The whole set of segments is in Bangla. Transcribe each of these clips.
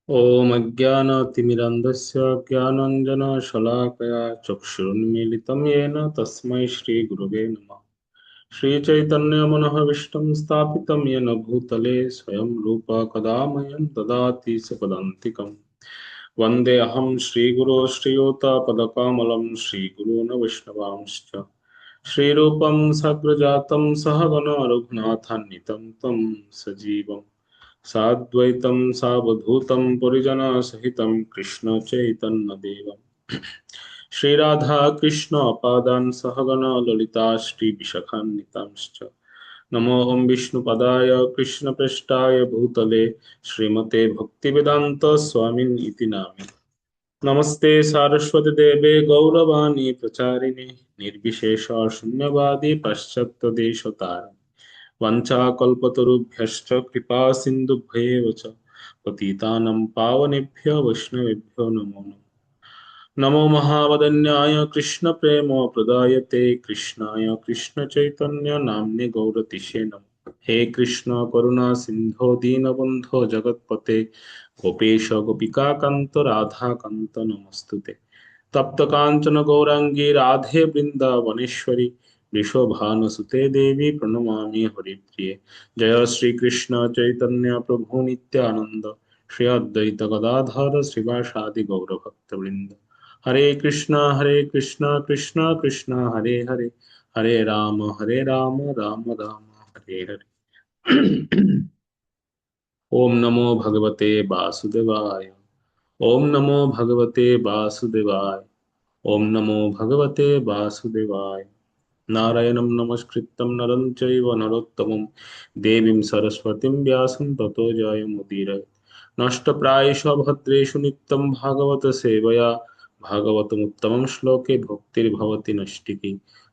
ॐ अज्ञानतिमिरन्धस्य ज्ञानाञ्जनशलाकया चक्षुरुन्मीलितं येन तस्मै श्रीगुरवे नमः। श्रीचैतन्यमनःभीष्टं स्थापितं येन भूतले स्वयं रूप कदा मह्यं ददाति स्वपदान्तिकम्। वन्देऽहं श्रीगुरो श्रीयुतपदकमलं श्रीगुरून् वैष्णवांश्च श्रीरूपं सग्रजातं सहगण रघुनाथान्वितं तं सजीवम् साद्वैतं सावधूतं परिजनसहितं कृष्ण चैतन्यदेवम् श्रीराधा कृष्ण पादान् सहगण ललिता श्रीविशाखान्वितांश्च नमो ओं विष्णुपदाय कृष्णप्रेष्ठाय भूतले श्रीमते भक्तिवेदान्त स्वामिन् इति नामे नमस्ते सारस्वती देवे गौरवाणी प्रचारिणे निर्विशेष शून्यवादी पाश्चात्यदेशतारिणे वञ्चाकल्पतरुभ्यश्च कृपा सिन्धुभ्येव च पतितानं पावनेभ्यो वैष्णवेभ्यो नमो नमः। नमो महावदन्याय कृष्णप्रेमप्रदायते कृष्णाय कृष्णचैतन्य नाम्ने गौरतिशे नमः। हे कृष्ण करुणा सिन्धो दीनबन्धो जगत्पते गोपेश गोपिकान्त राधाकान्त नमस्तुते। तप्त कांचन गौरांगी राधे वृंदावनेश्वरी वृषभानुसुते देवी प्रणमामि हरिप्रिये। जय श्री कृष्ण चैतन्य प्रभु नित्यानंद श्री अद्वैत गदाधर श्रीवासादि गौरभक्तवृंद। हरे कृष्णा कृष्णा कृष्णा हरे हरे हरे राम राम राम हरे हरे। ओम नमो भगवते वासुदेवाय। ओम नमो भगवते वासुदेवाय। ओम नमो भगवते वासुदेवाय। नारायणं नमस्कृत्यं नरं चैव नरोत्तमं देवीं सरस्वतीं व्यासं ततो जयमुदीरये। नष्टप्रायेषु भद्रेषु नित्यं भागवत सेवया भागवतमुत्तमं श्लोके भक्तिर्भवति नष्टिकी।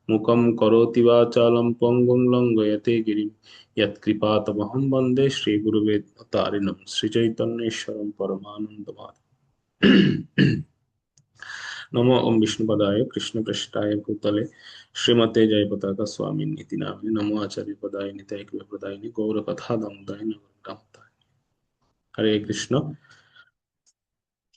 मुखं करोति वाचालं पङ्गुं लङ्घयते गिरिं यत्कृपातमहं वन्दे श्रीगुरुवे तारिणं श्रीचैतन्येश्वरं परमानन्दमाधवम्। नमो ओम विष्णुपदाय कृष्णप्रेष्ठाय भूतले श्रीमते जयपताका स्वामिन्निति नामिने नमो आचार्य पदाय निताय कृपदाय गौर कथा दामोदराय नमः। हरे कृष्ण।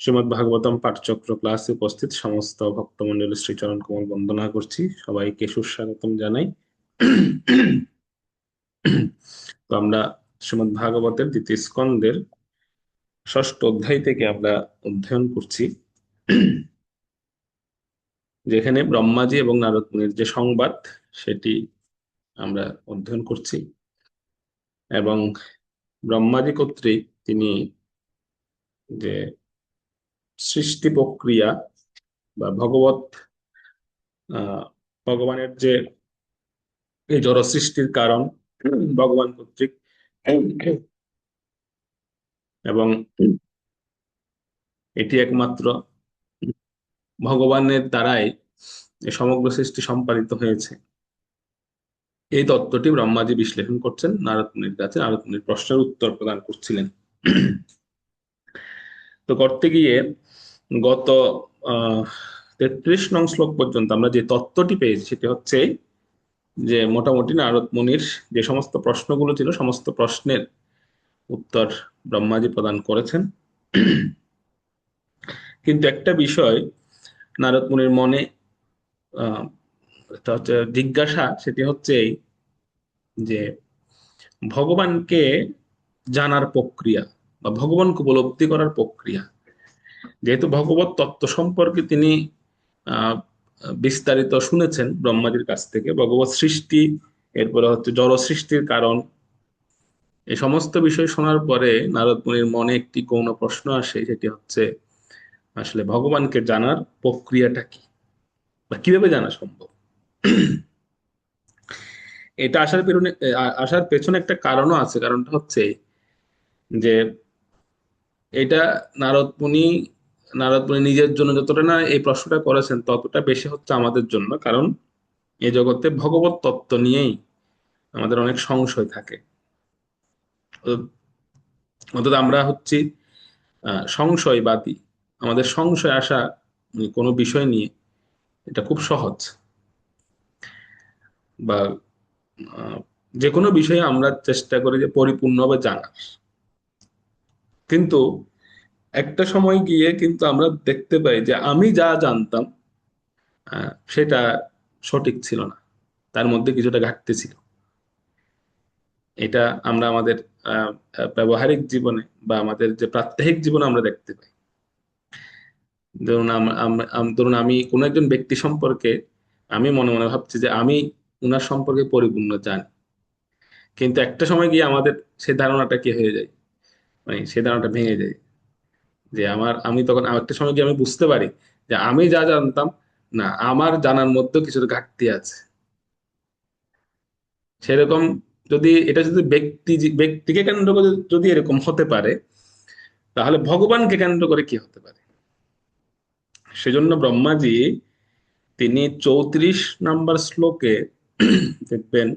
শ্রীমদ্ ভাগবতম পাঠচক্র ক্লাসে উপস্থিত সমস্ত ভক্তমণ্ডলী শ্রীচরণ কমল বন্দনা করছি, সবাইকে সুস্বাগতম জানাই। তো আমরা শ্রীমদ্ ভাগবতের দ্বিতীয় স্কন্ধের ষষ্ঠ অধ্যায় থেকে আমরা অধ্যয়ন করছি, যেখানে ব্রহ্মাজি এবং নারদ মুনির যে সংবাদ সেটি আমরা অধ্যয়ন করছি। এবং ব্রহ্মাজি কর্তৃক তিনি যে সৃষ্টি প্রক্রিয়া বা ভগবানের যে এই জড় সৃষ্টির কারণ ভগবান কর্তৃক, এবং এটি একমাত্র ভগবানের দ্বারাই এই সমগ্র সৃষ্টি সম্পাদিত হয়েছে, এই তত্ত্বটি ব্রহ্মাজি বিশ্লেষণ করছেন নারদ মুনির কাছে। নারদ মুনির প্রশ্নের উত্তর প্রদান করছিলেন। তো করতে গিয়ে গত 33 নং শ্লোক পর্যন্ত আমরা যে তত্ত্বটি পেয়েছি সেটি হচ্ছে যে মোটামুটি নারদ মুনির যে সমস্ত প্রশ্নগুলো ছিল সমস্ত প্রশ্নের উত্তর ব্রহ্মাজি প্রদান করেছেন। কিন্তু একটা বিষয় নারদ মুনির মনে আহ এটা হচ্ছে জিজ্ঞাসা, সেটি হচ্ছে এই যে ভগবানকে জানার প্রক্রিয়া বা ভগবানকে উপলব্ধি করার প্রক্রিয়া। যেহেতু ভগবত তত্ত্ব সম্পর্কে তিনি আহ বিস্তারিত শুনেছেন ব্রহ্মাজির কাছ থেকে, ভগবত সৃষ্টি, এরপরে হচ্ছে জড় সৃষ্টির কারণ, এই সমস্ত বিষয় শোনার পরে নারদ মুনির মনে একটি গৌণ প্রশ্ন আসে, সেটি হচ্ছে আসলে ভগবানকে জানার প্রক্রিয়াটা কি বা কিভাবে জানা সম্ভব। এটা আসার পেছনে একটা কারণও আছে। কারণটা হচ্ছে যে এটা নারদ মুনি নারদ মুনি নিজের জন্য যতটা না এই প্রশ্নটা করেছেন, ততটা বেশি হচ্ছে আমাদের জন্য। কারণ এই জগতে ভগবত তত্ত্ব নিয়েই আমাদের অনেক সংশয় থাকে। অর্থাৎ আমরা হচ্ছি সংশয়বাদী। আমাদের সংশয় আসা কোনো বিষয় নিয়ে এটা খুব সহজ, বা আহ, যে কোনো বিষয়ে আমরা চেষ্টা করি যে পরিপূর্ণভাবে জানার। কিন্তু একটা সময় গিয়ে কিন্তু আমরা দেখতে পাই যে আমি যা জানতাম সেটা সঠিক ছিল না, তার মধ্যে কিছুটা ঘাটতি ছিল। এটা আমরা আমাদের ব্যবহারিক জীবনে বা আমাদের যে প্রাত্যহিক জীবনে আমরা দেখতে পাই। ধরুন ধরুন আমি কোনো একজন ব্যক্তি সম্পর্কে আমি মনে মনে ভাবছি যে আমি উনার সম্পর্কে পরিপূর্ণ জানি, কিন্তু একটা সময় গিয়ে আমাদের সেই ধারণাটা কি হয়ে যায়, মানে সেই ধারণাটা ভেঙে যায়। যে আমি তখন একটা সময় গিয়ে আমি বুঝতে পারি যে আমি যা জানতাম না, আমার জানার মধ্যে কিছু ঘাটতি আছে। সেরকম যদি এটা যদি ব্যক্তিকে কেন্দ্র করে যদি এরকম হতে পারে, তাহলে ভগবানকে কেন্দ্র করে কি হতে পারে? সেজন্য ব্রহ্মাজি তিনি 34 নম্বর শ্লোকে দেখবেন,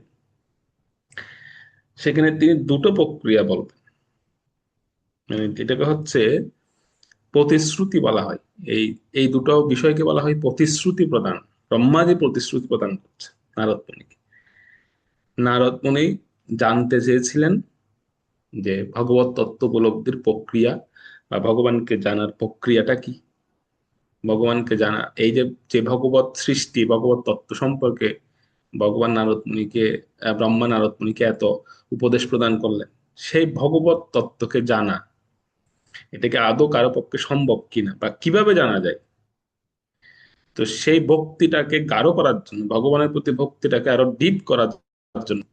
সেখানে তিনি দুটো প্রক্রিয়া বলবেন। মানে এটাকে হচ্ছে প্রতিশ্রুতি বলা হয়। এই এই দুটো বিষয়কে বলা হয় প্রতিশ্রুতি প্রদান। ব্রহ্মাজি প্রতিশ্রুতি প্রদান করছে নারদ মুনিকে। নারদ মুনি জানতে চেয়েছিলেন যে ভগবত তত্ত্ব উপলব্ধির প্রক্রিয়া বা ভগবানকে জানার প্রক্রিয়াটা কি। ভগবানকে জানা, এই যে যে ভগবত সৃষ্টি, ভগবত তত্ত্ব সম্পর্কে ভগবান নারদ মুনিকে ব্রহ্মা নারদ মুনিকে এত উপদেশ প্রদান করলেন, সেই ভগবত তত্ত্বকে জানা, এটাকে আদৌ কারো পক্ষে সম্ভব কিনা বা কিভাবে জানা যায়। তো সেই ভক্তিটাকে গাঢ় করার জন্য, ভগবানের প্রতি ভক্তিটাকে আরো ডিপ করার জন্য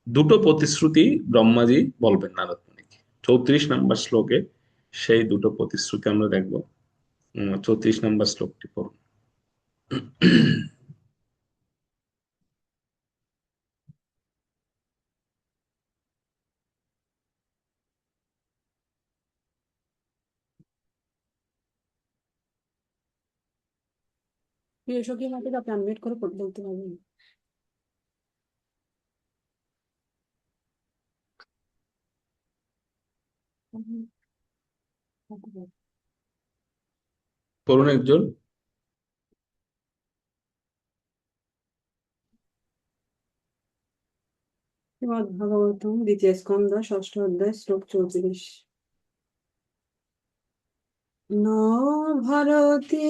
দুটো প্রতিশ্রুতি ব্রহ্মাজি বলবেন নারদ মুনিকে 34 নম্বর শ্লোকে। সেই দুটো প্রতিশ্রুতি আমরা দেখবো। 34 নম্বর শ্লোকটি পড়ুন। প্রিয় সখী, আমাকে আপনি আনমিউট করে বলতে পারবেন? পড়ুন একজন। শ্রীমদ্ ভাগবতম দ্বিতীয় স্কন্ধ ষষ্ঠ অধ্যায় শ্লোক 34। ন ভারতে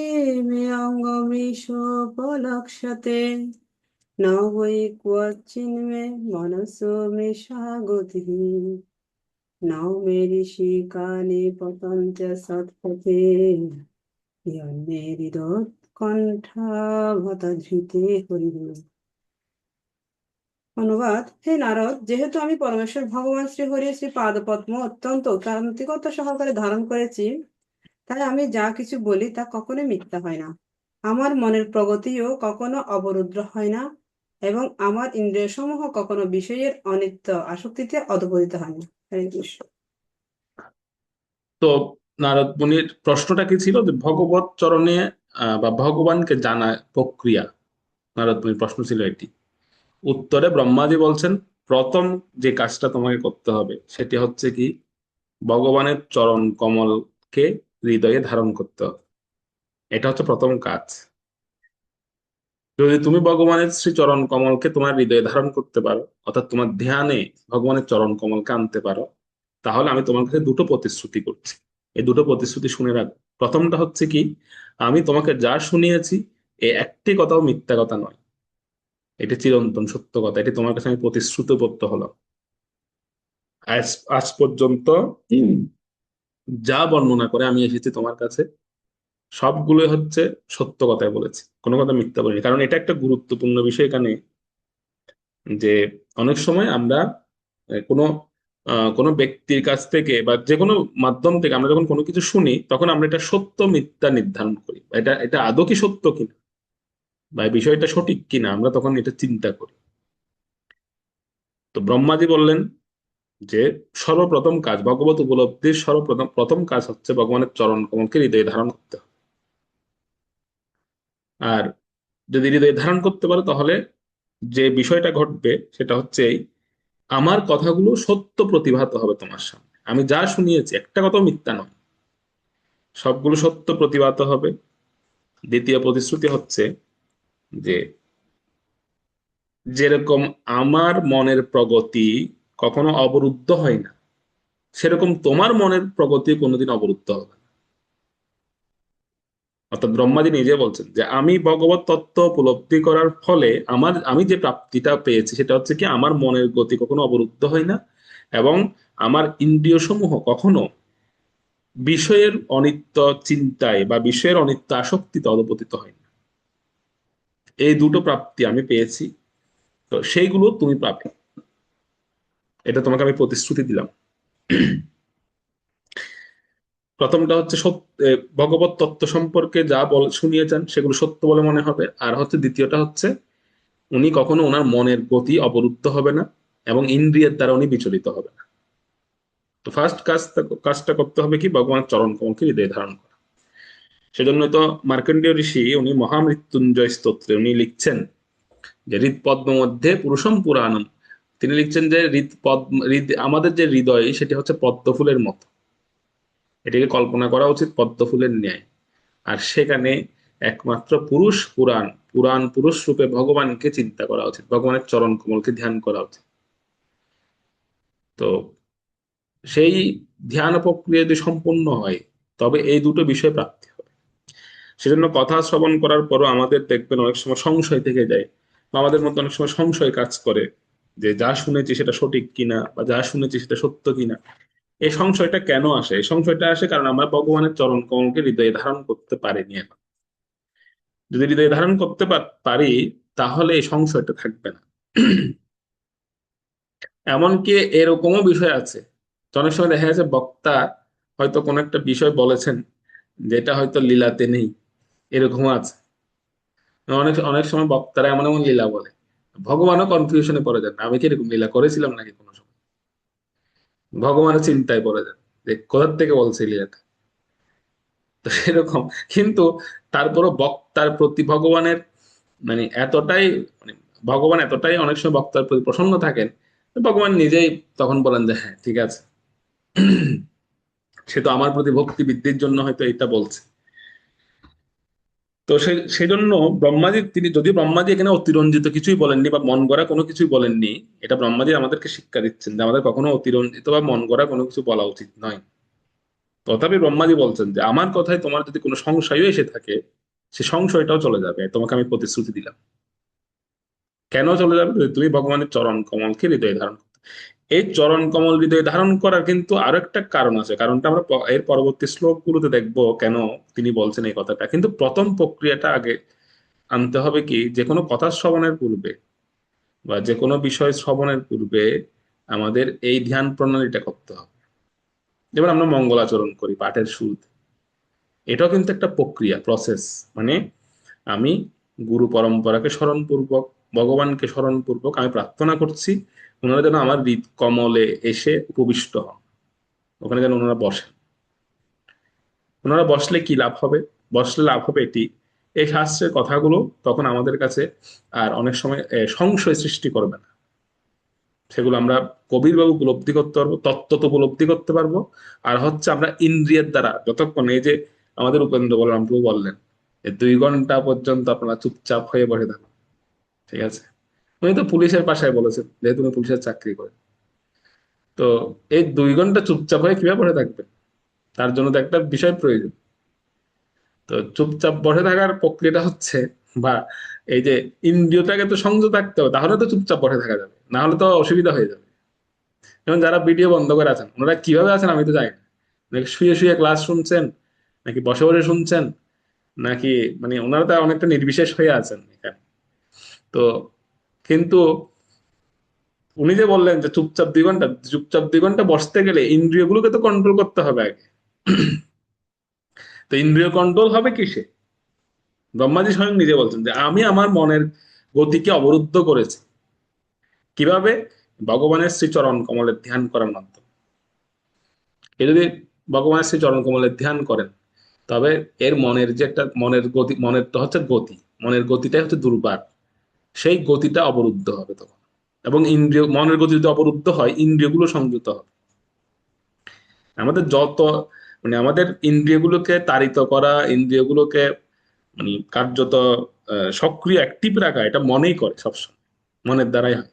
মে অঙ্গমৃষোপলক্ষ্যতে ন বৈ ক্বচিন্মে মনসো মে গতিঃ ন মে ঋষিকালে পতন্ত্য সৎপথে ইয়ন্মে হৃদোৎকণ্ঠাবতধৃতে হরিঃ। অনুবাদ: হে নারদ, যেহেতু আমি পরমেশ্বর ভগবান শ্রী হরির শ্রী পাদপদ্ম অত্যন্ত কান্তিকতা সহকারে ধারণ করেছি, তাই আমি যা কিছু বলি তা কখনোই মিথ্যা হয় না। আমার মনের প্রগতিও কখনো অবরুদ্ধ হয় না, এবং আমার ইন্দ্রিয় সমূহ কখনো বিষয়ের অনিত্য আসক্তিতে অধঃপতিত হয় না। হরে কৃষ্ণ। তো নারদ মুনির প্রশ্নটা কি ছিল, যে ভগবত চরণে বা ভগবানকে জানা প্রক্রিয়া, নারদ মুনির প্রশ্ন ছিল এটি। উত্তরে ব্রহ্মাজি বলছেন, প্রথম যে কাজটা তোমাকে করতে হবে সেটি হচ্ছে কি, ভগবানের চরণ কমলকে হৃদয়ে ধারণ করতে হবে। এটা হচ্ছে প্রথম কাজ। যদি তুমি ভগবানের শ্রী চরণ কমলকে তোমার হৃদয়ে ধারণ করতে পারো, অর্থাৎ তোমার ধ্যানে ভগবানের চরণ কমলকে আনতে পারো, তাহলে আমি তোমার কাছে দুটো প্রতিশ্রুতি করছি। এই দুটো প্রতিশ্রুতি শুনে রাখো। প্রথমটা হচ্ছে কি, আমি তোমাকে যা শুনিয়েছি এ একটি কথাও মিথ্যা কথা নয়, এটা চিরন্তন সত্য কথা। এটি তোমার কাছে আমি প্রতিশ্রুতিবদ্ধ হলাম। আজ আজ পর্যন্ত উম, যা বর্ণনা করে আমি এসেছি তোমার কাছে, সবগুলোই হচ্ছে সত্য কথাই বলেছি, কোনো কথা মিথ্যা বলিনি। কারণ এটা একটা গুরুত্বপূর্ণ বিষয় এখানে, যে অনেক সময় আমরা কোনো কোনো ব্যক্তির কাছ থেকে বা যে কোনো মাধ্যম থেকে আমরা যখন কোনো কিছু শুনি, তখন আমরা এটা সত্য মিথ্যা নির্ধারণ করি, বা এটা এটা আদৌ কি সত্য কিনা বা এই বিষয়টা সঠিক কিনা, আমরা তখন এটা চিন্তা করি। তো ব্রহ্মাজি বললেন যে সর্বপ্রথম কাজ, ভগবত উপলব্ধির সর্বপ্রথম প্রথম কাজ হচ্ছে ভগবানের চরণ কমলকে হৃদয়ে ধারণ করতে হবে। আর যদি হৃদয়ে ধারণ করতে পারো, তাহলে যে বিষয়টা ঘটবে সেটা হচ্ছে এই, আমার কথাগুলো সত্য প্রতিভাত হবে তোমার সামনে। আমি যা শুনিয়েছি একটা কথাও মিথ্যা নয়, সবগুলো সত্য প্রতিভাত হবে। দ্বিতীয় প্রতিশ্রুতি হচ্ছে যে যেরকম আমার মনের প্রগতি কখনো অবরুদ্ধ হয় না, সেরকম তোমার মনের প্রগতি কোনোদিন অবরুদ্ধ হবে না। অর্থাৎ ব্রহ্মাজি নিজে বলছেন যে আমি ভগবত তত্ত্ব উপলব্ধি করার ফলে আমি যে প্রাপ্তিটা পেয়েছি সেটা হচ্ছে কি আমার মনের গতি কখনো অবরুদ্ধ হয় না, এবং আমার ইন্দ্রিয় সমূহ কখনো বিষয়ের অনিত্য চিন্তায় বা বিষয়ের অনিত্য আসক্তিতে অধপতিত হয় না। এই দুটো প্রাপ্তি আমি পেয়েছি, তো সেইগুলো তুমি পাবে, এটা তোমাকে আমি প্রতিশ্রুতি দিলাম। প্রথমটা হচ্ছে ভগবত তত্ত্ব সম্পর্কে যা শুনিয়েছেন সেগুলো সত্য বলে মনে হবে। আর হচ্ছে দ্বিতীয়টা হচ্ছে উনি কখনো ওনার মনের গতি অবরুদ্ধ হবে না এবং ইন্দ্রিয়ের দ্বারা উনি বিচলিত হবে না। তো ফার্স্ট কাজটা করতে হবে কি, ভগবানের চরণ কমলকে হৃদয়ে ধারণ করা। সেজন্য তো মার্কণ্ডেয় ঋষি উনি মহামৃত্যুঞ্জয় স্তোত্রে উনি লিখছেন যে হৃৎপদ্ম মধ্যে পুরুষম পুরাণম। তিনি লিখছেন যে আমাদের যে হৃদয় সেটি হচ্ছে পদ্ম ফুলের মতো, এটিকে কল্পনা করা উচিত পদ্ম ফুলের ন্যায়। আর সেখানে একমাত্র পুরুষ পুরাণ, পুরাণ পুরুষ রূপে ভগবানকে চিন্তা করা উচিত, ভগবানের চরণ কমলকে ধ্যান করা উচিত। তো সেই ধ্যান প্রক্রিয়া যদি সম্পূর্ণ হয় তবে এই দুটো বিষয় প্রাপ্তি হবে। সেজন্য কথা শ্রবণ করার পরও আমাদের দেখবেন অনেক সময় সংশয় থেকে যায়, বা আমাদের মধ্যে অনেক সময় সংশয় কাজ করে যে যা শুনেছি সেটা সঠিক কিনা বা যা শুনেছি সেটা সত্য কিনা। এই সংশয়টা কেন আসে? এই সংশয়টা আসে কারণ আমরা ভগবানের চরণ কমলকে হৃদয়ে ধারণ করতে পারিনি এখন। যদি হৃদয়ে ধারণ করতে পারি তাহলে এই সংশয়টা থাকবে না। এমনকি এরকমও বিষয় আছে যে অনেক সময় দেখা যাচ্ছে বক্তা হয়তো কোনো একটা বিষয় বলেছেন যেটা হয়তো লীলাতে নেই, এরকমও আছে। অনেক অনেক সময় বক্তারা এমন এমন লীলা বলে, ভগবানও কনফিউশনে পড়ে যান, আমি কি এরকম লীলা করেছিলাম নাকি কোনো সময়। ভগবানও চিন্তায় পড়ে যান যে কোথা থেকে বলছে এই লীলাটা। তো সেরকম, কিন্তু তারপরও বক্তার প্রতি ভগবানের মানে এতটাই, মানে ভগবান এতটাই অনেক সময় বক্তার প্রতি প্রসন্ন থাকেন, ভগবান নিজেই তখন বলেন যে হ্যাঁ ঠিক আছে, সে তো আমার প্রতি ভক্তি বৃদ্ধির জন্য হয়তো এটা বলছে। তো সেই জন্য ব্রহ্মাজি, তিনি যদিও ব্রহ্মাজি এখানে অতিরঞ্জিত কিছুই বলেননি বা মন গড়া কোনো কিছুই বলেননি, এটা ব্রহ্মাজি আমাদেরকে শিক্ষা দিচ্ছেন যে আমাদের কখনো অতিরঞ্জিত বা মন গড়া কোনো কিছু বলা উচিত নয়। তথাপি ব্রহ্মাজি বলছেন যে আমার কথায় তোমার যদি কোনো সংশয়ও এসে থাকে সে সংশয়টাও চলে যাবে, তোমাকে আমি প্রতিশ্রুতি দিলাম। কেন চলে যাবে? যদি তুমি ভগবানের চরণ কমলকে হৃদয়ে ধারণ করো। এই চরণ কমল হৃদয়ে ধারণ করার কিন্তু আরো একটা কারণ আছে, কারণটা আমরা এর পরবর্তী শ্লোকগুলোতে দেখবো কেন তিনি বলছেন এই কথাটা। কিন্তু প্রথম প্রক্রিয়াটা আগে আনতে হবে কি, যে কোনো কথা শ্রবণের পূর্বে বা যে কোনো বিষয় শ্রবণের পূর্বে আমাদের এই ধ্যান প্রণালীটা করতে হবে। যেমন আমরা মঙ্গলাচরণ করি পাঠের শুরুতে, এটাও কিন্তু একটা প্রক্রিয়া, প্রসেস। মানে আমি গুরু পরম্পরাকে স্মরণ পূর্বক, ভগবানকে স্মরণ পূর্বক আমি প্রার্থনা করছি ওনারা যেন আমার হৃদ কমলে এসে উপবিষ্ট হন, ওখানে যেন ওনারা বসেন। ওনারা বসলে কি লাভ হবে? বসলে লাভ হবে এটি, এই শাস্ত্রের কথাগুলো তখন আমাদের কাছে আর অনেক সময় সংশয় সৃষ্টি করবে না। সেগুলো আমরা গভীরভাবে উপলব্ধি করতে পারবো, তত্ত্ব তো উপলব্ধি করতে পারবো। আর হচ্ছে আমরা ইন্দ্রিয়ের দ্বারা যতক্ষণ, এই যে আমাদের উপেন্দ্র বলরাম প্রভু বললেন যে 2 ঘন্টা পর্যন্ত আপনারা চুপচাপ হয়ে বসে থাকুন, ঠিক আছে। উনি তো পুলিশের পাশায় বলেছেন, যেহেতু উনি পুলিশের চাকরি করেন। তো এই 2 ঘন্টা চুপচাপ হয়ে কিভাবে বসে থাকবে? তার জন্য তো একটা বিষয় প্রয়োজন। তো চুপচাপ বসে থাকার প্রক্রিয়াটা হচ্ছে, বা এই যে ইন্দ্রিয়টাকে তো সংযত থাকতে হবে, তাহলে তো চুপচাপ বসে থাকা যাবে, না হলে তো অসুবিধা হয়ে যাবে। যেমন যারা ভিডিও বন্ধ করে আছেন ওনারা কিভাবে আছেন আমি তো জানি না, নাকি শুয়ে শুয়ে ক্লাস শুনছেন, নাকি বসে বসে শুনছেন, নাকি মানে ওনারা তো অনেকটা নির্বিশেষ হয়ে আছেন এখানে। তো কিন্তু উনি যে বললেন যে চুপচাপ 2 ঘন্টা, চুপচাপ 2 ঘন্টা বসতে গেলে ইন্দ্রিয়গুলোকে তো কন্ট্রোল করতে হবে আগে। তো ইন্দ্রিয় কন্ট্রোল হবে কিসে? ব্রহ্মাজি স্বয়ং নিজে বলছেন যে আমি আমার মনের গতিকে অবরুদ্ধ করেছি। কিভাবে? ভগবানের শ্রীচরণ কমলের ধ্যান করার মাধ্যমে। এ যদি ভগবানের শ্রীচরণ কমলের ধ্যান করেন তবে এর মনের যে একটা মনের গতি, মনের তো হচ্ছে গতি, মনের গতিটাই হচ্ছে দুর্বার, সেই গতিটা অবরুদ্ধ হবে তখন। এবং ইন্দ্রিয়, মনের গতি যদি অবরুদ্ধ হয় ইন্দ্রিয়গুলো সংযত হবে। আমাদের যত মানে আমাদের ইন্দ্রিয়গুলোকে তাড়িত করা, ইন্দ্রিয়গুলোকে মানে কার্যত সক্রিয় অ্যাক্টিভ রাখা, এটা মনেই করে সবসময়, মনের দ্বারাই হয়।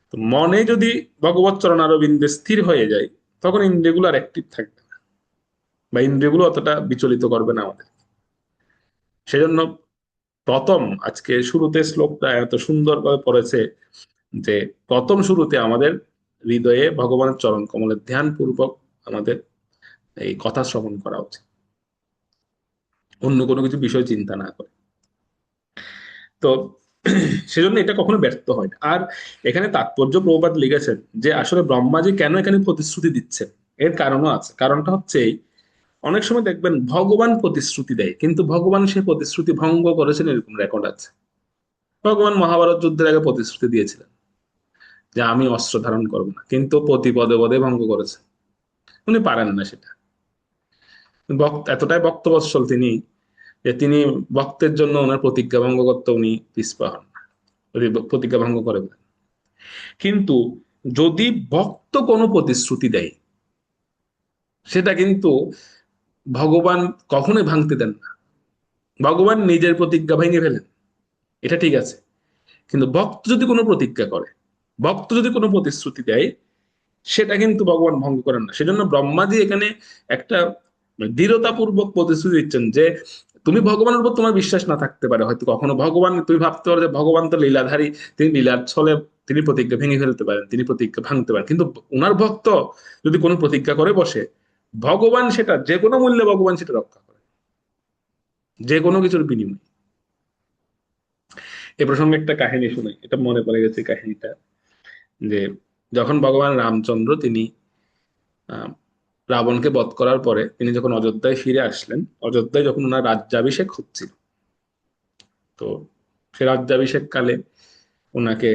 তো মনে যদি ভগবত চরণারবিন্দে স্থির হয়ে যায় তখন ইন্দ্রিয়গুলো আর অ্যাক্টিভ থাকবে না, বা ইন্দ্রিয়গুলো অতটা বিচলিত করবে না আমাদের। সেজন্য প্রথম আজকে শুরুতে শ্লোকটা এত সুন্দরভাবে পড়েছে যে প্রথম শুরুতে আমাদের হৃদয়ে ভগবানের চরণ কমলের ধ্যান পূর্বক আমাদের এই কথা শ্রবণ করা উচিত, অন্য কোনো কিছু বিষয় চিন্তা না করে। তো সেজন্য এটা কখনো ব্যর্থ হয় না। আর এখানে তাৎপর্য প্রভুপাদ লিখেছেন যে আসলে ব্রহ্মাজি কেন এখানে প্রতিশ্রুতি দিচ্ছেন, এর কারণও আছে। কারণটা হচ্ছে এই, অনেক সময় দেখবেন ভগবান প্রতিশ্রুতি দেয় কিন্তু ভগবান সে প্রতিশ্রুতি ভঙ্গ করেছেন, এরকম রেকর্ড আছে। ভগবান মহাভারত যুদ্ধের আগে প্রতিশ্রুতি দিয়েছিলেন যে আমি অস্ত্র ধারণ করবো না, কিন্তু প্রতি পদে পদে ভঙ্গ করেছেন। উনি পারেন না সেটা। এতটাই ভক্তবৎসল তিনি যে তিনি ভক্তের জন্য ওনার প্রতিজ্ঞা ভঙ্গ করতে উনি পিছপা হন না, উনি প্রতিজ্ঞা ভঙ্গ করে দেন। কিন্তু যদি ভক্ত কোনো প্রতিশ্রুতি দেয়, সেটা কিন্তু ভগবান কখনোই ভাঙতে দেন না। ভগবান নিজের প্রতিজ্ঞা ভেঙে ফেলেন, এটা ঠিক আছে। কিন্তু ভক্ত যদি কোনো প্রতিজ্ঞা করে, ভক্ত যদি কোনো প্রতিশ্রুতি দেয়, সেটা কিন্তু ভগবান ভঙ্গ করেন না। সেজন্য ব্রহ্মাজি এখানে একটা দৃঢ়তাপূর্বক প্রতিশ্রুতি দিচ্ছেন যে তুমি ভগবানের উপর তোমার বিশ্বাস না থাকতে পারে, হয়তো কখনো ভগবান, তুমি ভাবতে পারো যে ভগবান তো লীলাধারী, তিনি লীলার ছলে তিনি প্রতিজ্ঞা ভেঙে ফেলতে পারেন, তিনি প্রতিজ্ঞা ভাঙতে পারেন, কিন্তু উনার ভক্ত যদি কোনো প্রতিজ্ঞা করে বসে, ভগবান সেটা যে কোনো মূল্যে ভগবান সেটা রক্ষা করে, যে কোনো কিছুর বিনিময়ে। এ প্রসঙ্গে একটা কাহিনী শুনাই, এটা মনে পড়ে গেছে কাহিনীটা। যে যখন ভগবান রামচন্দ্র তিনি আহ, রাবণকে বধ করার পরে তিনি যখন অযোধ্যায় ফিরে আসলেন, অযোধ্যায় যখন ওনার রাজ্যাভিষেক হচ্ছিল, তো সে রাজ্যাভিষেক কালে ওনাকে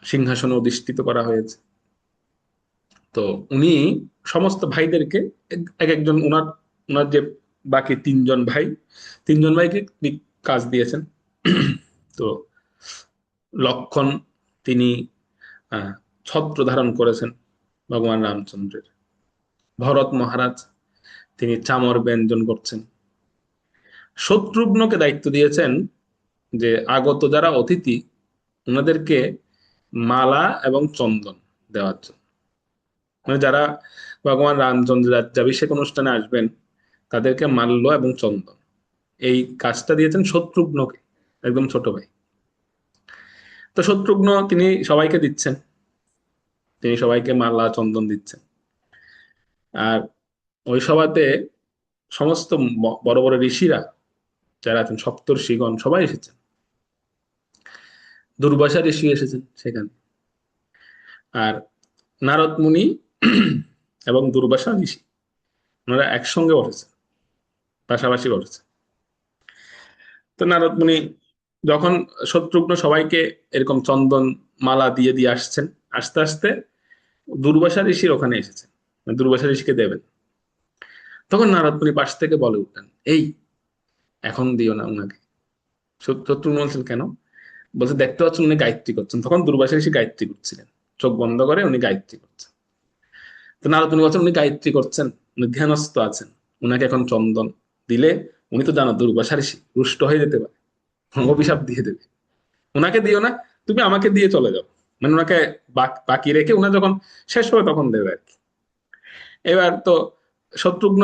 সিংহাসনে অধিষ্ঠিত করা হয়েছে। তো উনি সমস্ত ভাইদেরকে এক একজন ওনার ওনার যে বাকি তিনজন ভাই, তিনজন ভাইকে তিনি কাজ দিয়েছেন। তো লক্ষণ তিনি আহ ছত্র ধারণ করেছেন ভগবান রামচন্দ্রের। ভরত মহারাজ তিনি চামর ব্যঞ্জন করছেন। শত্রুঘ্নকে দায়িত্ব দিয়েছেন যে আগত যারা অতিথি ওনাদেরকে মালা এবং চন্দন দেওয়ার জন্য, মানে যারা ভগবান রামচন্দ্রের রাজ্যাভিষেক অনুষ্ঠানে আসবেন তাদেরকে মাল্য এবং চন্দন, এই কাজটা দিয়েছেন শত্রুঘ্নকে, একদম ছোট ভাই। তো শত্রুঘ্ন তিনি সবাইকে দিচ্ছেন, তিনি সবাইকে মালা চন্দন দিচ্ছেন। আর ওই সভাতে সমস্ত বড় বড় ঋষিরা যারা আছেন, সপ্তর্ষিগণ সবাই এসেছেন। দুর্বাসা ঋষি এসেছেন সেখানে। আর নারদ মুনি এবং দুর্বাসা ঋষি ওনারা একসঙ্গে বসেছেন, পাশাপাশি বসেছে। তো নারদ মুনি যখন শত্রুঘ্ন সবাইকে এরকম চন্দন মালা দিয়ে দিয়ে আসছেন, আস্তে আস্তে দুর্বাসা ঋষির ওখানে এসেছেন, মানে দুর্বাসা ঋষিকে দেবেন। তখন নারদ মুনি পাশ থেকে বলে উঠলেন, এই এখন দিও না উনাকে। শত্রুঘ্ন বলছেন কেন? বলছে দেখতে পাচ্ছেন উনি গায়ত্রী করছেন। তখন দুর্বাসা ঋষি গায়ত্রী করছিলেন, চোখ বন্ধ করে উনি গায়ত্রী করছেন। তো নারদ মুনি বলছেন উনি গায়ত্রী করছেন, উনি ধ্যানস্থ আছেন, উনাকে এখন চন্দন দিলে উনি তো জানো দুর্বাসা ঋষি রুষ্ট হয়ে যেতে পারে, অভিশাপ দিয়ে দেবে। ওনাকে দিও না, তুমি আমাকে দিয়ে চলে যাও। মানে ওনাকে বাকি রেখে উনি যখন শেষ হবে তখন দেবে আর কি। এবার তো শত্রুঘ্ন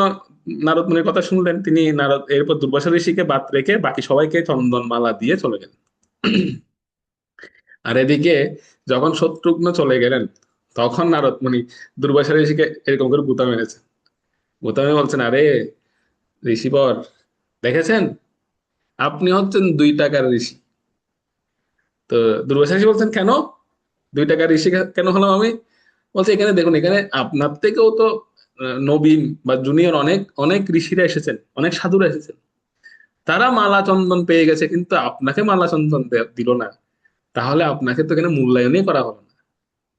নারদ মুনির কথা শুনলেন, তিনি নারদ এরপর দুর্বাসা ঋষিকে বাদ রেখে বাকি সবাইকে চন্দন মালা দিয়ে চলে গেলেন। আর এদিকে যখন শত্রুঘ্ন চলে গেলেন, তখন নারদ মুনি দুর্বাসা ঋষিকে এরকম করে গুতা মেরেছেন। গুতা মেরে বলছেন, আরে ঋষিবর, দেখেছেন আপনি হচ্ছেন 2 টাকার ঋষি। তো দুর্বাসা ঋষি বলছেন, কেন 2 টাকার ঋষি কেন হলাম আমি? বলছে এখানে দেখুন, এখানে আপনার থেকেও তো নবীন বা জুনিয়র অনেক অনেক ঋষিরা এসেছেন, অনেক সাধুরা এসেছেন, তারা মালা চন্দন পেয়ে গেছে কিন্তু আপনাকে মালা চন্দন দিল না, তাহলে আপনাকে তো এখানে মূল্যায়নই করা হলো না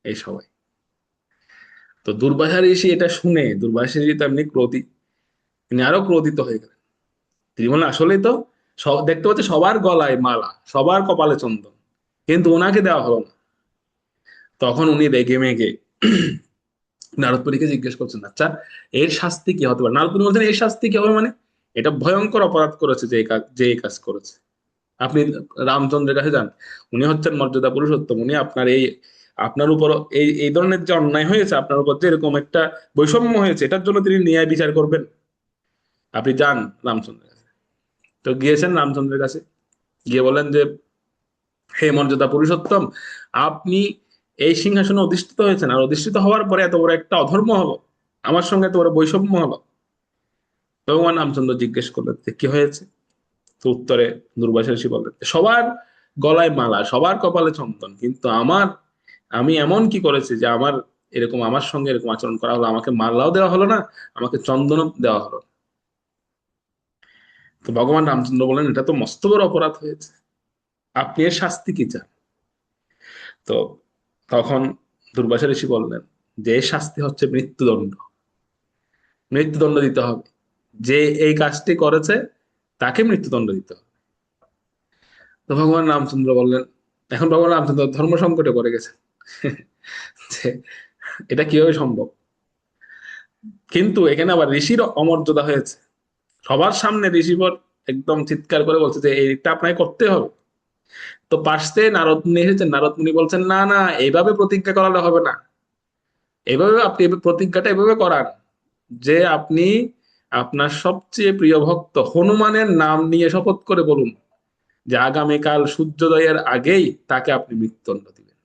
এই সবাই। তো দুর্বাসা ঋষি এটা শুনে, দুর্বাসা ঋষি তো এমনি ক্রোধী, তিনি আরো ক্রোধিত হয়ে গেলেন। তিনি বললেন আসলেই তো, সব দেখতে পাচ্ছে সবার গলায় মালা, সবার কপালে চন্দন, কিন্তু ওনাকে দেওয়া হলো না। তখন উনি রেগে মেগে নারদপুরীকে জিজ্ঞেস করছেন, আচ্ছা এর শাস্তি কি হতে পারে? নারদপুরী বলছেন, এর শাস্তি কি হবে মানে? এটা ভয়ঙ্কর অপরাধ করেছে যে কাজ, যে এই কাজ করেছে। আপনি রামচন্দ্রের কাছে যান, উনি হচ্ছেন মর্যাদা পুরুষোত্তম, উনি আপনার এই, আপনার উপর এই এই ধরনের যে অন্যায় হয়েছে, আপনার উপর যে এরকম একটা বৈষম্য হয়েছে, এটার জন্য তিনি ন্যায় বিচার করবেন। আপনি যান রামচন্দ্রের কাছে। তো গিয়েছেন রামচন্দ্রের কাছে, গিয়ে বলেন যে হে মর্যাদা পুরুষোত্তম, আপনি এই সিংহাসনে অধিষ্ঠিত হয়েছেন, আর অধিষ্ঠিত হওয়ার পরে এত বড় একটা অধর্ম হলো, আমার সঙ্গে এত বড় বৈষম্য হলো। ভগবান রামচন্দ্র জিজ্ঞেস করলেন যে কি হয়েছে। তো উত্তরে দুর্বাসা ঋষি বললেন, সবার গলায় মালা, সবার কপালে চন্দন, কিন্তু আমি এমন কি করেছি যে আমার সঙ্গে এরকম আচরণ করা হলো, আমাকে মালাও দেওয়া হলো না, আমাকে চন্দনও দেওয়া হলো না। তো ভগবান রামচন্দ্র বললেন, এটা তো মস্ত বড় অপরাধ হয়েছে, আপনি এর শাস্তি কি চান? তো তখন দুর্বাসা ঋষি বললেন যে এর শাস্তি হচ্ছে মৃত্যুদণ্ড, মৃত্যুদণ্ড দিতে হবে, যে এই কাজটি করেছে তাকে মৃত্যুদণ্ড দিতে হবে। তো ভগবান রামচন্দ্র বললেন, এখন ভগবান রামচন্দ্র ধর্ম সংকটে পড়ে গেছে যে এটা কিভাবে সম্ভব। কিন্তু এখানে আবার ঋষির অমর্যাদা হয়েছে, সবার সামনে ঋষিবর একদম চিৎকার করে বলছে যে এইটা আপনাকে করতে হবে। তো পাশে নারদ মুনি এসেছেন, নারদ মুনি বলছেন, না না, এইভাবে প্রতিজ্ঞা করালে হবে না, এভাবে আপনি প্রতিজ্ঞাটা এভাবে করান যে আপনি আপনার সবচেয়ে প্রিয় ভক্ত হনুমানের নাম নিয়ে শপথ করে বলুন যে আগামীকাল সূর্যোদয়ের আগেই তাকে আপনি মৃত্যুদণ্ড দিবেন।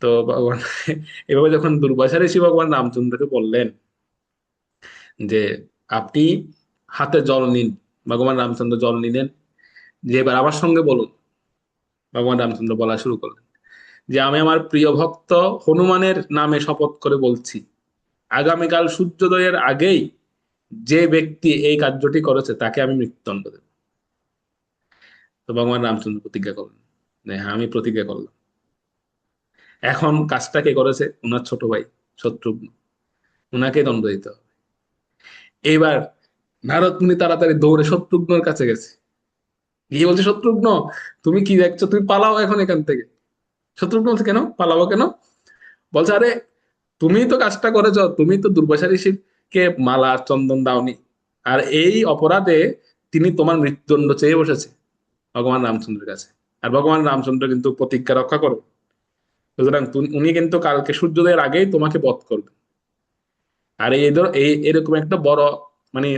তো ভগবান এভাবে যখন দুর্বাসা ঋষি ভগবান রামচন্দ্রকে বললেন যে আপনি হাতে জল নিন, ভগবান রামচন্দ্র জল নিলেন, যে এবার আমার সঙ্গে বলুন। ভগবান রামচন্দ্র বলা শুরু করলেন যে আমি আমার প্রিয় ভক্ত হনুমানের নামে শপথ করে বলছি, আগামীকাল সূর্যোদয়ের আগেই যে ব্যক্তি এই কার্যটি করেছে তাকে আমি মৃত্যুদণ্ড দেব। তো ভগবান রামচন্দ্র প্রতিজ্ঞা করলেন যে হ্যাঁ, আমি প্রতিজ্ঞা করলাম। এখন কাজটা কে করেছে? ওনার ছোট ভাই শত্রুঘ্ন, উনাকে দণ্ড দিতে হবে। এবার নারদ মুনি তাড়াতাড়ি দৌড়ে শত্রুঘ্নর কাছে গেছে, গিয়ে বলছে, শত্রুঘ্ন, তুমি কি দেখছো, তুমি পালাও এখন এখান থেকে। শত্রুঘ্ন বলছে, কেন পালাবো কেন? বলছে, আরে তুমি তো কাজটা করেছো, তুমি তো দুর্বাসা ঋষিকে মালা আর চন্দন দাওনি, আর এই অপরাধে তিনি তোমার মৃত্যুদণ্ড চেয়ে বসেছে ভগবান রামচন্দ্রের কাছে। আর ভগবান রামচন্দ্র কিন্তু প্রতিজ্ঞা রক্ষা করবে, সুতরাং উনি কিন্তু কালকে সূর্যোদয়ের আগেই তোমাকে বধ করবে। আর এরকম একটা বড় মানে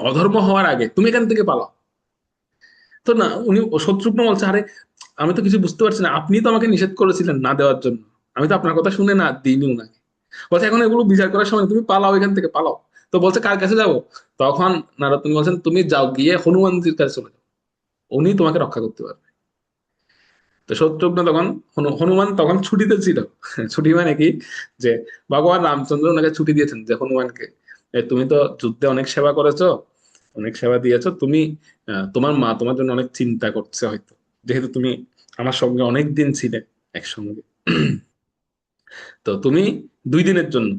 অধর্ম হওয়ার আগে তুমি এখান থেকে পালাও। তো না, শত্রুঘ্ন বলছে, আরে আমি তো কিছু বুঝতে পারছি না, আপনি তো আমাকে নিষেধ করেছিলেন না দেওয়ার জন্য, আমি তো আপনার কথা শুনে না দিইনি উনাকে। বলছে এখন এগুলো বিচার করার সময়, তুমি পালাও এখান থেকে, পালাও। তো বলছে কার কাছে যাবো? তখন নারদ মুনি বলছেন, তুমি যাও, গিয়ে হনুমানজির কাছে চলে যাও, উনি তোমাকে রক্ষা করতে পারবে। তো শত্রুঘ্ন তখন হনুমান তখন ছুটিতে ছিল ছুটি মানে কি, যে ভগবান রামচন্দ্র ওনাকে ছুটি দিয়েছেন যে হনুমানকে, তুমি তো যুদ্ধে অনেক সেবা করেছো, অনেক সেবা দিয়েছো, তুমি তোমার মা তোমার জন্য অনেক চিন্তা করছে হয়তো, যেহেতু তুমি আমার সঙ্গে অনেক দিন ছিলে একসঙ্গে। তো তুমি 2 দিনের জন্য,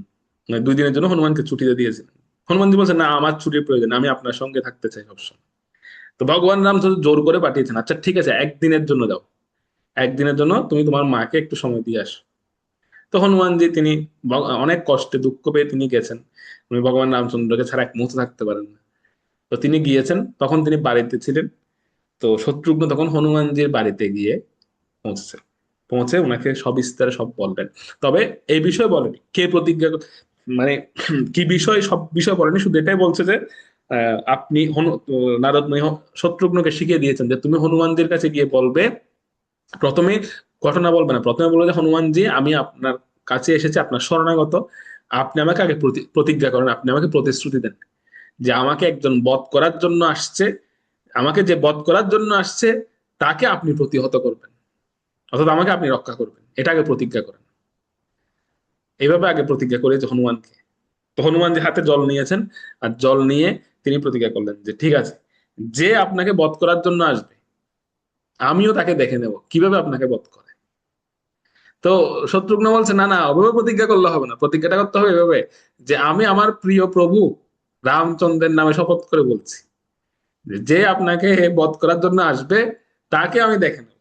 মানে 2 দিনের জন্য হনুমানকে ছুটিতে দিয়েছিলেন। হনুমানজি বলছে, না আমার ছুটির প্রয়োজন, আমি আপনার সঙ্গে থাকতে চাই সবসময়। তো ভগবান রামচন্দ্র জোর করে পাঠিয়েছেন, আচ্ছা ঠিক আছে, একদিনের জন্য যাও, একদিনের জন্য তুমি তোমার মাকে একটু সময় দিয়ে আসো। তো হনুমানজি তিনি অনেক কষ্টে দুঃখ পেয়ে তিনি গেছেন, উনি ভগবান রামচন্দ্রকে ছাড়া এক মুহূর্ত থাকতে পারেন না। তো তিনি গিয়েছেন, তখন তিনি বাড়িতে ছিলেন। তো শত্রুঘ্ন তখন হনুমানজির বাড়িতে গিয়ে পৌঁছেছে, পৌঁছে ওনাকে সবিস্তারে সব বললেন। তবে এই বিষয়ে বলেনি কে প্রতিজ্ঞা মানে কি বিষয়, সব বিষয় বলেনি, শুধু এটাই বলছে যে আপনি নারদ মুনি শত্রুঘ্নকে শিখিয়ে দিয়েছেন যে তুমি হনুমানজির কাছে গিয়ে বলবে, প্রথমে ঘটনা বলবে না, প্রথমে বলবে যে হনুমানজি আমি আপনার কাছে এসেছি আপনার শরণাগত, আপনি আমাকে আগে প্রতিজ্ঞা করেন, আপনি আমাকে প্রতিশ্রুতি দেন যে আমাকে একজন বধ করার জন্য আসছে, আমাকে যে বধ করার জন্য আসছে তাকে আপনি প্রতিহত করবেন, অর্থাৎ আমাকে আপনি রক্ষা করবেন, এটা আগে প্রতিজ্ঞা করেন। এইভাবে আগে প্রতিজ্ঞা করেছে হনুমানকে। তো হনুমান যে হাতে জল নিয়েছেন, আর জল নিয়ে তিনি প্রতিজ্ঞা করলেন যে ঠিক আছে, যে আপনাকে বধ করার জন্য আসবে আমিও তাকে দেখে নেব কিভাবে আপনাকে বধ করে। তো শত্রুঘ্ন বলছে, না না, ওভাবে প্রতিজ্ঞা করলে হবে না, প্রতিজ্ঞাটা করতে হবে এভাবে যে আমি আমার প্রিয় প্রভু রামচন্দ্রের নামে শপথ করে বলছি যে যে আপনাকে বধ করার জন্য আসবে তাকে আমি দেখে নেব।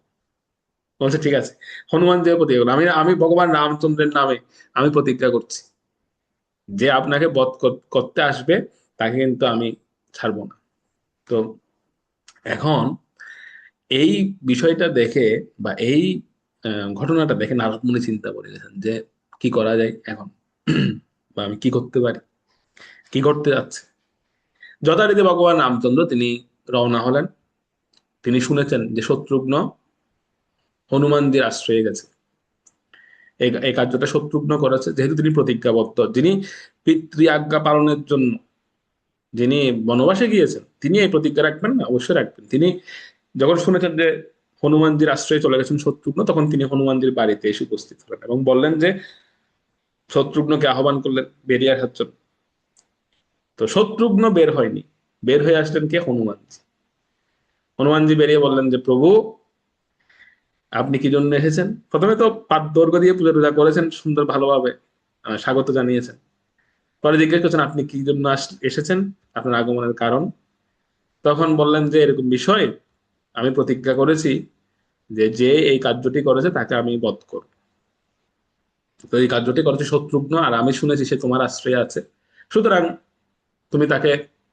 বলছে ঠিক আছে। হনুমান যে প্রতিজ্ঞা করলো, আমি আমি ভগবান রামচন্দ্রের নামে আমি প্রতিজ্ঞা করছি যে আপনাকে বধ করতে আসবে তাকে কিন্তু আমি ছাড়বো না। তো এখন এই বিষয়টা দেখে বা এই ঘটনাটা দেখে নারদ মুনি চিন্তা করে গেছেন যে কি করা যায় এখন বা আমি কি করতে পারি, কি করতে যাচ্ছে। যথারীতি ভগবান রামচন্দ্র তিনি রওনা হলেন। তিনি শুনেছেন যে শত্রুঘ্ন হনুমানজির আশ্রয়ে গেছে। এই কার্যটা শত্রুঘ্ন করেছে, যেহেতু তিনি প্রতিজ্ঞাবদ্ধ, যিনি পিতৃ আজ্ঞা পালনের জন্য যিনি বনবাসে গিয়েছেন, তিনি এই প্রতিজ্ঞা রাখবেন না? অবশ্যই রাখবেন। তিনি যখন শুনেছেন যে হনুমানজির আশ্রয়ে চলে গেছেন শত্রুঘ্ন, তখন তিনি হনুমানজির বাড়িতে এসে উপস্থিত হলেন এবং বললেন যে, শত্রুঘ্নকে আহ্বান করলেন বেরিয়ে আসার জন্য। তো শত্রুঘ্ন বের হয়নি, বের হয়ে আসলেন কে? হনুমানজি। হনুমানজি বেরিয়ে বললেন যে, প্রভু আপনি কি জন্য এসেছেন? প্রথমে তো পাদ্য দিয়ে পূজা টুজা করেছেন সুন্দর ভালোভাবে, স্বাগত জানিয়েছেন। পরে জিজ্ঞেস করছেন আপনি কি জন্য এসেছেন, আপনার আগমনের কারণ। তখন বললেন যে এরকম বিষয়, আমি প্রতিজ্ঞা করেছি যে যে এই কার্যটি করেছে তাকে আমি বধ করব। তো এই কার্যটি করেছে শত্রুঘ্ন, আর আমি শুনেছি সে তোমার আশ্রয়ে আছে, সুতরাং তুমি তাকে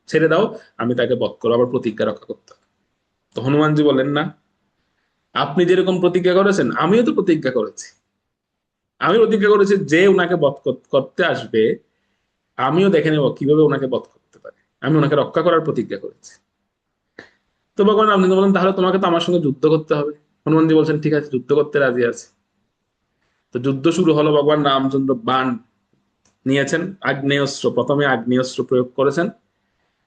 ছেড়ে দাও, আমি তাকে বধ করবো, আবার প্রতিজ্ঞা রক্ষা করতে হবে। তো হনুমানজি বললেন না, আপনি যেরকম প্রতিজ্ঞা করেছেন আমিও তো প্রতিজ্ঞা করেছি। আমি প্রতিজ্ঞা করেছি যে উনাকে বধ করতে আসবে, আমিও দেখে নেব কিভাবে ওনাকে বধ করতে পারে, আমি ওনাকে রক্ষা করার প্রতিজ্ঞা করেছি। তো ভগবান রামচন্দ্র বলেন, তাহলে তোমাকে তো আমার সঙ্গে যুদ্ধ করতে হবে। হনুমানজি বলছেন ঠিক আছে, যুদ্ধ করতে রাজি আছে। তো যুদ্ধ শুরু হলো। ভগবান রামচন্দ্র বাণ নিয়েছেন, আগ্নেয়াস্ত্র, প্রথমে আগ্নেয়াস্ত্র প্রয়োগ করেছেন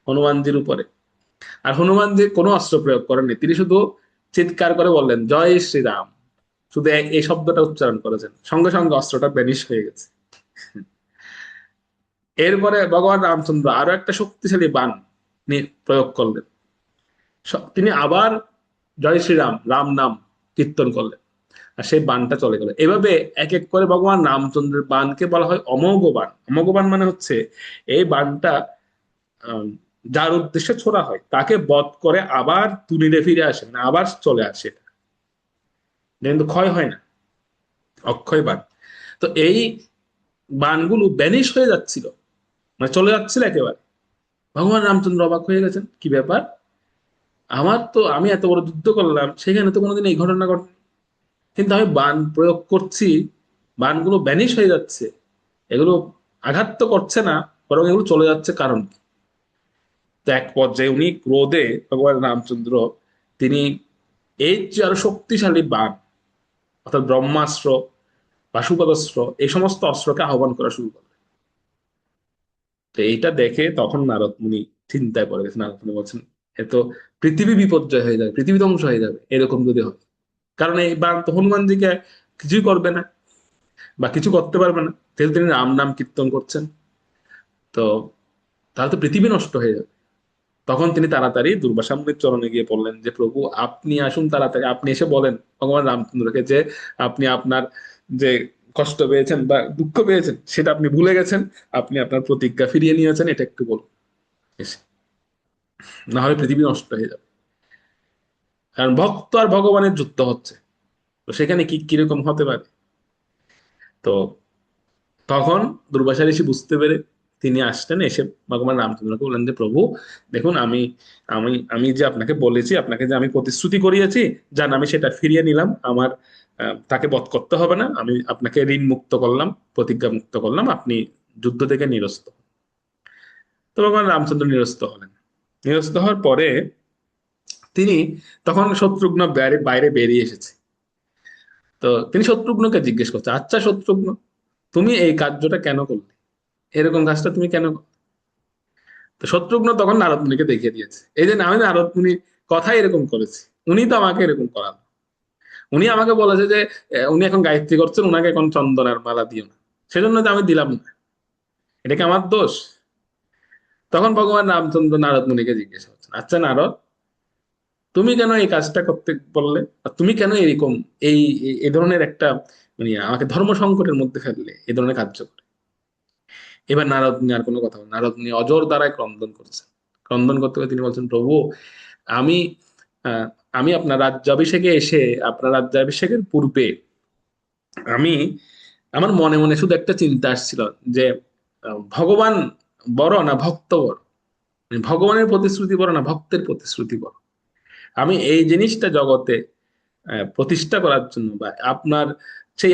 হনুমানজির উপরে। আর হনুমানজি কোনো অস্ত্র প্রয়োগ করেননি, তিনি শুধু চিৎকার করে বললেন জয় শ্রীরাম, শুধু এই শব্দটা উচ্চারণ করেছেন, সঙ্গে সঙ্গে অস্ত্রটা ব্যানিশ হয়ে গেছে। এরপরে ভগবান রামচন্দ্র আরো একটা শক্তিশালী বাণ প্রয়োগ করলেন। তিনি আবার জয় শ্রীরাম, রাম নাম কীর্তন করলেন, আর সেই বাণটা চলে গেল। এভাবে এক এক করে ভগবান রামচন্দ্রের বাণকে বলা হয় অমোঘ বাণ। অমোঘ বাণ মানে হচ্ছে এই বাণটা আম, যার উদ্দেশ্যে ছোড়া হয় তাকে বধ করে আবার তুলিরে ফিরে আসে, মানে আবার চলে আসে, এটা কিন্তু ক্ষয় হয় না, অক্ষয় বাণ। তো এই বাণগুলো ব্যানিশ হয়ে যাচ্ছিল, মানে চলে যাচ্ছিল একেবারে। ভগবান রামচন্দ্র অবাক হয়ে গেছেন, কি ব্যাপার, আমি এত বড় যুদ্ধ করলাম, সেখানে তো কোনোদিন এই ঘটনা ঘটে, কিন্তু আমি বাণ প্রয়োগ করছি, বাণগুলো ব্যানিশ হয়ে যাচ্ছে, এগুলো আঘাত তো করছে না, বরং এগুলো চলে যাচ্ছে, কারণ কি? তো এক পর্যায়ে উনি ক্রোধে ভগবান রামচন্দ্র তিনি এই যে আরো শক্তিশালী বাণ, অর্থাৎ ব্রহ্মাস্ত্র, পাশুপতাস্ত্র, এই সমস্ত অস্ত্রকে আহ্বান করা শুরু করলেন। তো এইটা দেখে তখন নারদ মুনি চিন্তায় পড়ে গেছে। নারদ মুনি বলছেন, এ তো পৃথিবী বিপর্যয় হয়ে যাবে, পৃথিবী ধ্বংস হয়ে যাবে এরকম যদি হয়। কারণ এই বাণ তো হনুমানজিকে কিছুই করবে না বা কিছু করতে পারবে না, যেহেতু তিনি রাম নাম কীর্তন করছেন। তো তাহলে তো পৃথিবী নষ্ট হয়ে যাবে। তখন তিনি তাড়াতাড়ি দুর্বাসা মুনির চরণে গিয়ে বললেন যে, প্রভু আপনি আসুন তাড়াতাড়ি, আপনি এসে বলেন ভগবান রামচন্দ্রকে যে আপনি আপনার যে কষ্ট পেয়েছেন বা দুঃখ পেয়েছেন সেটা আপনি ভুলে গেছেন, আপনি আপনার প্রতিজ্ঞা ফিরিয়ে নিয়েছেন, এটা একটু বলুন এসে, না হলে পৃথিবী নষ্ট হয়ে যাবে। কারণ ভক্ত আর ভগবানের যুদ্ধ হচ্ছে, তো সেখানে কি কিরকম হতে পারে। তো তখন দুর্বাসা ঋষি বুঝতে পেরে তিনি আসলেন, এসে ভগবান রামচন্দ্রকে বললেন যে, প্রভু দেখুন, আমি আমি আমি যে আপনাকে বলেছি, আপনাকে যে আমি প্রতিশ্রুতি করিয়েছি, যান আমি সেটা ফিরিয়ে নিলাম। আমার তাকে বধ করতে হবে না, আমি আপনাকে ঋণ মুক্ত করলাম, প্রতিজ্ঞা মুক্ত করলাম, আপনি যুদ্ধ থেকে নিরস্ত হন। তো ভগবান রামচন্দ্র নিরস্ত হলেন। নিরস্ত হওয়ার পরে তিনি, তখন শত্রুঘ্ন বাইরে বাইরে বেরিয়ে এসেছে। তো তিনি শত্রুঘ্নকে জিজ্ঞেস করছে, আচ্ছা শত্রুঘ্ন, তুমি এই কার্যটা কেন করলে, এরকম কাজটা তুমি কেন করলে? তো শত্রুঘ্ন তখন নারদ মুনিকে দেখিয়ে দিয়েছে, এই যে আমি নারদ মুনি কথা এরকম করেছি, উনি তো আমাকে এরকম করান, উনি আমাকে বলেছে যে উনি এখন গায়ত্রী করছেন, উনাকে এখন চন্দনের মালা দিও না, সেজন্য তো আমি দিলাম না, এটা কি আমার দোষ? তখন ভগবান রামচন্দ্র নারদ মুনিকে জিজ্ঞাসা করছেন, আচ্ছা নারদ, তুমি কেন এই কাজটা করতে বললে, আর তুমি কেন এরকম এই এই ধরনের একটা, মানে আমাকে ধর্ম সংকটের মধ্যে ফেললে এই ধরনের কার্য করে? এবার নারদ মুনি আর কোনো কথা বলেন, নারদ মুনি অজর দ্বারায় ক্রন্দন করছেন। ক্রন্দন করতে করতে তিনি বলছেন, প্রভু আমি আহ, আমি আপনার রাজ্যাভিষেকে এসে, আপনার রাজ্যাভিষেকের পূর্বে আমি, আমার মনে মনে শুধু একটা চিন্তা আসছিল যে ভগবান বড় না ভক্ত বড়, মানে ভগবানের প্রতিশ্রুতি বড় না ভক্তের প্রতিশ্রুতি বড়। আমি এই জিনিসটা জগতে প্রতিষ্ঠা করার জন্য, বা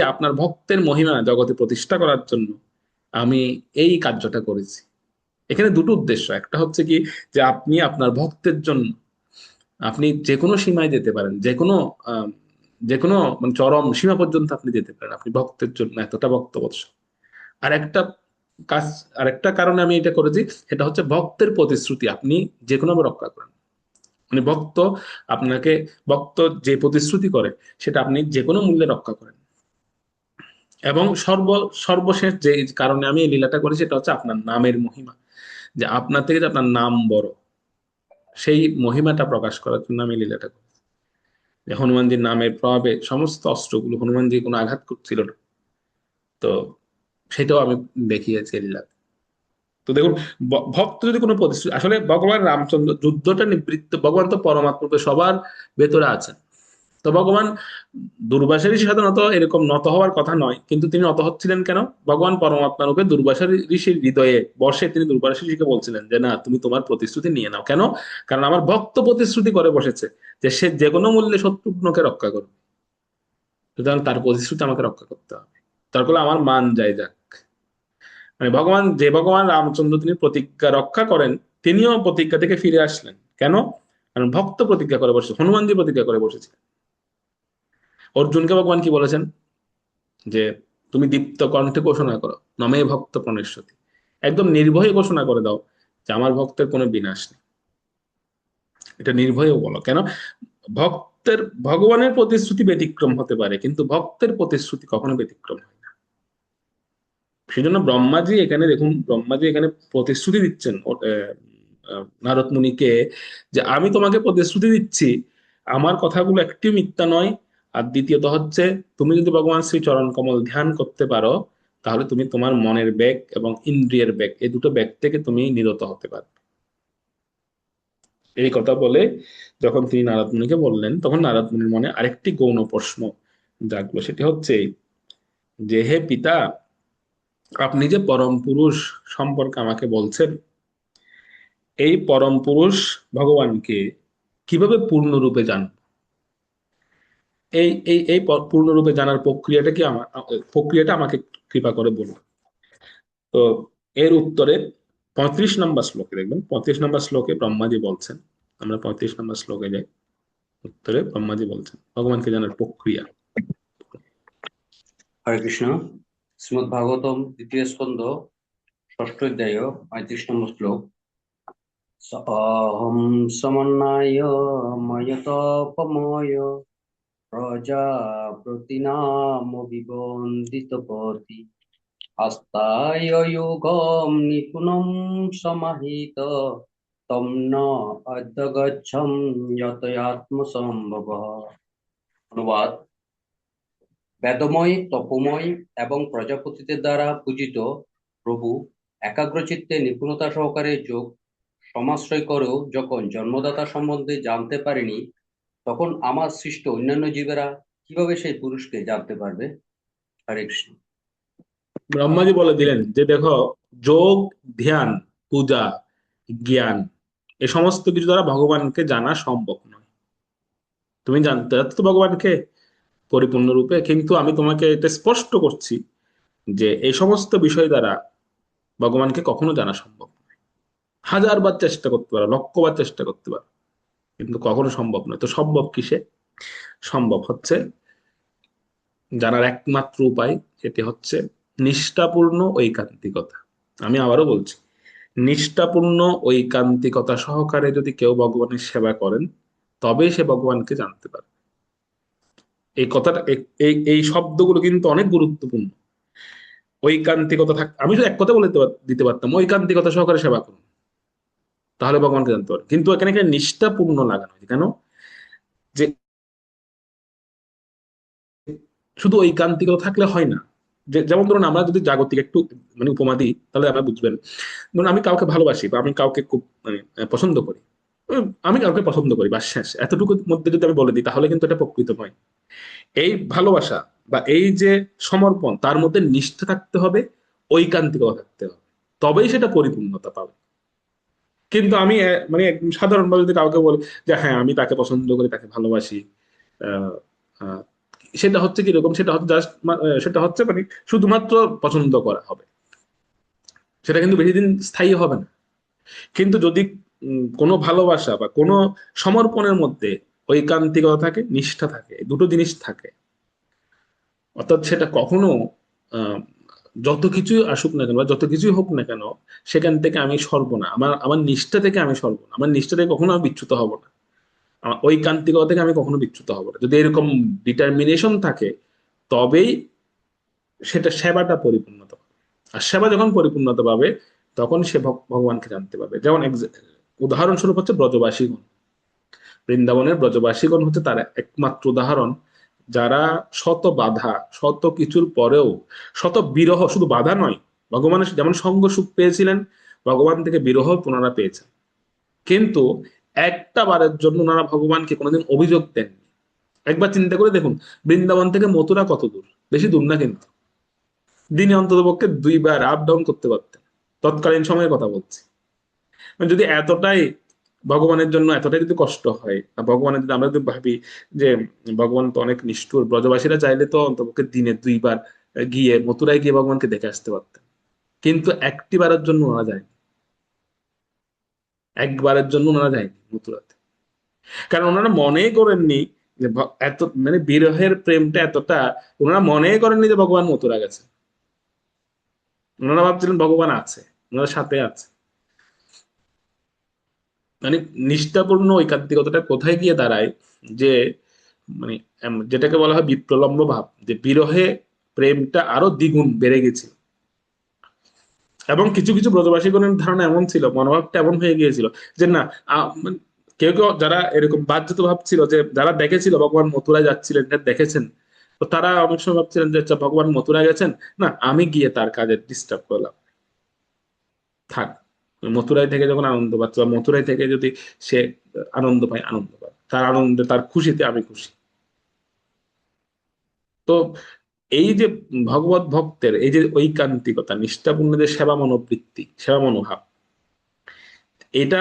আপনার ভক্তের মহিমা জগতে প্রতিষ্ঠা করার জন্য আমি এই কার্যটা করেছি। এখানে দুটো উদ্দেশ্য, একটা হচ্ছে কি যে আপনি আপনার ভক্তের জন্য আপনি যে কোনো সীমায় যেতে পারেন, যে কোনো আহ, যে কোনো মানে চরম সীমা পর্যন্ত আপনি যেতে পারেন আপনি ভক্তের জন্য, এতটা ভক্তবৎসল। আর একটা কাজ, আরেকটা কারণে আমি এটা করেছি, সেটা হচ্ছে ভক্তের প্রতিশ্রুতি আপনি যে কোনো ভাবে রক্ষা করেন। মানে ভক্ত আপনাকে, ভক্ত যে প্রতিশ্রুতি করে সেটা আপনি যে কোনো মূল্যে রক্ষা করেন। এবং সর্বশেষ যে কারণে আমি এই লীলাটা করি সেটা হচ্ছে আপনার নামের মহিমা, যে আপনার থেকে যে আপনার নাম বড়, সেই মহিমাটা প্রকাশ করার জন্য আমি এই লীলাটা করি। যে হনুমানজির নামের প্রভাবে সমস্ত অস্ত্রগুলো হনুমানজি কোনো আঘাত করছিল না, তো সেটাও আমি দেখিয়েছি এই লীলা। তো দেখুন, ভক্ত যদি কোনো প্রতিশ্রুতি, আসলে ভগবান রামচন্দ্র যুদ্ধটা নিবৃত্ত, ভগবান তো পরমাত্মা রূপে সবার ভেতরে আছেন। তো ভগবান দুর্বাসা ঋষি সাধারণত এরকম নত হওয়ার কথা নয়, কিন্তু তিনি নত হচ্ছিলেন কেন? ভগবান পরমাত্মা রূপে দুর্বাসা ঋষির হৃদয়ে বসে তিনি দুর্বাসা ঋষিকে বলছিলেন যে না, তুমি তোমার প্রতিশ্রুতি নিয়ে নাও। কেন? কারণ আমার ভক্ত প্রতিশ্রুতি করে বসেছে যে সে যে কোনো মূল্যে শত্রুঘ্নকে রক্ষা করবে, সুতরাং তার প্রতিশ্রুতি আমাকে রক্ষা করতে হবে, তার ফলে আমার মান যায় যাক। মানে ভগবান রামচন্দ্র তিনি প্রতিজ্ঞা রক্ষা করেন, তিনিও প্রতিজ্ঞা থেকে ফিরে আসলেন। কেন? কারণ ভক্ত প্রতিজ্ঞা করে বসে, হনুমানজি প্রতিজ্ঞা করে বসেছিলেন। অর্জুনকে ভগবান কি বলেছেন? যে তুমি দীপ্ত কণ্ঠে ঘোষণা করো, নমে ভক্ত প্রণশ্যতি, একদম নির্ভয়ে ঘোষণা করে দাও যে আমার ভক্তের কোনো বিনাশ নেই। এটা নির্ভয়ে বলো। কেন? ভক্তের, ভগবানের প্রতিশ্রুতি ব্যতিক্রম হতে পারে কিন্তু ভক্তের প্রতিশ্রুতি কখনো ব্যতিক্রম হয় না। সেই জন্য ব্রহ্মাজি এখানে দেখুন, ব্রহ্মাজি এখানে প্রতিশ্রুতি দিচ্ছেন নারদ মুনিকে, যে আমি তোমাকে প্রতিশ্রুতি দিচ্ছি আমার কথাগুলো একটি মিথ্যা নয়। আর দ্বিতীয়ত হচ্ছে, তুমি যদি ভগবান শ্রী চরণ কমল ধ্যান করতে পারো, তাহলে তুমি তোমার মনের বেগ এবং ইন্দ্রিয়ের বেগ, এই দুটো বেগ থেকে তুমি নিরত হতে পারবে। এই কথা বলে যখন তিনি নারদ মুনিকে বললেন, তখন নারদ মুনির মনে আরেকটি গৌণ প্রশ্ন জাগলো। সেটি হচ্ছে এই, যে হে পিতা, আপনি যে পরম পুরুষ সম্পর্কে আমাকে বলছেন, এই পরম পুরুষ ভগবানকে কিভাবে পূর্ণরূপে জানব? পূর্ণরূপে জানার প্রক্রিয়াটা কি, আমার প্রক্রিয়াটা আমাকে কৃপা করে বলুন। তো এর উত্তরে 35 নম্বর শ্লোকে দেখবেন, 35 নম্বর শ্লোকে ব্রহ্মাজি বলছেন, আমরা 35 নম্বর শ্লোকে যাই। উত্তরে ব্রহ্মাজি বলছেন ভগবানকে জানার প্রক্রিয়া। হরে কৃষ্ণ। শ্রীমদ্ ভাগবতম দ্বিতীয় স্কন্ধ ষষ্ঠ অধ্যায় 35 নম্বর শ্লোক। অহং সমন্নায় ময়তপময় প্রজাপতিনাম বিবন্দিতপতি আস্তায় যোগম নিপুণম সমাহিত তম ন অধ্যগচ্ছম যতয়াত্মসম্ভব। অনুবাদ: বেদময়, তপময় এবং প্রজাপতিদের দ্বারা পূজিত প্রভু একাগ্রচিত্তে নিপুণতা সহকারে যোগ সমাশ্রয় করেও যখন জন্মদাতা সম্বন্ধে জানতে পারেনি, তখন আমার সৃষ্ট অন্যান্য জীবেরা কিভাবে সেই পুরুষকে জানতে পারবে? হরে কৃষ্ণ। ব্রহ্মাজি বলে দিলেন যে দেখো, যোগ, ধ্যান, পূজা, জ্ঞান, এ সমস্ত কিছু দ্বারা ভগবানকে জানা সম্ভব নয়। তুমি জানতে চাচ্ছ তো ভগবানকে পরিপূর্ণরূপে, কিন্তু আমি তোমাকে এটা স্পষ্ট করছি যে এই সমস্ত বিষয় দ্বারা ভগবানকে কখনো জানা সম্ভব নয়। হাজার বার চেষ্টা করতে পারো, লক্ষ বার চেষ্টা করতে পারো, কিন্তু কখনো সম্ভব নয়। তো সম্ভব কিসে? সম্ভব হচ্ছে, জানার একমাত্র উপায় সেটি হচ্ছে নিষ্ঠাপূর্ণ ঐকান্তিকতা। আমি আবারও বলছি, নিষ্ঠাপূর্ণ ঐকান্তিকতা সহকারে যদি কেউ ভগবানের সেবা করেন, তবেই সে ভগবানকে জানতে পারে। এই কথাটা, এই শব্দগুলো কিন্তু অনেক গুরুত্বপূর্ণ। ঐকান্তিকতা থাক, আমি যদি এক কথা বলে দিতে পারতাম, ঐকান্তিকতা সহকারে সেবা করুন, তাহলে ভগবানকে জানতে পারবেন। কিন্তু এখানে এখানে নিষ্ঠাপূর্ণ লাগানো হয়েছে। কেন? যে শুধু ঐকান্তিকতা থাকলে হয় না। যেমন ধরুন, আমরা যদি জাগতিক একটু মানে উপমা দিই, তাহলে আপনারা বুঝবেন। ধরুন আমি কাউকে ভালোবাসি বা আমি কাউকে খুব মানে পছন্দ করি, আমি কাউকে পছন্দ করি বা শেষ, এতটুকুর মধ্যে যদি আমি বলে দিই, তাহলে কিন্তু এটা প্রকৃত নয়। এই ভালোবাসা বা এই যে সমর্পণ, তার মধ্যে নিষ্ঠা থাকতে হবে, ঐকান্তিকতা থাকতে হবে, তবেই সেটা পরিপূর্ণতা পাবে। কিন্তু আমি মানে একদম সাধারণভাবে যদি কাউকে বলি যে হ্যাঁ আমি তাকে পছন্দ করি, তাকে ভালোবাসি, আহ, আহ, সেটা হচ্ছে কিরকম? সেটা হচ্ছে জাস্ট, সেটা হচ্ছে মানে শুধুমাত্র পছন্দ করা হবে, সেটা কিন্তু বেশি দিন স্থায়ী হবে না। কিন্তু যদি কোনো ভালোবাসা বা কোনো সমর্পণের মধ্যে ঐকান্তিকতা থাকে, নিষ্ঠা থাকে, এই দুটো জিনিস থাকে, অর্থাৎ সেটা কখনো আহ, যত কিছুই আসুক না কেন বা যত কিছুই হোক না কেন, সেখান থেকে আমি সরব না, আমার আমার নিষ্ঠা থেকে আমি সরব না, আমার নিষ্ঠা থেকে কখনো আমি বিচ্যুত হব না, আমার ঐকান্তিকতা থেকে আমি কখনো বিচ্যুত হব না। যদি এরকম ডিটারমিনেশন থাকে, তবেই সেটা সেবাটা পরিপূর্ণতা পাবে। আর সেবা যখন পরিপূর্ণতা পাবে, তখন সে ভগবানকে জানতে পারবে। যেমন উদাহরণস্বরূপ হচ্ছে ব্রজবাসীগণ। বৃন্দাবনের ব্রজবাসীগণ হচ্ছে তার একমাত্র উদাহরণ, যারা শত বাধা, শত কিছুর পরেও, শত বিরহ, শুধু বাধা নয়, ভগবানের যেমন সঙ্গ সুখ পেয়েছিলেন, ভগবান থেকে বিরহ ওনারা পেয়েছেন, কিন্তু একটা বারের জন্য ওনারা ভগবানকে কোনোদিন অভিযোগ দেননি। একবার চিন্তা করে দেখুন, বৃন্দাবন থেকে মথুরা কত দূর, বেশি দূর না, কিন্তু দিনে অন্তত পক্ষে 2 বার আপ ডাউন করতে পারতেন, তৎকালীন সময়ের কথা বলছি। মানে যদি এতটাই ভগবানের জন্য এতটাই যদি কষ্ট হয়, আর ভগবানের যদি আমরা যদি ভাবি যে ভগবান তো অনেক নিষ্ঠুর, ব্রজবাসীরা চাইলে তো অন্তপক্ষে দিনে 2 বার গিয়ে মথুরায় গিয়ে ভগবানকে দেখে আসতে পারতেন, কিন্তু একটি বারের জন্য ওনারা যায়নি, একবারের জন্য ওনারা যায়নি মথুরাতে। কারণ ওনারা মনেই করেননি যে এত মানে বিরহের প্রেমটা এতটা, ওনারা মনেই করেননি যে ভগবান মথুরা গেছে। ওনারা ভাবছিলেন ভগবান আছে, ওনারা সাথে আছে। মানে নিষ্ঠাপূর্ণ ঐকান্তিকতাটা কোথায় গিয়ে দাঁড়ায়, যে মানে যেটাকে বলা হয় বিপ্রলম্ব ভাব, যে বিরহে প্রেমটা আরো দ্বিগুণ বেড়ে গেছিল। এবং কিছু কিছু ব্রজবাসীগণের ধারণা এমন ছিল, মনোভাবটা এমন হয়ে গিয়েছিল যে না, মানে কেউ কেউ যারা এরকম বাহ্যত ভাবছিল, যে যারা দেখেছিল ভগবান মথুরায় যাচ্ছিলেন, দেখেছেন, তো তারা অনেক সময় ভাবছিলেন যে আচ্ছা ভগবান মথুরায় গেছেন, না আমি গিয়ে তার কাজে ডিস্টার্ব করলাম, থাক, মথুরাই থেকে যখন আনন্দ পাচ্ছে, বা মথুরাই থেকে যদি সে আনন্দ পায়, আনন্দ পায়, তার আনন্দে তার খুশিতে আমি খুশি। তো এই যে ভগবত ভক্তের এই যে ঐকান্তিকতা, নিষ্ঠাপূর্ণ যে সেবা মনোবৃত্তি, সেবা মনোভাব, এটা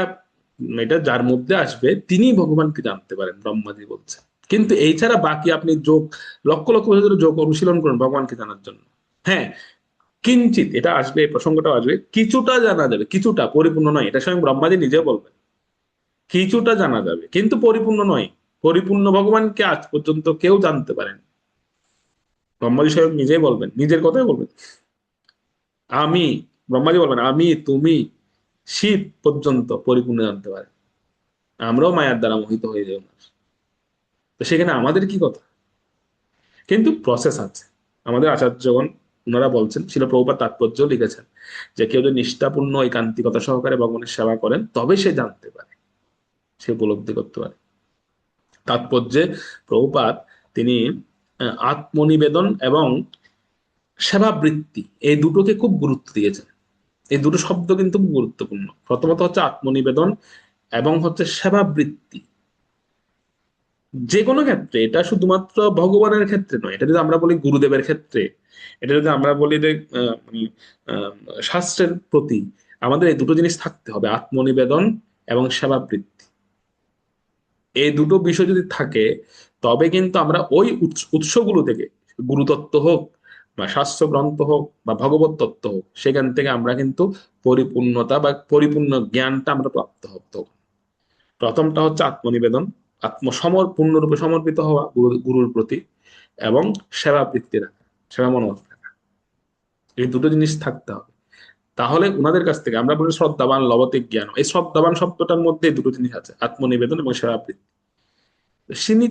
এটা যার মধ্যে আসবে তিনি ভগবানকে জানতে পারেন, ব্রহ্মাজি বলছে। কিন্তু এই ছাড়া বাকি আপনি যোগ, লক্ষ লক্ষ বছর ধরে যোগ অনুশীলন করুন ভগবানকে জানার জন্য, হ্যাঁ কিঞ্চিত এটা আসবে, এই প্রসঙ্গটা আসবে, কিছুটা জানা যাবে, কিছুটা, পরিপূর্ণ নয়, এটা স্বয়ং ব্রহ্মাজি নিজে বলবেন। কিছুটা জানা যাবে কিন্তু পরিপূর্ণ নয়। পরিপূর্ণ ভগবানকে আজ পর্যন্ত কেউ জানতে পারেন। ব্রহ্মাজি স্বয়ং নিজেই বলবেন, নিজের কথাই বলবেন। আমি, ব্রহ্মাজি বলবেন, আমি, তুমি, শিব পর্যন্ত পরিপূর্ণ জানতে পারে। আমরাও মায়ার দ্বারা মোহিত হয়ে যাই ওনার। তো সেখানে আমাদের কি কথা? কিন্তু প্রসেস আছে। আমাদের আচার্যগণ ওনারা বলছেন, শিল প্রভুপাদ তাৎপর্য লিখেছেন, যে কেউ যদি নিষ্ঠাপূর্ণ একান্তিকতা সহকারে ভগবানের সেবা করেন, তবে সে জানতে পারে, সে উপলব্ধি করতে পারে। তাৎপর্যে প্রভুপাদ তিনি আত্মনিবেদন এবং সেবাবৃত্তি এই দুটোকে খুব গুরুত্ব দিয়েছেন। এই দুটো শব্দ কিন্তু খুব গুরুত্বপূর্ণ। প্রথমত হচ্ছে আত্মনিবেদন এবং হচ্ছে সেবাবৃত্তি। যে কোনো ক্ষেত্রে, এটা শুধুমাত্র ভগবানের ক্ষেত্রে নয়, এটা যদি আমরা বলি গুরুদেবের ক্ষেত্রে, এটা যদি আমরা বলি যে মানে, আহ, শাস্ত্রের প্রতি, আমাদের এই দুটো জিনিস থাকতে হবে, আত্মনিবেদন এবং সেবাবৃত্তি। এই দুটো বিষয় যদি থাকে, তবে কিন্তু আমরা ওই উৎসগুলো থেকে, গুরুতত্ত্ব হোক বা শাস্ত্র গ্রন্থ হোক বা ভগবত তত্ত্ব হোক, সেখান থেকে আমরা কিন্তু পরিপূর্ণতা বা পরিপূর্ণ জ্ঞানটা আমরা প্রাপ্ত হতো। প্রথমটা হচ্ছে আত্মনিবেদন, পূর্ণরূপে সমর্পিত হওয়া গুরুর প্রতি, এবং সেবাবৃত্তি রাখা, সেবা মনোভাব রাখা। এই দুটো জিনিস থাকতে হবে। তাহলে উনাদের কাছ থেকে আমরা বলি শ্রদ্ধাবান লবতে জ্ঞান, এই শ্রদ্ধাবান শব্দটার মধ্যে এই দুটো জিনিস আছে, আত্মনিবেদন এবং সেবাবৃত্তি।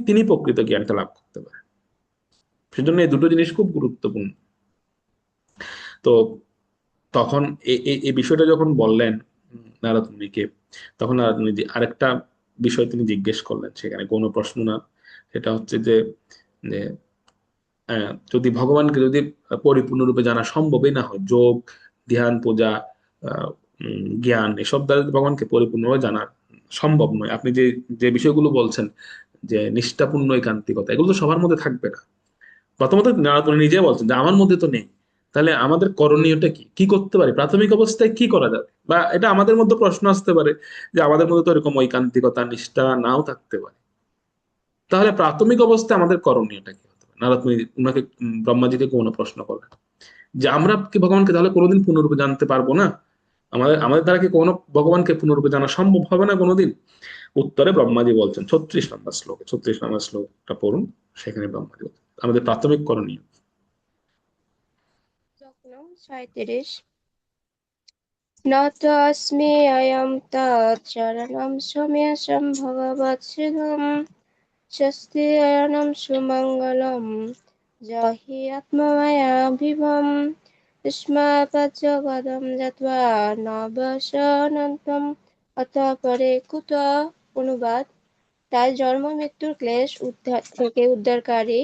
তিনি প্রকৃত জ্ঞানটা লাভ করতে পারেন। সেজন্য এই দুটো জিনিস খুব গুরুত্বপূর্ণ। তো তখন এই বিষয়টা যখন বললেন নারদ মুনিকে, তখন নারদ মুনি আরেকটা বিষয় তিনি জিজ্ঞেস করলেন, সেখানে কোনো প্রশ্ন না, সেটা হচ্ছে যে যে, যদি ভগবানকে যদি পরিপূর্ণরূপে জানা সম্ভবই না হয়, যোগ, ধ্যান, পূজা, আহ, জ্ঞান, এসব দ্বারা যদি ভগবানকে পরিপূর্ণভাবে জানা সম্ভব নয়, আপনি যে যে বিষয়গুলো বলছেন, যে নিষ্ঠাপূর্ণ একান্তিকতা, এগুলো তো সবার মধ্যে থাকবে না। প্রথমত নারদ মুনি নিজে বলছেন যে আমার মধ্যে তো নেই, তাহলে আমাদের করণীয়টা কি, কি করতে পারি, প্রাথমিক অবস্থায় কি করা যাবে? বা এটা আমাদের মধ্যে প্রশ্ন আসতে পারে, যে আমাদের মধ্যে তো এরকম ঐকান্তিকতা, নিষ্ঠা নাও থাকতে পারে, তাহলে প্রাথমিক অবস্থায় আমাদের করণীয়টা কি হতে পারে? নারদ মুনি উনাকে ব্রহ্মাজিকে কোনো প্রশ্ন করলেন, যে আমরা কি ভগবানকে তাহলে কোনোদিন পূর্ণরূপে জানতে পারবো না? আমাদের আমাদের দ্বারা কি কোনো ভগবানকে পূর্ণরূপে জানা সম্ভব হবে না কোনোদিন? উত্তরে ব্রহ্মাজি বলছেন 36 নম্বর শ্লোকে, 36 নম্বর শ্লোকটা পড়ুন। সেখানে ব্রহ্মাজি বলছেন আমাদের প্রাথমিক করণীয়। যখন 37 न तस्मै तच्चरणं समेशं भगवत्सिद्धं शस्त्रेयनं सुमङ्गलं जहि आत्ममायाभिभं तस्मात्पद्मपदं गत्वा न वसनन्तम् अथ পরে কুত অনুবাদ। তাই জন্ম মৃত্যুর ক্লেশ থেকে উদ্ধারকারী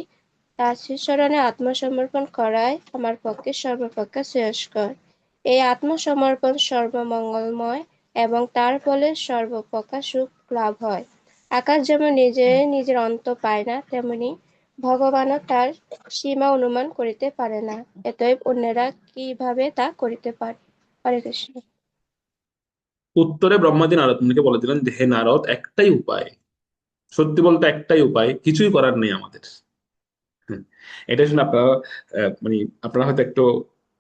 তার শ্রীচরণে আত্মসমর্পণ করাই আমার পক্ষে সর্বাপেক্ষা শ্রেয়স্কর। এই আত্মসমর্পণ সর্বমঙ্গলময় এবং তার ফলে সর্বপ্রকার সুখ লাভ হয়। আকাশ যেমন নিজের অন্ত পায় না, তেমনি ভগবানও তার সীমা অনুমান করিতে পারে না। অতএব অন্যেরা কিভাবে তা করিতে পারে? হরে কৃষ্ণ। উত্তরে ব্রহ্মাজি নারদ মুনিকে বলে দিলেন যে হে নারদ, একটাই উপায়, সত্যি বলতে একটাই উপায়, কিছুই করার নেই আমাদের। হ্যাঁ, এটা শুনে আপনারা মানে আপনারা হয়তো একটু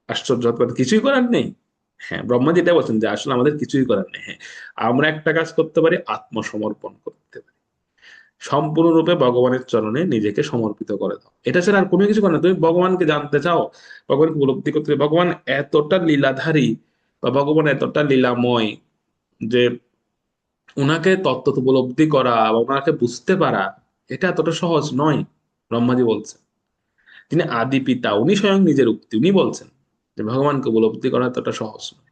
আশ্চর্য হতে পারেন, কিছুই করার নেই। হ্যাঁ, ব্রহ্মাজি এটা বলছেন যে আসলে আমাদের কিছুই করার নেই। হ্যাঁ, আমরা একটা কাজ করতে পারি, আত্মসমর্পণ করতে পারি, সম্পূর্ণরূপে ভগবানের চরণে নিজেকে সমর্পিত করে দাও। এটা ছাড়া আর কোনো কিছু করে না। তুমি ভগবানকে জানতে চাও, ভগবানকে উপলব্ধি করতে চাও, ভগবান এতটা লীলাধারী বা ভগবান এতটা লীলাময় যে ওনাকে তত্ত্ব উপলব্ধি করা বা ওনাকে বুঝতে পারা এটা এতটা সহজ নয়। ব্রহ্মাজি বলছেন, তিনি আদি পিতা, উনি স্বয়ং নিজের উক্তি উনি বলছেন যে ভগবানকে উপলব্ধি করা এতটা সহজ নয়।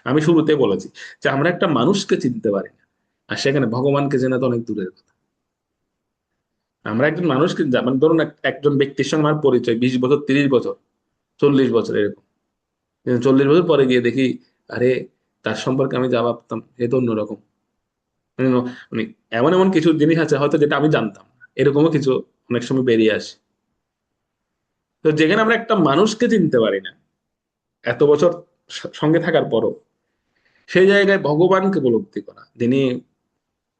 আমি শুরুতে বলেছি যে আমরা একটা মানুষকে চিনতে পারি না, আর সেখানে ভগবানকে চেনা তো অনেক দূরের কথা। আমরা একজন মানুষকে মানে ধরুন একজন ব্যক্তির সঙ্গে আমার পরিচয় 20 বছর, 30 বছর, 40 বছর এরকম, কিন্তু 40 বছর পরে গিয়ে দেখি আরে তার সম্পর্কে আমি যা ভাবতাম এ তো অন্যরকম। মানে মানে এমন এমন কিছু জিনিস আছে হয়তো যেটা আমি জানতাম না, এরকমও কিছু অনেক সময় বেরিয়ে আসে। তো যেখানে আমরা একটা মানুষকে চিনতে পারি না এত বছর সঙ্গে থাকার পরও, সেই জায়গায় ভগবানকে উপলব্ধি করা, যিনি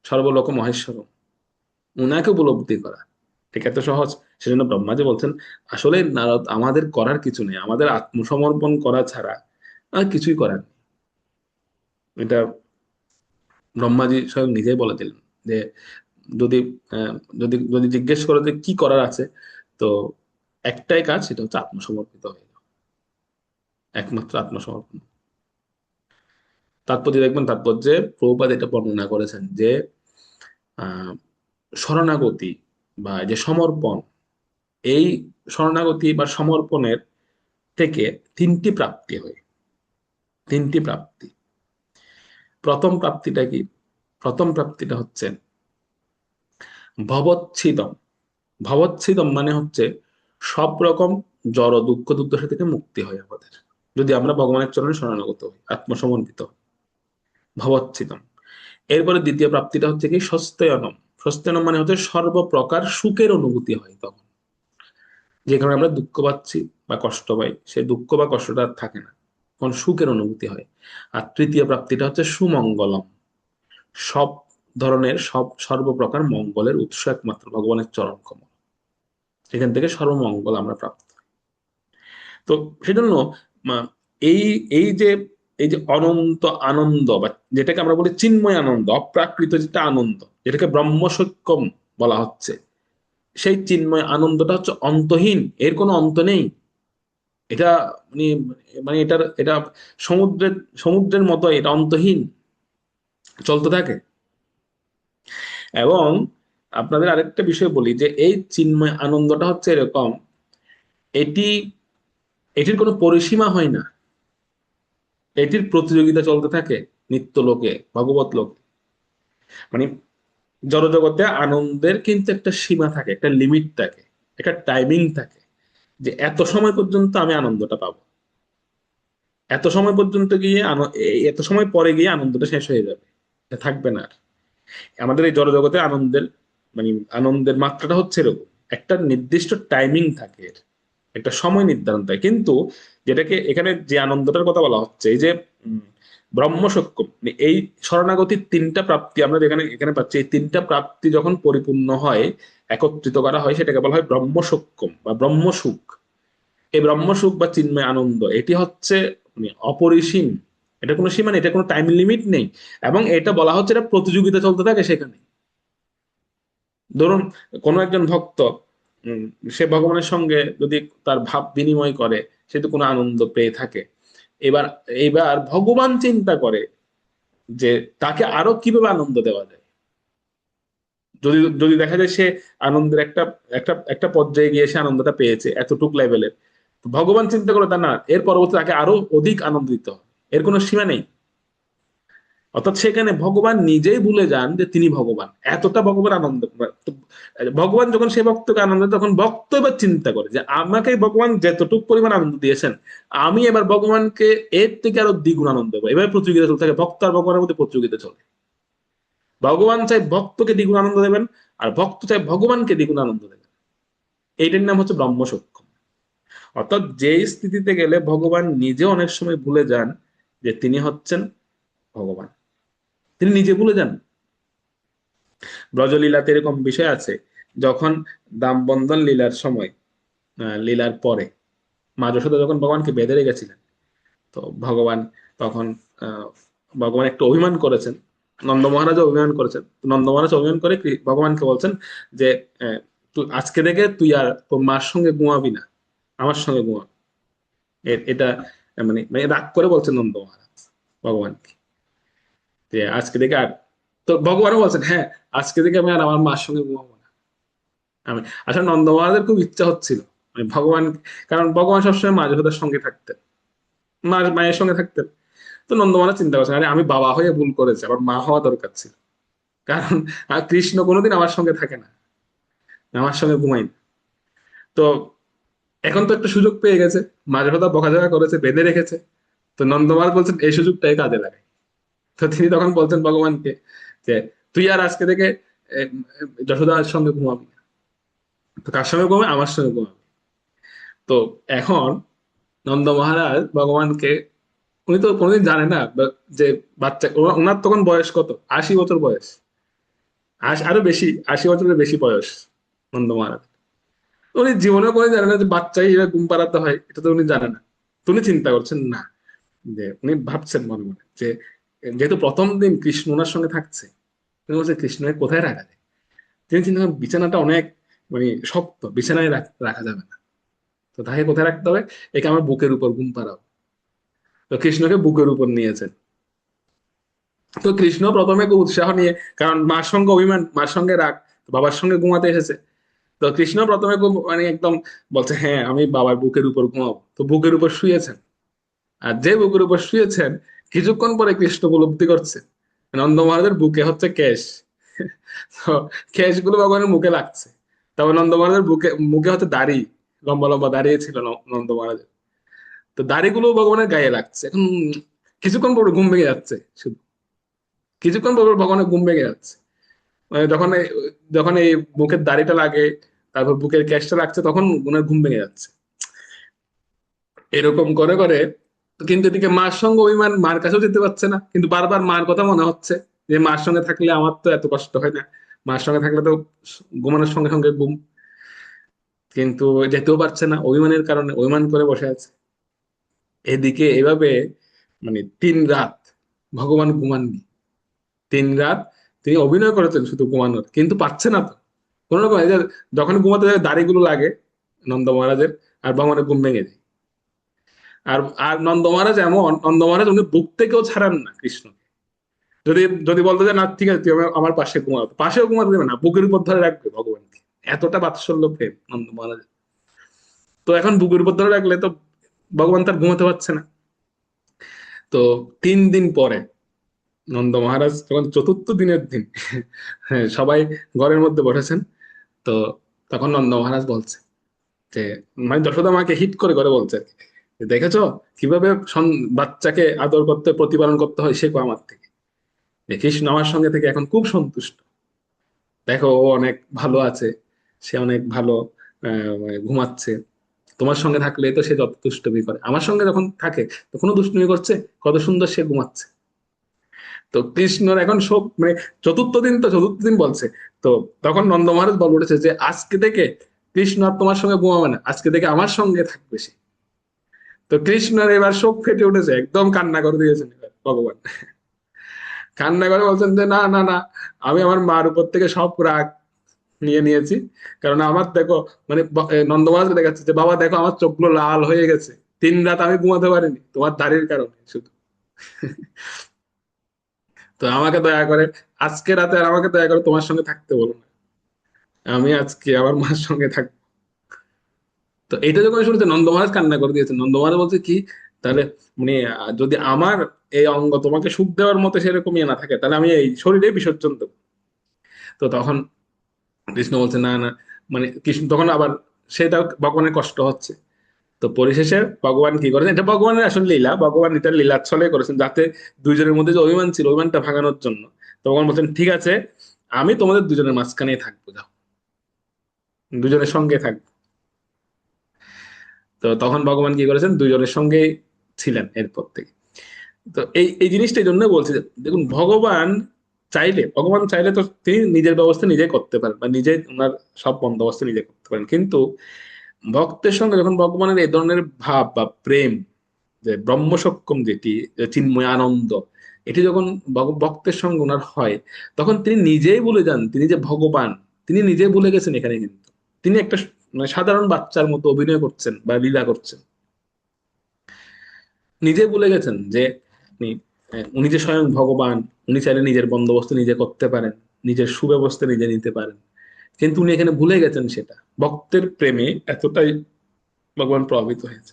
সর্বলোক মহেশ্বর, উনাকে উপলব্ধি করা ঠিক এত সহজ? সেজন্য ব্রহ্মাজি বলছেন আসলে নারদ আমাদের করার কিছু নেই, আমাদের আত্মসমর্পণ করা ছাড়া আর কিছুই করার নেই। এটা ব্রহ্মাজি স্বয়ং নিজেই বলে দিলেন যে যদি আহ, যদি যদি জিজ্ঞেস করো যে কি করার আছে, তো একটাই কাজ, সেটা হচ্ছে আত্মসমর্পিত হয়ে যাওয়া, একমাত্র আত্মসমর্পণ। তাৎপর্য দেখবেন, তাৎপর্যে প্রভুপাদ এটা বর্ণনা করেছেন যে আহ শরণাগতি বা যে সমর্পণ, এই শরণাগতি বা সমর্পণের থেকে তিনটি প্রাপ্তি হয়, তিনটি প্রাপ্তি। প্রথম প্রাপ্তিটা কি? প্রথম প্রাপ্তিটা হচ্ছে ভবচ্ছেদম। ভবচ্ছেদম মানে হচ্ছে সব রকম জড় দুঃখ দুর্দশা থেকে মুক্তি হয় আমাদের, যদি আমরা ভগবানের চরণে শরণাগত হই, আত্মসমর্পিত হই। ভবচ্ছেদম। এরপরে দ্বিতীয় প্রাপ্তিটা হচ্ছে কি স্বস্ত্যয়নম। স্বস্ত্যয়নম মানে হচ্ছে সর্বপ্রকার সুখের অনুভূতি হয় তখন, যে কারণে আমরা দুঃখ পাচ্ছি বা কষ্ট পাই, সেই দুঃখ বা কষ্টটা আর থাকে না, তখন সুখের অনুভূতি হয়। আর তৃতীয় প্রাপ্তিটা হচ্ছে সুমঙ্গলম। সব ধরনের সর্বপ্রকার মঙ্গলের উৎস একমাত্র ভগবানের চরণ কমল, এখান থেকে সর্বমঙ্গল আমরা প্রাপ্ত হই। তো সেজন্য মা, এই এই যে এই যে অনন্ত আনন্দ বা যেটাকে আমরা বলি চিন্ময় আনন্দ, অপ্রাকৃত যেটা আনন্দ, যেটাকে ব্রহ্মসৈক্যম বলা হচ্ছে, সেই চিন্ময় আনন্দটা হচ্ছে অন্তহীন, এর কোনো অন্ত নেই। এটা মানে মানে এটা সমুদ্রের সমুদ্রের মতো, এটা অন্তহীন, চলতে থাকে। এবং আপনাদের আরেকটা বিষয় বলি যে এই চিন্ময় আনন্দটা হচ্ছে এরকম, এটি এটির কোনো পরিসীমা হয় না, এটির প্রতিযোগিতা চলতে থাকে নিত্য লোকে, ভগবত লোকে। মানে জড়জগতে আনন্দের কিন্তু একটা সীমা থাকে, একটা লিমিট থাকে, একটা টাইমিং থাকে, যে এত সময় পর্যন্ত আমি আনন্দটা পাবো, এত সময় পর্যন্ত গিয়ে এত সময় পরে গিয়ে আনন্দটা শেষ হয়ে যাবে, এটা থাকবে না আর। আমাদের এই জড়জগতে আনন্দের মানে আনন্দের মাত্রাটা হচ্ছে এরকম, একটা নির্দিষ্ট টাইমিং থাকে, এর একটা সময় নির্ধারণ থাকে। কিন্তু যেটাকে এখানে যে আনন্দটার কথা বলা হচ্ছে, এই যে উম, ব্রহ্মসক্ষম, মানে এই শরণাগতির তিনটা প্রাপ্তি আমরা যেখানে এখানে পাচ্ছি, এই তিনটা প্রাপ্তি যখন পরিপূর্ণ হয়, একত্রিত করা হয়, সেটাকে বলা হয় ব্রহ্মসক্ষম বা ব্রহ্মসুখ। এই ব্রহ্মসুখ বা চিন্ময় আনন্দ, এটি হচ্ছে মানে অপরিসীম, এটা কোনো সীমা নেই, এটা কোনো টাইম লিমিট নেই। এবং এটা বলা হচ্ছে এটা প্রতিযোগিতা চলতে থাকে সেখানে। ধরুন কোনো একজন ভক্ত, উম, সে ভগবানের সঙ্গে যদি তার ভাব বিনিময় করে, সে তো কোনো আনন্দ পেয়ে থাকে। এবার এবার ভগবান চিন্তা করে যে তাকে আরো কিভাবে আনন্দ দেওয়া যায়। যদি যদি দেখা যায় সে আনন্দের একটা একটা একটা পর্যায়ে গিয়ে সে আনন্দটা পেয়েছে এতটুক লেভেলের, তো ভগবান চিন্তা করে তা না, এর পরবর্তী তাকে আরো অধিক আনন্দ দিতে হবে। এর কোনো সীমা নেই। অর্থাৎ সেখানে ভগবান নিজেই ভুলে যান যে তিনি ভগবান, এতটা ভগবান আনন্দ। তো ভগবান যখন সে ভক্তকে আনন্দ দেয়, তখন ভক্ত এবার চিন্তা করে যে আমাকে ভগবান যতটুকু পরিমাণ আনন্দ দিয়েছেন, আমি এবার ভগবানকে এর থেকে আরো দ্বিগুণ আনন্দ দেবো। এবার প্রতিযোগিতা চলতে থাকে, ভক্ত আর ভগবানের মধ্যে প্রতিযোগিতা চলে। ভগবান চাই ভক্তকে দ্বিগুণ আনন্দ দেবেন, আর ভক্ত চাই ভগবানকে দ্বিগুণ আনন্দ দেবেন। এইটার নাম হচ্ছে ব্রহ্ম সূক্ষ্ম। অর্থাৎ যে স্থিতিতে গেলে ভগবান নিজে অনেক সময় ভুলে যান যে তিনি হচ্ছেন ভগবান, তিনি নিজে ভুলে যান। ব্রজলীলাতে এরকম বিষয় আছে, যখন দামবন্ধন লীলার সময়, লীলার পরে মা যশোদা যখন ভগবানকে বেঁধে রেখেছিলেন, তো ভগবান তখন আহ, ভগবান একটু অভিমান করেছেন, নন্দ মহারাজ অভিমান করেছেন। তো নন্দ মহারাজ অভিমান করে ভগবানকে বলছেন যে তুই আজকে থেকে তুই আর তোর মার সঙ্গে ঘুমাবি না, আমার সঙ্গে ঘুমাবি। এটা মানে মানে রাগ করে বলছেন নন্দ মহারাজ ভগবানকে যে আজকে থেকে আর, তো ভগবানও বলছেন হ্যাঁ, আজকে থেকে আমি আর আমার মার সঙ্গে ঘুমাবো না। আমি আসলে নন্দ মহারাজের খুব ইচ্ছা হচ্ছিল মানে ভগবান, কারণ ভগবান সবসময় মা যশোদার সঙ্গে থাকতেন, মায়ের সঙ্গে থাকতেন। তো নন্দ মহারাজ চিন্তা করছেন আরে আমি বাবা হয়ে ভুল করেছি, আবার মা হওয়া দরকার ছিল। কারণ কৃষ্ণ কোনোদিন আমার সঙ্গে থাকে না, আমার সঙ্গে ঘুমাই না। তো এখন তো একটা সুযোগ পেয়ে গেছে, মা যশোদা বকাঝকা করেছে, বেঁধে রেখেছে। তো নন্দ মহারাজ বলছেন এই সুযোগটাই কাজে লাগাই। তো তিনি তখন বলছেন ভগবানকে যে তুই আর আজকে থেকে এ, যশোদার সঙ্গে ঘুমাবি না। তো কার সঙ্গে ঘুমাবে? আমার সঙ্গে ঘুমাবি। তো এখন নন্দ মহারাজ ভগবানকে, উনি তো কোনোদিন জানে না যে বাচ্চা ওনার তখন বয়স কত, 80 বছর বয়স। আরো বেশি, 80 বছরের বেশি বয়স নন্দ মহারাজ। তো উনি জীবনেও কোনো জানে না যে বাচ্চাই এভাবে ঘুম পাড়াতে হয়, এটা তো উনি জানে না। তো উনি চিন্তা করছেন না, যে উনি ভাবছেন মনে মনে যে যেহেতু প্রথম দিন কৃষ্ণ ওনার সঙ্গে থাকছে, তিনি বলছে কৃষ্ণকে কোথায় রাখা যায়। তিনি চিন্তা করেন বিছানাটা অনেক মানে শক্ত, বিছানায় রাখা যাবে না। তো তাকে কোথায় রাখতে হবে? একে আমার বুকের উপর ঘুম পাড়াও। তো কৃষ্ণকে বুকের উপর নিয়েছেন। তো কৃষ্ণ প্রথমে খুব উৎসাহ নিয়ে, কারণ মার সঙ্গে অভিমান, মার সঙ্গে রাগ, বাবার সঙ্গে ঘুমাতে এসেছে। তো কৃষ্ণ প্রথমে খুব মানে একদম বলছে হ্যাঁ আমি বাবার বুকের উপর ঘুমাবো। তো বুকের উপর শুয়েছেন। আর যে বুকের উপর শুয়েছেন, কিছুক্ষণ পরে কৃষ্ণ উপলব্ধি করছে নন্দ মহারাজের বুকে হচ্ছে কেশ। তো কেশ গুলো ভগবানের মুখে লাগছে। তবে নন্দ মহারাজের বুকে মুখে হচ্ছে দাড়ি, লম্বা লম্বা দাঁড়িয়ে ছিল নন্দ মহারাজের। তো দাড়িগুলো ভগবানের গায়ে লাগছে। এখন কিছুক্ষণ পরে ঘুম ভেঙে যাচ্ছে, শুধু কিছুক্ষণ পর ভগবানের ঘুম ভেঙে যাচ্ছে। মানে যখন এই মুখের দাড়িটা লাগে, তারপর বুকের ক্যাশটা লাগছে, তখন ওনার ঘুম ভেঙে যাচ্ছে। এরকম করে করে কিন্তু এদিকে মার সঙ্গে অভিমান, মার কাছেও যেতে পারছে না, কিন্তু বারবার মার কথা মনে হচ্ছে যে মার সঙ্গে থাকলে আমার তো এত কষ্ট হয় না, মার সঙ্গে থাকলে তো ঘুমানোর সঙ্গে সঙ্গে ঘুম। কিন্তু যেতেও পারছে না অভিমানের কারণে, অভিমান করে বসে আছে। এদিকে এভাবে মানে 3 রাত ভগবান ঘুমাননি। 3 রাত তিনি অভিনয় করেছেন শুধু ঘুমানোর, কিন্তু পাচ্ছে না তো কোন রকম। এই যে যখন ঘুমাতে যায় দাড়িগুলো লাগে নন্দ মহারাজের, আর ভগবানের ঘুম ভেঙে যায়। আর আর নন্দ মহারাজ এমন, নন্দ মহারাজ উনি বুক থেকেও ছাড়ান না কৃষ্ণকে। যদি যদি বলতে যে না ঠিক আছে তুই আমার পাশে ঘুমাতো, পাশেও ঘুমাতে দেবে না, বুকের উপর ধরে রাখবে ভগবানকে। এতটা বাৎসল্য প্রেম নন্দ মহারাজ। তো এখন বুকের উপর ধরে রাখলে তো ভগবান তার ঘুমাতে পারছে না। তো 3 দিন পরে নন্দ মহারাজ যখন চতুর্থ দিনের দিন, হ্যাঁ সবাই ঘরের মধ্যে বসেছেন। তো তখন নন্দ মহারাজ বলছে যে, মানে যশোদা মাকে হিট করে করে বলছে আর কি, যে, দেখেছো কিভাবে বাচ্চাকে আদর করতে প্রতিপালন করতে হয়, শেখো আমার থেকে। যে কৃষ্ণ আমার সঙ্গে থেকে এখন খুব সন্তুষ্ট, দেখো ও অনেক ভালো আছে, সে অনেক ভালো মানে ঘুমাচ্ছে। তোমার সঙ্গে থাকলে তো সে যত দুষ্টুমি করে, আমার সঙ্গে যখন থাকে তখনও দুষ্টুমি করছে, কত সুন্দর সে ঘুমাচ্ছে। তো কৃষ্ণর এখন শোক মানে চতুর্থ দিন, তো চতুর্থ দিন বলছে। তো তখন নন্দ মহারাজ বল উঠেছে যে আজকে থেকে কৃষ্ণ আর তোমার সঙ্গে ঘুমাবে না, আজকে থেকে আমার সঙ্গে থাকবে সে। তো কৃষ্ণের এবার শোক ফেটে উঠেছে, একদম কান্না করে দিয়েছেন এবার। ভগবান কান্না করে বলছেন যে না না না, আমি আমার মার উপর থেকে সব রাগ নিয়ে নিয়েছি। কারণ আমার দেখো, মানে নন্দ মহারাজকে দেখাচ্ছে যে বাবা দেখো আমার চোখগুলো লাল হয়ে গেছে, 3 রাত আমি ঘুমাতে পারিনি তোমার দাড়ির কারণে শুধু। তো আমাকে দয়া করে আজকে রাতে আর আমাকে দয়া করে তোমার সঙ্গে থাকতে বলো না, আমি আজকে আমার মার সঙ্গে থাকবো। তো এটা যখন শুনেছে নন্দ মহারাজ কান্না করে দিয়েছে। নন্দ মহারাজ বলছে কি, তাহলে মানে যদি আমার এই অঙ্গ তোমাকে সুখ দেওয়ার মতো সেরকম ইয়ে না থাকে, তাহলে আমি এই শরীরে বিসর্জন দেবো। তো তখন কৃষ্ণ বলছে না না, মানে কৃষ্ণ তখন আবার সেটা ভগবানের কষ্ট হচ্ছে। তো পরিশেষে ভগবান কি করেছেন, এটা ভগবানের আসলে লীলা, ভগবান এটা লীলার ছলে করেছেন যাতে দুইজনের মধ্যে যে অভিমান ছিল অভিমানটা ভাঙানোর জন্য। তো ভগবান বলছেন ঠিক আছে, আমি তোমাদের দুজনের মাঝখানেই থাকবো, যাও দুজনের সঙ্গে থাকবো। তো তখন ভগবান কি করেছেন, দুজনের সঙ্গে ছিলেন এরপর থেকে। তো এই এই জিনিসটা এই জন্য বলছি যে, দেখুন ভগবান চাইলে তো তিনি নিজের ব্যবস্থা নিজে করতে পারেন বা নিজে ওনার সব বন্দোবস্ত নিজে করতে পারেন, কিন্তু ভক্তের সঙ্গে যখন ভগবানের এই ধরনের ভাব বা প্রেম, যে ব্রহ্মসক্ষম যেটি, যে চিন্ময় আনন্দ, এটি যখন ভক্তের সঙ্গে ওনার হয়, তখন তিনি নিজেই ভুলে যান তিনি যে ভগবান। তিনি নিজেই ভুলে গেছেন এখানে, কিন্তু তিনি একটা মানে সাধারণ বাচ্চার মতো অভিনয় করছেন বা লীলা করছেন। নিজে ভুলে গেছেন যে উনি উনি যে স্বয়ং ভগবান। উনি চাইলে নিজের বন্দোবস্ত নিজে করতে পারেন, নিজের সুব্যবস্থা নিজে নিতে পারেন, কিন্তু উনি এখানে ভুলে গেছেন সেটা। ভক্তের প্রেমে এতটাই ভগবান প্রভাবিত হয়েছে,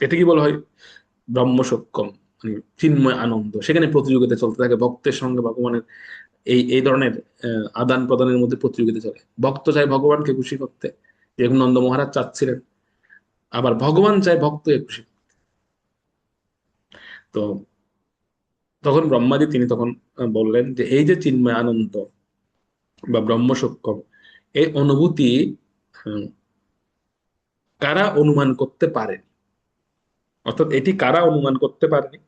এটা কি বলা হয় ব্রহ্মসক্ষম, মানে চিন্ময় আনন্দ। সেখানে প্রতিযোগিতা চলতে থাকে ভক্তের সঙ্গে ভগবানের, এই এই ধরনের আদান প্রদানের মধ্যে প্রতিযোগিতা চলে। ভক্ত চায় ভগবানকে খুশি করতে, যেরকম নন্দ মহারাজ চাচ্ছিলেন, আবার ভগবান চায় ভক্তকে খুশি। তো তখন ব্রহ্মাজি তিনি তখন বললেন যে এই যে চিন্ময় আনন্দ বা ব্রহ্মসক্ষম, এই অনুভূতি উম, কারা অনুমান করতে পারে, অর্থাৎ এটি কারা অনুমান করতে পারেনি,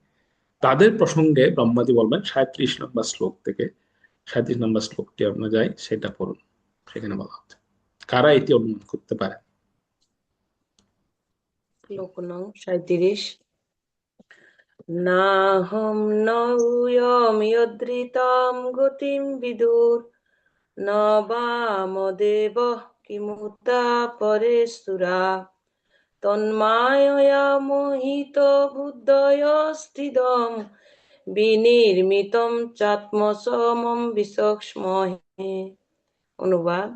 তাদের প্রসঙ্গে ব্রহ্মাজি বলবেন 37 নম্বর শ্লোক থেকে। 37 নম্বর শ্লোকটি আমরা যাই, সেটা পড়ুন। সেখানে বলা হচ্ছে কারা এটি অনুমান করতে পারে। শ্লোক নং 37। নাহম ন উয়ম যদৃতাম গতিম বিদুর ন বামদেব কিমুতা পরেশুরা তন্মায়য়া মোহিত বুদ্ধয়স্তিদম বিনির্মিতম চাত্মসমম বিচক্ষ্মহে। অনুবাদ: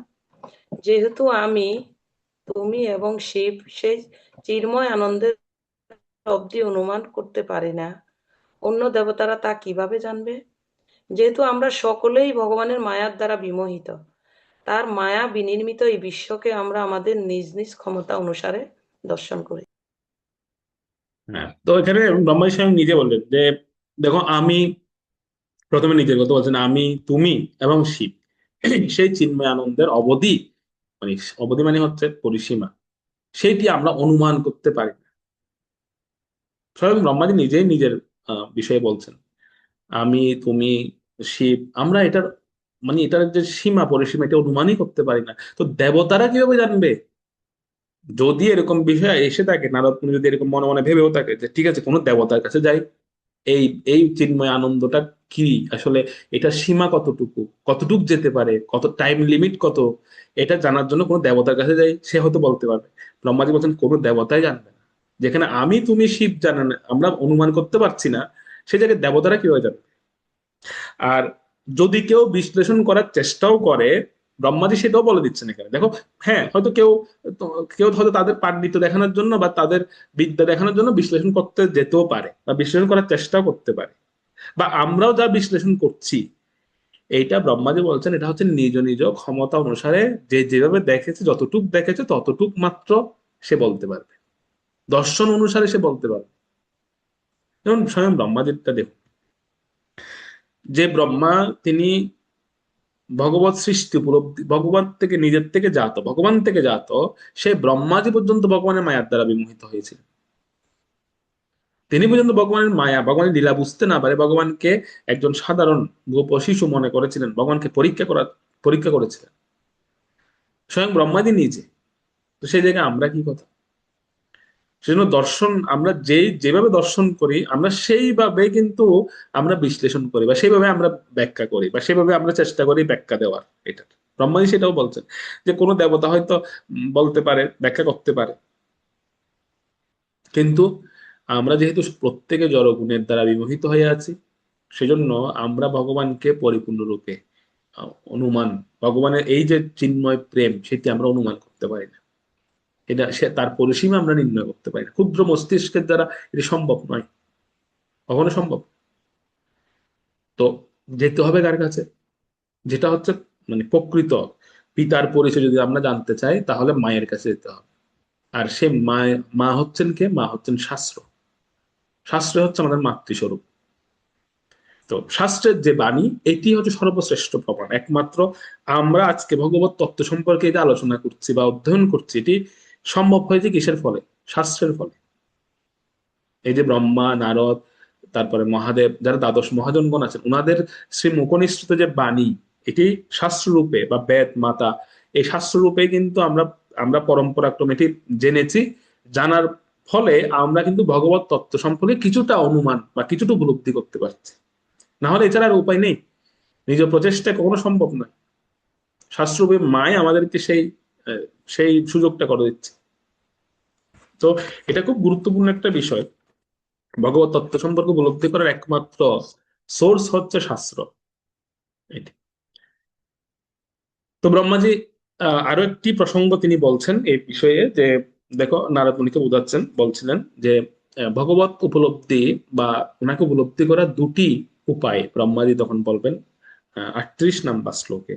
যেহেতু আমি, তুমি এবং শিব সেই চিন্ময় আনন্দের অবধি অনুমান করতে পারি না, অন্য দেবতারা তা কিভাবে জানবে? যেহেতু আমরা সকলেই ভগবানের মায়ার দ্বারা বিমোহিত, তার মায়া বিনির্মিত এই বিশ্বকে আমরা আমাদের নিজ নিজ ক্ষমতা অনুসারে দর্শন করি। হ্যাঁ, তো এখানে ব্রহ্মাজি স্বয়ং নিজে বললেন যে দেখো, আমি প্রথমে নিজের কথা বলছেন, আমি, তুমি এবং শিব সেই চিন্ময় আনন্দের অবধি, মানে অবধি মানে হচ্ছে পরিসীমা, সেইটি আমরা অনুমান করতে পারি না। স্বয়ং ব্রহ্মাজি নিজেই নিজের বিষয়ে বলছেন, আমি, তুমি, শিব, আমরা এটার মানে এটার যে সীমা পরিসীমা এটা অনুমানই করতে পারি না। তো দেবতারা কিভাবে জানবে? যদি এরকম বিষয় এসে থাকে, নারদ মুনি যদি এরকম মনে মনে ভেবেও থাকে যে ঠিক আছে কোনো দেবতার কাছে যাই, এই এই চিন্ময় আনন্দটা কি আসলে, এটা সীমা কতটুকু, কতটুক যেতে পারে, কত টাইম লিমিট কত, এটা জানার জন্য কোনো দেবতার কাছে যাই, সে হয়তো বলতে পারবে। ব্রহ্মাজি বলছেন কোনো দেবতাই জানবে না। যেখানে আমি, তুমি, শিব জানেন আমরা অনুমান করতে পারছি না, সে জায়গায় দেবতারা কিভাবে জানবে? আর যদি কেউ বিশ্লেষণ করার চেষ্টাও করে, ব্রহ্মাজি সেটাও বলে দিচ্ছেন এখানে, দেখো হ্যাঁ হয়তো কেউ হয়তো তাদের পাণ্ডিত্য দেখানোর জন্য বা তাদের বিদ্যা দেখানোর জন্য বিশ্লেষণ করতে যেতেও পারে বা বিশ্লেষণ করার চেষ্টাও করতে পারে, বা আমরাও যা বিশ্লেষণ করছি, এইটা ব্রহ্মাজি বলছেন এটা হচ্ছে নিজ নিজ ক্ষমতা অনুসারে যে যেভাবে দেখেছে, যতটুক দেখেছে ততটুক মাত্র সে বলতে পারবে, দর্শন অনুসারে সে বলতে পারবে। যেমন স্বয়ং ব্রহ্মাজিটা দেখুন, যে ব্রহ্মা তিনি ভগবত সৃষ্টি উপলব্ধি, ভগবান থেকে নিজের থেকে জাত, ভগবান থেকে জাত, সে ব্রহ্মাজি পর্যন্ত ভগবানের মায়ার দ্বারা বিমোহিত হয়েছিল। তিনি পর্যন্ত ভগবানের মায়া, ভগবানের লীলা বুঝতে না পারে ভগবানকে একজন সাধারণ গোপ শিশু মনে করেছিলেন, ভগবানকে পরীক্ষা করেছিলেন স্বয়ং ব্রহ্মাজি নিজে। তো সেই জায়গায় আমরা কি কথা? সেজন্য দর্শন আমরা যেভাবে দর্শন করি আমরা সেইভাবে কিন্তু আমরা বিশ্লেষণ করি বা সেইভাবে আমরা ব্যাখ্যা করি বা সেভাবে আমরা চেষ্টা করি ব্যাখ্যা দেওয়ার। এটা ব্রহ্মাজি সেটাও বলছেন যে কোনো দেবতা হয়তো বলতে পারে, ব্যাখ্যা করতে পারে, কিন্তু আমরা যেহেতু প্রত্যেকে জড়গুণের দ্বারা বিমোহিত হয়ে আছি, সেজন্য আমরা ভগবানকে পরিপূর্ণরূপে অনুমান, ভগবানের এই যে চিন্ময় প্রেম সেটি আমরা অনুমান করতে পারি না। এটা সে তার পরিসীমা আমরা নির্ণয় করতে পারি না, ক্ষুদ্র মস্তিষ্কের দ্বারা এটি সম্ভব নয়, কখনো সম্ভব। তো যেতে হবে কার কাছে, যেটা হচ্ছে মানে প্রকৃত পিতার পরিচয় যদি আমরা জানতে চাই তাহলে মায়ের কাছে যেতে হবে। আর সে মা হচ্ছেন কে? মা হচ্ছেন শাস্ত্র। শাস্ত্র হচ্ছে আমাদের মাতৃস্বরূপ। তো শাস্ত্রের যে বাণী এটি হচ্ছে সর্বশ্রেষ্ঠ প্রমাণ। একমাত্র আমরা আজকে ভগবত তত্ত্ব সম্পর্কে এটা আলোচনা করছি বা অধ্যয়ন করছি, এটি সম্ভব হয়েছে কিসের ফলে? শাস্ত্রের ফলে। এই যে ব্রহ্মা, নারদ, তারপরে মহাদেব, যারা দ্বাদশ মহাজনগণ আছেন, ওনাদের শ্রী মুখনিসৃত যে বাণী, এটি শাস্ত্ররূপে বা বেদ মাতা, এই শাস্ত্ররূপে কিন্তু আমরা আমরা পরম্পরাক্রমে এটি জেনেছি। জানার ফলে আমরা কিন্তু ভগবত তত্ত্ব সম্পর্কে কিছুটা অনুমান বা কিছুটা উপলব্ধি করতে পারছি। না হলে এছাড়া আর উপায় নেই, নিজ প্রচেষ্টা কখনো সম্ভব নয়। শাস্ত্ররূপে মায় আমাদেরকে সেই সুযোগটা করে দিচ্ছে। তো এটা খুব গুরুত্বপূর্ণ একটা বিষয়। ভগবত তত্ত্ব সম্পর্কে উপলব্ধি করার একমাত্র সোর্স হচ্ছে শাস্ত্র। এটি। তো ব্রহ্মাজি আরো একটি প্রসঙ্গ তিনি বলছেন এই বিষয়ে, যে দেখো নারদ মুনিকে বোঝাচ্ছেন, বলছিলেন যে ভগবত উপলব্ধি বা ওনাকে উপলব্ধি করার দুটি উপায় ব্রহ্মাজি তখন বলবেন 38 নম্বর শ্লোকে।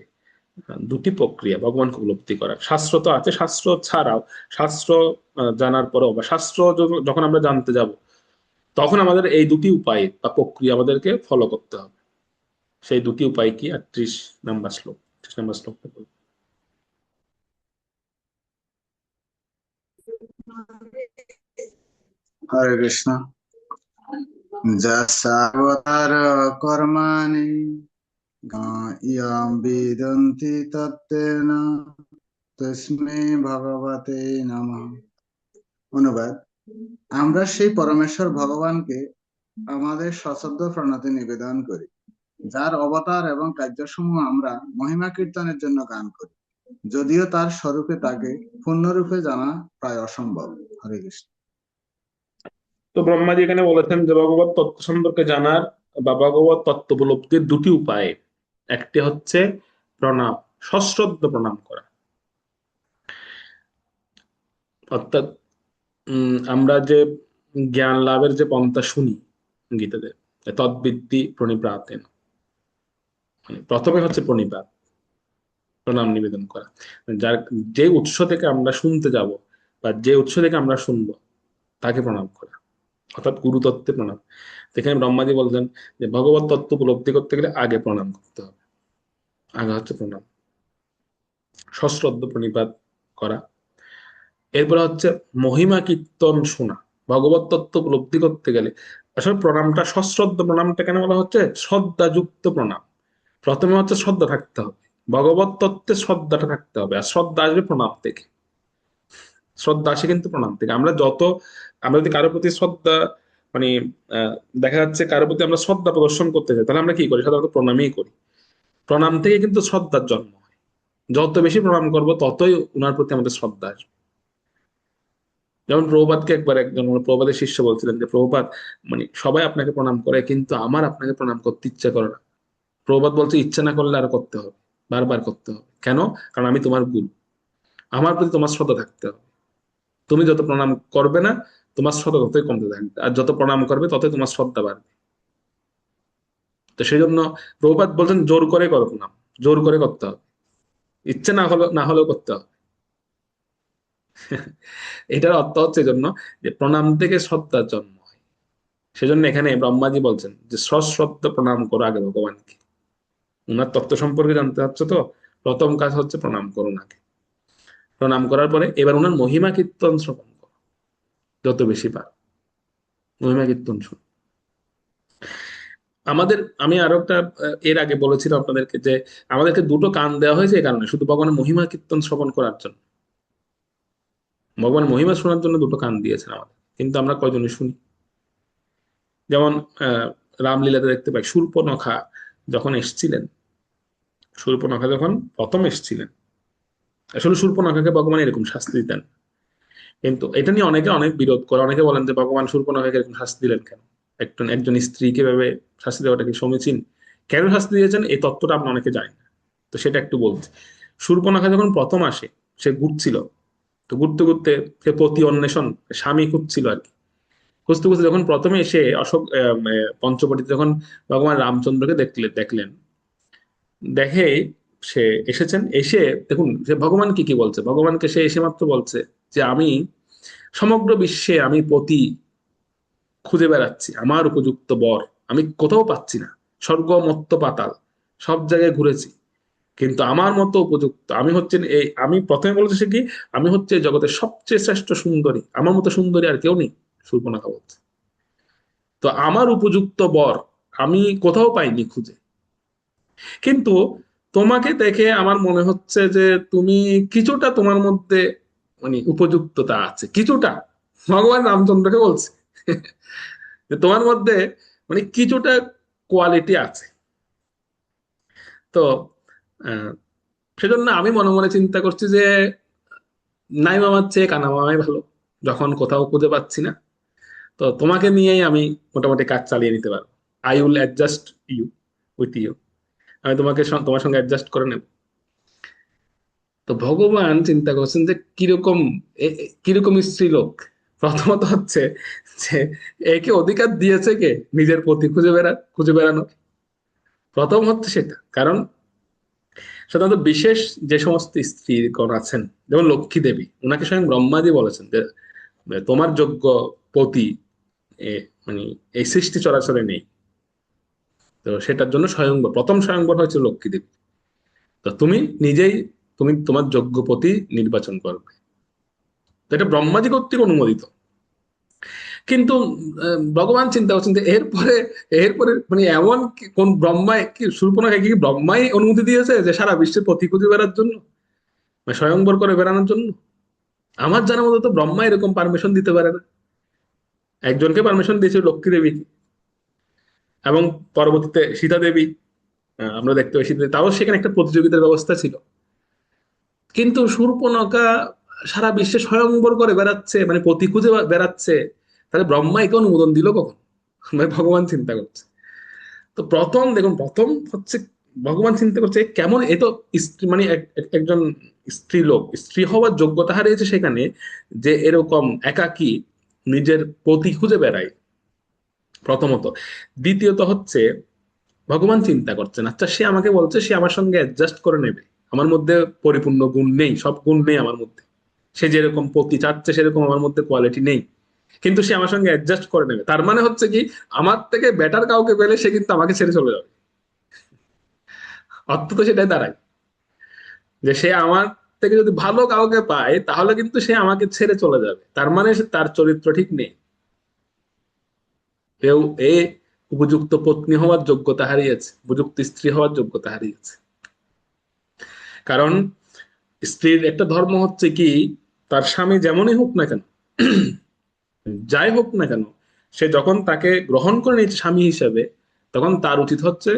দুটি প্রক্রিয়া ভগবানকে উপলব্ধি করার। শাস্ত্র তো আছে, শাস্ত্র ছাড়াও, শাস্ত্র জানার পরেও বা শাস্ত্র যখন আমরা জানতে যাব তখন আমাদের এই দুটি উপায় বা প্রক্রিয়া আমাদেরকে ফলো করতে হবে। সেই দুটি উপায় কি? 38 নম্বর শ্লোক, 38 নম্বর শ্লোকটা বলুন। হরে কৃষ্ণ। যশাবতার কর্মাণি ইয়াম বিদন্তি তত্ত্বেন তস্মৈ ভগবতে নমঃ। অনুবাদ: আমরা সেই পরমেশ্বর ভগবানকে আমাদের সশ্রদ্ধ প্রণতি নিবেদন করি, যার অবতার এবং কার্যসমূহ আমরা মহিমা কীর্তনের জন্য গান করি, যদিও তার স্বরূপে তাকে পূর্ণরূপে জানা প্রায় অসম্ভব। হরে কৃষ্ণ। তো ব্রহ্মাজি এখানে বলেছেন যে ভগবত তত্ত্ব সম্পর্কে জানার বা ভগবত তত্ত্ব উপলব্ধির দুটি উপায়। একটি হচ্ছে প্রণাম, সশ্রদ্ধ প্রণাম করা। অর্থাৎ আমরা যে জ্ঞান লাভের যে পন্থা শুনি গীতাতে, তদ্বিদ্যি প্রণিপাতেন, মানে প্রথমে হচ্ছে প্রণিপাত, প্রণাম নিবেদন করা। যার যে উৎস থেকে আমরা শুনতে যাব বা যে উৎস থেকে আমরা শুনবো তাকে প্রণাম করা, অর্থাৎ গুরু তত্ত্বে প্রণাম। সেখানে ব্রহ্মাজি বলছেন যে ভগবত তত্ত্ব উপলব্ধি করতে গেলে আগে প্রণাম করতে হবে। আগে হচ্ছে প্রণাম, সশ্রদ্ধ প্রণিপাত করা। এরপরে হচ্ছে মহিমা কীর্তন শোনা। ভগবত তত্ত্ব উপলব্ধি করতে গেলে আসলে প্রণামটা, সশ্রদ্ধ প্রণামটা কেন বলা হচ্ছে? শ্রদ্ধাযুক্ত প্রণাম। প্রথমে হচ্ছে শ্রদ্ধা থাকতে হবে, ভগবত তত্ত্বে শ্রদ্ধাটা থাকতে হবে, আর শ্রদ্ধা আসবে প্রণাম থেকে। শ্রদ্ধা আসে কিন্তু প্রণাম থেকে। আমরা যদি কারোর প্রতি শ্রদ্ধা মানে আহ, দেখা যাচ্ছে কারোর প্রতি আমরা শ্রদ্ধা প্রদর্শন করতে চাই, তাহলে আমরা কি করি? সাধারণত প্রণামই করি। প্রণাম থেকে কিন্তু শ্রদ্ধার জন্ম হয়। যত বেশি প্রণাম করব ততই উনার প্রতি আমাদের শ্রদ্ধা আসবে। যেমন প্রভুপাদকে একবার একজন প্রভুপাদের শিষ্য বলছিলেন যে প্রভুপাদ, মানে সবাই আপনাকে প্রণাম করে কিন্তু আমার আপনাকে প্রণাম করতে ইচ্ছা করে না। প্রভুপাদ বলছে ইচ্ছা না করলে আরো করতে হবে, বারবার করতে হবে। কেন? কারণ আমি তোমার গুরু, আমার প্রতি তোমার শ্রদ্ধা থাকতে হবে। তুমি যত প্রণাম করবে না তোমার শ্রদ্ধা ততই কমতে থাকবে, আর যত প্রণাম করবে ততই তোমার শ্রদ্ধা বাড়বে। তো সেই জন্য প্রভুপাদ বলছেন জোর করে করো প্রণাম, জোর করে করতে হবে, ইচ্ছে না হলেও করতে হবে। এটার অর্থ হচ্ছে এই জন্য যে প্রণাম থেকে শ্রদ্ধার জন্ম হয়। সেজন্য এখানে ব্রহ্মাজি বলছেন যে সশ্রদ্ধ প্রণাম করো আগে ভগবানকে। উনার তত্ত্ব সম্পর্কে জানতে চাচ্ছ তো, প্রথম কাজ হচ্ছে প্রণাম করো আগে। প্রণাম করার পরে এবার উনার মহিমা কীর্তন শ্রবণ করো, যত বেশি পার মহিমা কীর্তন শুনো। আমি আরো একটা এর আগে বলেছিলাম আপনাদেরকে যে আমাদেরকে দুটো কান দেওয়া হয়েছে এই কারণে, শুধু ভগবানের মহিমা কীর্তন শ্রবণ করার জন্য। ভগবান মহিমা শোনার জন্য দুটো কান দিয়েছেন আমাদের, কিন্তু আমরা কয়জনে শুনি? যেমন রামলীলাতে দেখতে পাই শূর্পণখা যখন এসছিলেন, শূর্পণখা যখন প্রথম এসছিলেন, আসলে শূর্পণখাকে ভগবান এরকম শাস্তি দিতেন, কিন্তু এটা নিয়ে অনেকে অনেক বিরোধ করে। অনেকে বলেন যে ভগবান শূর্পণখাকে এরকম শাস্তি দিলেন কেন, একজন স্ত্রীকে ভাবে শাস্তি দেওয়াটা কি সমীচীন? কেন শাস্তি দিয়েছেন এই তত্ত্বটা আমরা অনেকে জানি না, তো সেটা একটু বলছি। শূর্পণখা যখন প্রথম আসে, সে ঘুরছিল, তো ঘুরতে ঘুরতে সে পতি অন্বেষণ, স্বামী খুঁজছিল আর কি। খুঁজতে খুঁজতে যখন প্রথমে এসে পঞ্চবটিতে যখন ভগবান রামচন্দ্রকে দেখলেন, দেখে সে এসেছেন, এসে দেখুন সে ভগবান কি কি বলছে, ভগবানকে সে এসে মাত্র বলছে যে আমি সমগ্র বিশ্বে আমি পতি খুঁজে বেড়াচ্ছি, আমার উপযুক্ত বর আমি কোথাও পাচ্ছি না, স্বর্গ মর্ত্য পাতাল সব জায়গায় ঘুরেছি, কিন্তু আমার মতো উপযুক্ত আমি হচ্ছেন এই, আমি প্রথমে বলছে সে কি, আমি হচ্ছে জগতের সবচেয়ে শ্রেষ্ঠ সুন্দরী, আমার মতো সুন্দরী আর কেউ নেই, শূর্পণখা বলছে। তো আমার উপযুক্ত বর আমি কোথাও পাইনি খুঁজে, কিন্তু তোমাকে দেখে আমার মনে হচ্ছে যে তুমি কিছুটা তোমার মধ্যে মানে উপযুক্ততা আছে কিছুটা, ভগবান রামচন্দ্রকে বলছে যে তোমার মধ্যে মানে কিছুটা কোয়ালিটি আছে। তো আহ, সেজন্য আমি মনে মনে চিন্তা করছি যে নাই মামার চেয়ে কানা মামাই ভালো, যখন কোথাও খুঁজে পাচ্ছি না, তো তোমাকে নিয়েই আমি মোটামুটি কাজ চালিয়ে নিতে পারবো। I will adjust you with you, আমি তোমার সঙ্গে অ্যাডজাস্ট করে নেব। তো ভগবান চিন্তা করছেন যে কিরকম কিরকম স্ত্রী লোক। প্রথমত হচ্ছে যে একে অধিকার দিয়েছে কে নিজের পতি খুঁজে বেড়ানোর, প্রথম হচ্ছে সেটা। কারণ সাধারণত বিশেষ যে সমস্ত স্ত্রীগণ আছেন, যেমন লক্ষ্মী দেবী, ওনাকে স্বয়ং ব্রহ্মাজি বলেছেন যে তোমার যোগ্য পতি মানে এই সৃষ্টি চরাচরে নেই। তো সেটার জন্য স্বয়ংবর, প্রথম স্বয়ংবর হয়েছে লক্ষ্মী দেবী। তো তুমি নিজেই তোমার যোগ্য পতি নির্বাচন করবে, তো এটা ব্রহ্মাজি কর্তৃক অনুমোদিত। কিন্তু ভগবান চিন্তা করছেন যে এরপরে এরপরে মানে এমন কোন ব্রহ্মায় কি শূর্পণখা কি ব্রহ্মাই অনুমতি দিয়েছে যে সারা বিশ্বে পথি খুঁজে বেড়ার জন্য, মানে স্বয়ংবর করে বেড়ানোর জন্য? আমার জানা মতো তো ব্রহ্মা এরকম পারমিশন দিতে পারে না। একজনকে পারমিশন দিয়েছে লক্ষ্মী দেবী, এবং পরবর্তীতে সীতা দেবী, আমরা দেখতে পাই সীতা দেবী, তাও সেখানে একটা প্রতিযোগিতার ব্যবস্থা ছিল। কিন্তু শূর্পণখা সারা বিশ্বে স্বয়ংবর করে বেড়াচ্ছে, মানে পথি খুঁজে বেড়াচ্ছে, তাহলে ব্রহ্মা একে অনুমোদন দিল কখন? মানে ভগবান চিন্তা করছে। তো প্রথম দেখুন, প্রথম হচ্ছে ভগবান চিন্তা করছে কেমন এ তো স্ত্রী মানে একজন স্ত্রী লোক, স্ত্রী হওয়ার যোগ্যতা হারিয়েছে সেখানে, যে এরকম একাকী নিজের পতি খুঁজে বেড়ায়, প্রথমত। দ্বিতীয়ত হচ্ছে ভগবান চিন্তা করছেন আচ্ছা সে আমাকে বলছে সে আমার সঙ্গে অ্যাডজাস্ট করে নেবে, আমার মধ্যে পরিপূর্ণ গুণ নেই, সব গুণ নেই আমার মধ্যে, সে যেরকম পতি চাচ্ছে সেরকম আমার মধ্যে কোয়ালিটি নেই, কিন্তু সে আমার সঙ্গে অ্যাডজাস্ট করে নেবে। তার মানে হচ্ছে কি, আমার থেকে বেটার কাউকে পেলে সে কিন্তু আমাকে ছেড়ে চলে যাবে। অর্থ তো সেটাই দাঁড়ায় যে সে আমার থেকে যদি ভালো কাউকে পায় তাহলে কিন্তু সে আমাকে ছেড়ে চলে যাবে, তার মানে তার চরিত্র ঠিক নেই, কেউ এ উপযুক্ত পত্নী হওয়ার যোগ্যতা হারিয়েছে, উপযুক্ত স্ত্রী হওয়ার যোগ্যতা হারিয়েছে। কারণ স্ত্রীর একটা ধর্ম হচ্ছে কি, তার স্বামী যেমনই হোক না কেন, যাই হোক না কেন, সে যখন তাকে গ্রহণ করে নিচ্ছে স্বামী হিসেবে, তখন তার উচিত হচ্ছে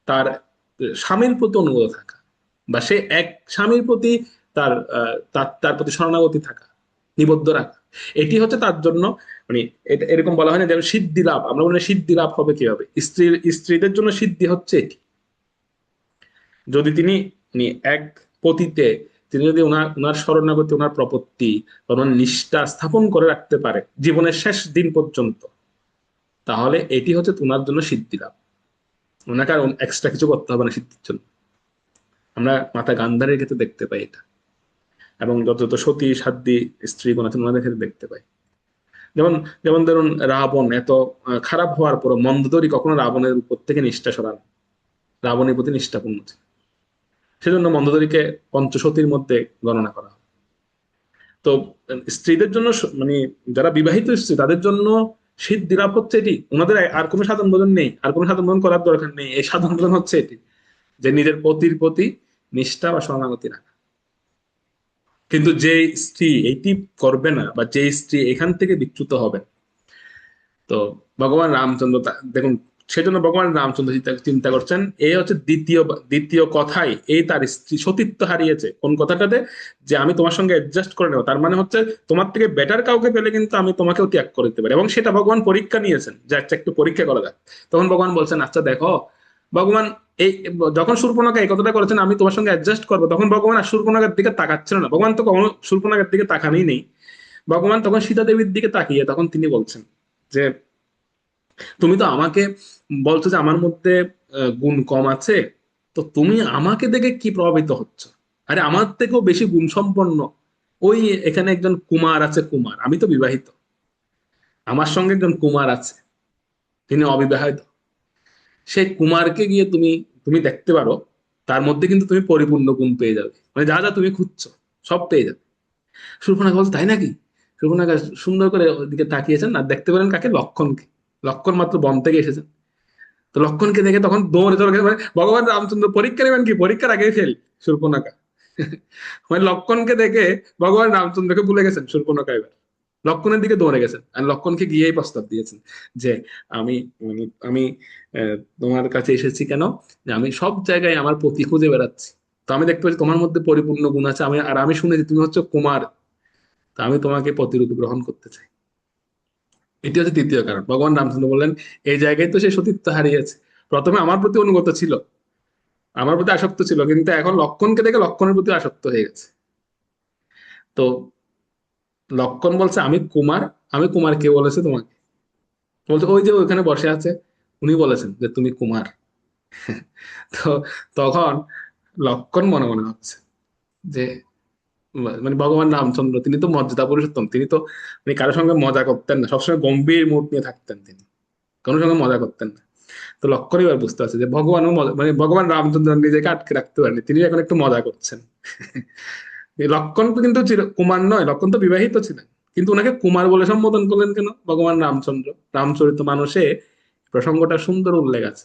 তার স্বামীর প্রতি অনুগত থাকা, বা সে এক স্বামীর প্রতি তার প্রতি শরণাগতি থাকা, নিবদ্ধ রাখা। এটি হচ্ছে তার জন্য মানে এটা এরকম বলা হয় না যেমন সিদ্ধি লাভ, আমরা বলি সিদ্ধি লাভ হবে কিভাবে, স্ত্রীদের জন্য সিদ্ধি হচ্ছে এটি, যদি তিনি এক পতিতে তিনি যদি ওনার শরণাগতি, ওনার প্রপত্তি, ওনার নিষ্ঠা স্থাপন করে রাখতে পারে জীবনের শেষ দিন পর্যন্ত, তাহলে এটি হচ্ছে ওনার জন্য সিদ্ধি লাভ। ওনাকে আর এক্সট্রা কিছু করতে হবে না সিদ্ধির জন্য। আমরা মাতা গান্ধারীর ক্ষেত্রে দেখতে পাই এটা, এবং যত যত সতী সাধ্বী স্ত্রীগণ আছেন ওনাদের ক্ষেত্রে দেখতে পাই। যেমন যেমন ধরুন রাবণ এত খারাপ হওয়ার পর মন্দোদরী কখনো রাবণের উপর থেকে নিষ্ঠা সরান, রাবণের প্রতি নিষ্ঠাপূর্ণ ছিল, সেজন্য মন্দোদরীকে পঞ্চসতীর মধ্যে গণনা করা হয়। তো স্ত্রীদের জন্য মানে যারা বিবাহিত স্ত্রী তাদের জন্য সিদ্ধি লাভ হচ্ছে এটি, ওনাদের আর কোনো সাধন ভোজন নেই, আর কোনো সাধন ভোজন করার দরকার নেই, এই সাধন ভোজন হচ্ছে এটি যে নিজের পতির প্রতি নিষ্ঠা বা শরণাগতি রাখা। কিন্তু যে স্ত্রী এইটি করবে না, বা যে স্ত্রী এখান থেকে বিচ্যুত হবে, তো ভগবান রামচন্দ্র দেখুন, সেজন্য ভগবান রামচন্দ্র চিন্তা চিন্তা করছেন, এই হচ্ছে দ্বিতীয় কথাই, এই তার স্ত্রী সতীত্ব হারিয়েছে কোন কথাটাতে, যে আমি তোমার সঙ্গে অ্যাডজাস্ট করে নেবো, তার মানে হচ্ছে তোমার থেকে বেটার কাউকে পেলে কিন্তু আমি তোমাকেও ত্যাগ করে দিতে পারি। এবং সেটা ভগবান পরীক্ষা নিয়েছেন, যে আচ্ছা একটু পরীক্ষা করা যাক। তখন ভগবান বলছেন, আচ্ছা দেখো, ভগবান এই যখন শূর্পণখা এই কথাটা করেছেন আমি তোমার সঙ্গে অ্যাডজাস্ট করবো, তখন ভগবান আর শূর্পণখার দিকে তাকাচ্ছিল না, ভগবান তো কখনো শূর্পণখার দিকে তাকানোই নেই। ভগবান তখন সীতা দেবীর দিকে তাকিয়ে তখন তিনি বলছেন যে তুমি তো আমাকে বলছো যে আমার মধ্যে গুণ কম আছে, তো তুমি আমাকে দেখে কি প্রভাবিত হচ্ছ? আরে আমার থেকেও বেশি গুণ সম্পন্ন ওই এখানে একজন কুমার আছে, কুমার, আমি তো বিবাহিত, আমার সঙ্গে একজন কুমার আছে, তিনি অবিবাহিত। সেই কুমারকে গিয়ে তুমি তুমি দেখতে পারো, তার মধ্যে কিন্তু তুমি পরিপূর্ণ গুণ পেয়ে যাবে, মানে যা যা তুমি খুঁজছো সব পেয়ে যাবে। শূর্পণখা বলছে, তাই নাকি? শূর্পণখা সুন্দর করে ওদিকে তাকিয়েছেন আর দেখতে পেলেন কাকে? লক্ষণকে। লক্ষণ মাত্র বন থেকে এসেছেন। তো লক্ষণকে দেখে তখন দৌড়ে চলে গেছে, মানে ভগবান রামচন্দ্র পরীক্ষা নেবেন কি, পরীক্ষার আগেই ফেল শূর্পণখা। মানে লক্ষণকে দেখে ভগবান রামচন্দ্রকে ভুলে গেছেন শূর্পণখা, এবার লক্ষণের দিকে দৌড়ে গেছেন আর লক্ষণকে গিয়েই প্রস্তাব দিয়েছেন যে আমি আমি তোমার কাছে এসেছি কেন, যে আমি সব জায়গায় আমার পতি খুঁজে বেড়াচ্ছি, তো আমি দেখতে পাচ্ছি তোমার মধ্যে পরিপূর্ণ গুণ আছে, আমি শুনেছি তুমি হচ্ছে কুমার, তো আমি তোমাকে পতিরূপ গ্রহণ করতে চাই। এটি হচ্ছে তৃতীয় কারণ। ভগবান রামচন্দ্র বললেন, এই জায়গায় তো সে সতীত্ব হারিয়েছে। প্রথমে আমার প্রতি অনুগত ছিল, আমার প্রতি আসক্ত ছিল, কিন্তু এখন লক্ষণকে দেখে লক্ষণের প্রতি আসক্ত হয়ে গেছে। তো লক্ষণ বলছে আমি কুমার, আমি কুমার, কে বলেছে তোমাকে? বলছে ওই যে ওইখানে বসে আছে, উনি বলেছেন যে তুমি কুমার। তো তখন লক্ষণ মনে মনে হচ্ছে যে মানে ভগবান রামচন্দ্র তিনি তো মর্যাদা পুরুষোত্তম, তিনি তো মানে কারোর সঙ্গে মজা করতেন না, সবসময় গম্ভীর মুড নিয়ে থাকতেন, তিনি কারোর সঙ্গে মজা করতেন না। তো লক্ষণ এবার বুঝতে পারছে যে ভগবানও মানে ভগবান রামচন্দ্র নিজেকে আটকে রাখতে পারেনি, তিনি এখন একটু মজা করছেন। এই লক্ষণ তো কিন্তু কুমার নয়, লক্ষণ তো বিবাহিত ছিলেন, কিন্তু ওনাকে কুমার বলে সম্বোধন করলেন কেন ভগবান রামচন্দ্র? রামচরিত মানুষে প্রসঙ্গটা সুন্দর উল্লেখ আছে।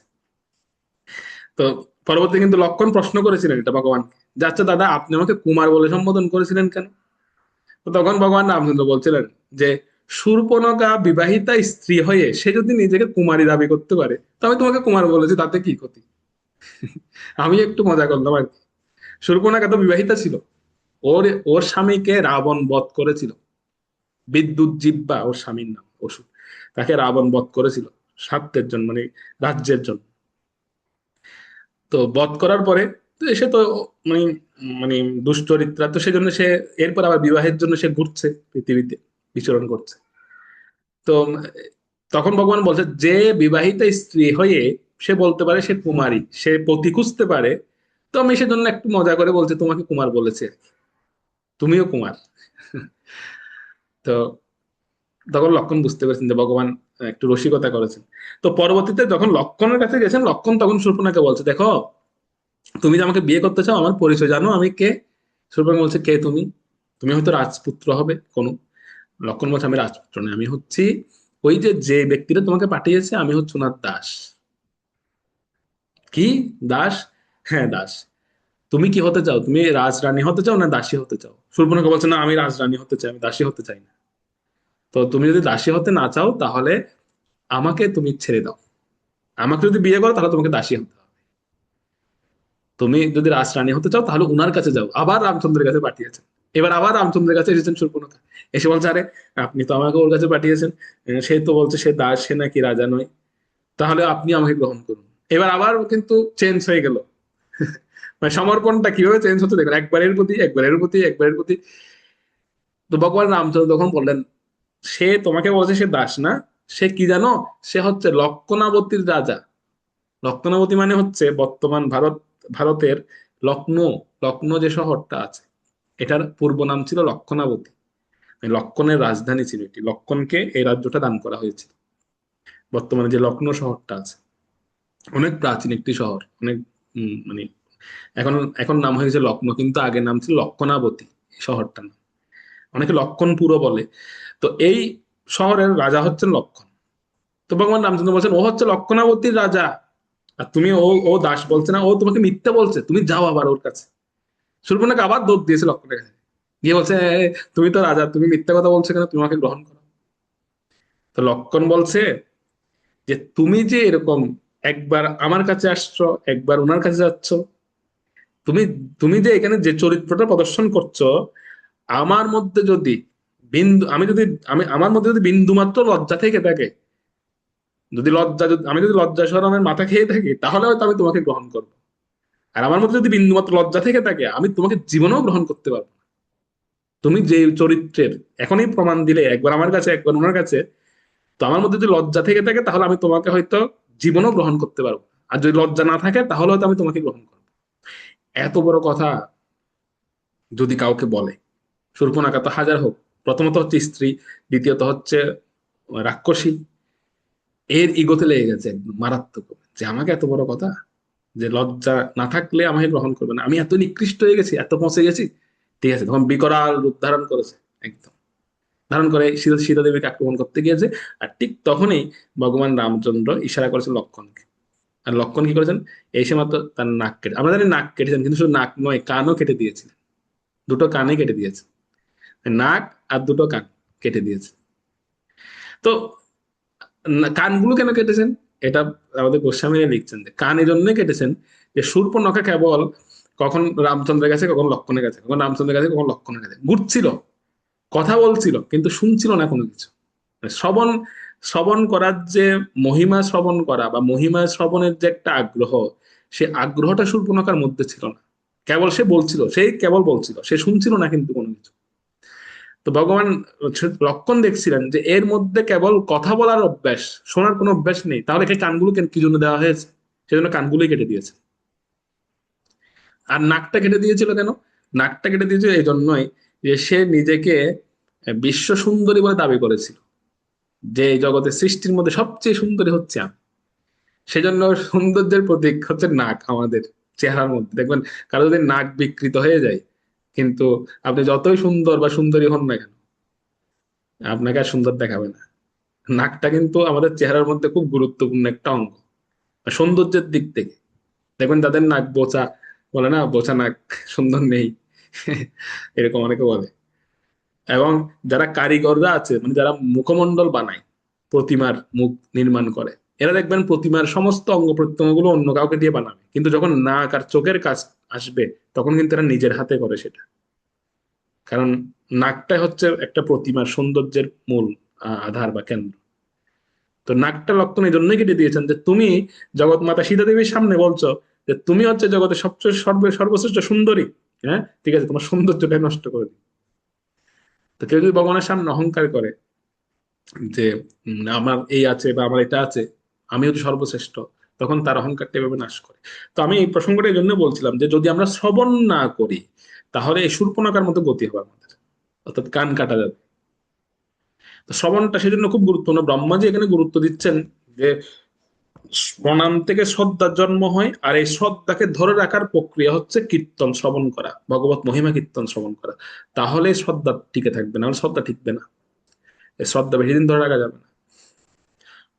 তো পরবর্তী কিন্তু লক্ষণ প্রশ্ন করেছিলেন এটা ভগবানকে, যে আচ্ছা দাদা আপনি আমাকে কুমার বলে সম্বোধন করেছিলেন কেন? তো তখন ভগবান রামচন্দ্র বলছিলেন যে শূর্পণখা বিবাহিতা স্ত্রী হয়ে সে যদি নিজেকে কুমারী দাবি করতে পারে, তো আমি তোমাকে কুমার বলেছি, তাতে কি ক্ষতি? আমি একটু মজা করলাম আর কি। শূর্পণখা তো বিবাহিতা ছিল, ওর ওর স্বামীকে রাবণ বধ করেছিল, বিদ্যুৎ জিহ্বা ওর স্বামীর নাম, অসুর, তাকে রাবণ বধ করেছিল স্বার্থের জন্য, মানে রাজ্যের জন্য। তো বধ করার পরে তো এসে তো মানে মানে দুশ্চরিত্রা, তো সেজন্য সে এরপর আবার বিবাহের জন্য সে ঘুরছে পৃথিবীতে, বিচরণ করছে। তো তখন ভগবান বলছে যে বিবাহিতা স্ত্রী হয়ে সে বলতে পারে সে কুমারী, সে পতি খুঁজতে পারে, তো আমি সেজন্য একটু মজা করে বলছি তোমাকে কুমার বলেছে, তুমিও কুমার। তো তখন লক্ষণ বুঝতে পেরেছেন যে ভগবান একটু রসিকতা করেছেন। তো পরবর্তীতে যখন লক্ষণের কাছে গেছেন, লক্ষণ তখন শূর্পণখাকে বলছে, দেখো তুমি যে আমাকে বিয়ে করতে চাও, আমার পরিচয় জানো আমি কে? শূর্পণখা বলছে, কে তুমি? তুমি হয়তো রাজপুত্র হবে কোনো। লক্ষণ বলছে, আমি রাজপুত্র নই, আমি হচ্ছি ওই যে যে ব্যক্তিটা তোমাকে পাঠিয়েছে, আমি হচ্ছে ওনার দাস। কি দাস? হ্যাঁ দাস। তুমি কি হতে চাও? তুমি রাজরানী হতে চাও না দাসী হতে চাও? শূর্পণখা বলছে, না আমি রাজরানী হতে চাই, আমি দাসী হতে চাই না। তো তুমি যদি দাসী হতে না চাও তাহলে আমাকে তুমি ছেড়ে দাও, আমাকে যদি বিয়ে করো তাহলে তোমাকে দাসী হতে হবে। তুমি যদি রাজরানী হতে চাও তাহলে উনার কাছে যাও। আবার রামচন্দ্রের কাছে পাঠিয়েছেন। এবার আবার রামচন্দ্রের কাছে এসেছেন শূর্পণখা, এসে বলছে, আরে আপনি তো আমাকে ওর কাছে পাঠিয়েছেন, সে তো বলছে সে দাস, সে নাকি রাজা নয়, তাহলে আপনি আমাকে গ্রহণ করুন। এবার আবার কিন্তু চেঞ্জ হয়ে গেল। মানে সমর্পণটা কিভাবে চেঞ্জ হতে দেখবেন, একবারের প্রতি একবারের প্রতি একবারের প্রতি। তো ভগবান রামচন্দ্র তখন বললেন, সে তোমাকে বলছে সে দাস না, সে কি জানো, সে হচ্ছে লক্ষ্মণাবতীর রাজা। লক্ষ্মণাবতী মানে হচ্ছে বর্তমান ভারতের লক্ষ্ণৌ। লক্ষ্ণৌ যে শহরটা আছে, এটার পূর্ব নাম ছিল লক্ষণাবতী, লক্ষণের রাজধানী ছিল এটি, লক্ষণকে এই রাজ্যটা দান করা হয়েছিল। বর্তমানে যে লক্ষ্ণৌ শহরটা আছে, অনেক প্রাচীন একটি শহর, অনেক মানে এখন এখন নাম হয়েছে লক্ষ্ণৌ, কিন্তু আগে নাম ছিল লক্ষণাবতী এই শহরটার নাম, অনেকে লক্ষণপুরও বলে। তো এই শহরের রাজা হচ্ছেন লক্ষণ। তো ভগবান রামচন্দ্র বলছেন, ও হচ্ছে লক্ষণাবতীর রাজা, আর তুমি ও ও দাস বলছে না, ও তোমাকে মিথ্যা বলছে, তুমি যাও আবার ওর কাছে। শূর্পণখা আবার দৌড় দিয়েছে লক্ষণের কাছে, গিয়ে বলছে, তুমি তো রাজা, তুমি মিথ্যা কথা বলছো কেন, তুমি আমাকে গ্রহণ করো। তো লক্ষ্মণ বলছে যে তুমি যে এরকম একবার আমার কাছে আসছো, একবার ওনার কাছে যাচ্ছ, তুমি তুমি যে এখানে যে চরিত্রটা প্রদর্শন করছো, আমার মধ্যে যদি বিন্দু আমি যদি আমি আমার মধ্যে যদি বিন্দু মাত্র লজ্জা থেকে থাকে, আমি যদি লজ্জা শরমের মাথা খেয়ে থাকি, তাহলে হয়তো আমি তোমাকে গ্রহণ করবো। আর আমার মধ্যে যদি বিন্দু মাত্র লজ্জা থেকে থাকে, আমি তোমাকে জীবনেও গ্রহণ করতে পারবো না। তুমি যে চরিত্রের এখনই প্রমাণ দিলে, একবার আমার কাছে একবার ওনার কাছে, তো আমার মধ্যে যদি লজ্জা থেকে থাকে তাহলে আমি তোমাকে হয়তো জীবনেও গ্রহণ করতে পারবো না। আর যদি লজ্জা না থাকে তাহলে হয়তো আমি তোমাকে গ্রহণ করবো। এত বড় কথা যদি কাউকে বলে, শূর্পণখা তো হাজার হোক, প্রথমত হচ্ছে স্ত্রী, দ্বিতীয়ত হচ্ছে রাক্ষসী, এর ইগোতে লেগে গেছে একদম মারাত্মক, যে আমাকে এত বড় কথা, যে লজ্জা না থাকলে আমাকে গ্রহণ করবে না, আমি এত নিকৃষ্ট হয়ে গেছি, এত পৌঁছে গেছি। ঠিক আছে, তখন বিকরাল রূপ ধারণ করেছে, একদম ধারণ করে সীতা দেবীকে আক্রমণ করতে গিয়েছে। আর ঠিক তখনই ভগবান রামচন্দ্র ইশারা করেছেন লক্ষ্মণকে। আর লক্ষ্মণ কি করেছেন, এসে মাত্র তার নাক কেটে, আমরা জানি নাক কেটেছেন, কিন্তু শুধু নাক নয়, কানও কেটে দিয়েছিলেন, দুটো কানে কেটে দিয়েছে, নাক আর দুটো কান কেটে দিয়েছে। তো কানগুলো কেন কেটেছেন, এটা আমাদের গোস্বামী লিখছেন যে কান এই জন্যই কেটেছেন যে শূর্পণখা কেবল কখন রামচন্দ্রের কাছে, কখন লক্ষ্মণের কাছে, কখন রামচন্দ্রের কাছে, কখন লক্ষ্মণের কাছে ঘুরছিল, কথা বলছিল কিন্তু শুনছিল না কোনো কিছু। মানে শ্রবণ শ্রবণ করার যে মহিমা, শ্রবণ করা বা মহিমা শ্রবণের যে একটা আগ্রহ, সে আগ্রহটা শূর্পণখার মধ্যে ছিল না। কেবল সে বলছিল, সেই কেবল বলছিল, সে শুনছিল না কিন্তু কোনো কিছু। তো ভগবান লক্ষণ দেখছিলেন যে এর মধ্যে কেবল কথা বলার অভ্যাস, শোনার কোনো অভ্যাস নেই, তাহলে এই কানগুলো কি জন্য দেওয়া হয়েছে, সেজন্য কানগুলোই কেটে দিয়েছে। আর নাকটা কেটে দিয়েছিল কেন, নাকটা কেটে দিয়েছিল এই জন্যই যে সে নিজেকে বিশ্ব সুন্দরী বলে দাবি করেছিল, যে এই জগতের সৃষ্টির মধ্যে সবচেয়ে সুন্দরী হচ্ছে আমি। সেজন্য সৌন্দর্যের প্রতীক হচ্ছে নাক আমাদের চেহারার মধ্যে। দেখবেন কারো যদি নাক বিকৃত হয়ে যায়, কিন্তু আপনি যতই সুন্দর বা সুন্দরী হন না কেন, আপনাকে আর সুন্দর দেখাবে না। নাকটা কিন্তু আমাদের চেহারার মধ্যে খুব গুরুত্বপূর্ণ একটা অঙ্গ সৌন্দর্যের দিক থেকে। দেখবেন তাদের নাক বোচা, বলে না বোচা নাক সুন্দর নেই, এরকম অনেকে বলে। এবং যারা কারিগররা আছে, মানে যারা মুখমণ্ডল বানায়, প্রতিমার মুখ নির্মাণ করে, এরা দেখবেন প্রতিমার সমস্ত অঙ্গ প্রত্যঙ্গ গুলো অন্য কাউকে দিয়ে বানাবে, কিন্তু যখন নাক আর চোখের কাজ আসবে, তখন কিন্তু এরা নিজের হাতে করে সেটা। কারণ নাকটাই হচ্ছে একটা প্রতিমার সৌন্দর্যের মূল আধার বা কেন্দ্র। তো নাকটা লক্ষণ এই জন্যই কেটে দিয়েছেন যে তুমি জগৎ মাতা সীতা দেবীর সামনে বলছো যে তুমি হচ্ছে জগতের সবচেয়ে সর্বশ্রেষ্ঠ সুন্দরী। হ্যাঁ, ঠিক আছে, তোমার সৌন্দর্যটাই নষ্ট করে দিই। তো কেউ যদি ভগবানের সামনে অহংকার করে যে আমার এই আছে বা আমার এটা আছে, আমি হচ্ছে সর্বশ্রেষ্ঠ, তখন তার অহংকারটা এভাবে নাশ করে। তো আমি এই প্রসঙ্গটা এই জন্য বলছিলাম যে যদি আমরা শ্রবণ না করি, তাহলে এই শূর্পণখার মতো গতি হবে আমাদের, অর্থাৎ কান কাটা যাবে। তো শ্রবণটা সেজন্য খুব গুরুত্বপূর্ণ। ব্রহ্মাজি এখানে গুরুত্ব দিচ্ছেন যে প্রণাম থেকে শ্রদ্ধার জন্ম হয়, আর এই শ্রদ্ধাকে ধরে রাখার প্রক্রিয়া হচ্ছে কীর্তন শ্রবণ করা, ভগবত মহিমা কীর্তন শ্রবণ করা। তাহলে শ্রদ্ধা টিকে থাকবে, না হলে শ্রদ্ধা টিকবে না। এই শ্রদ্ধা বেশি দিন ধরে রাখা যাবে না।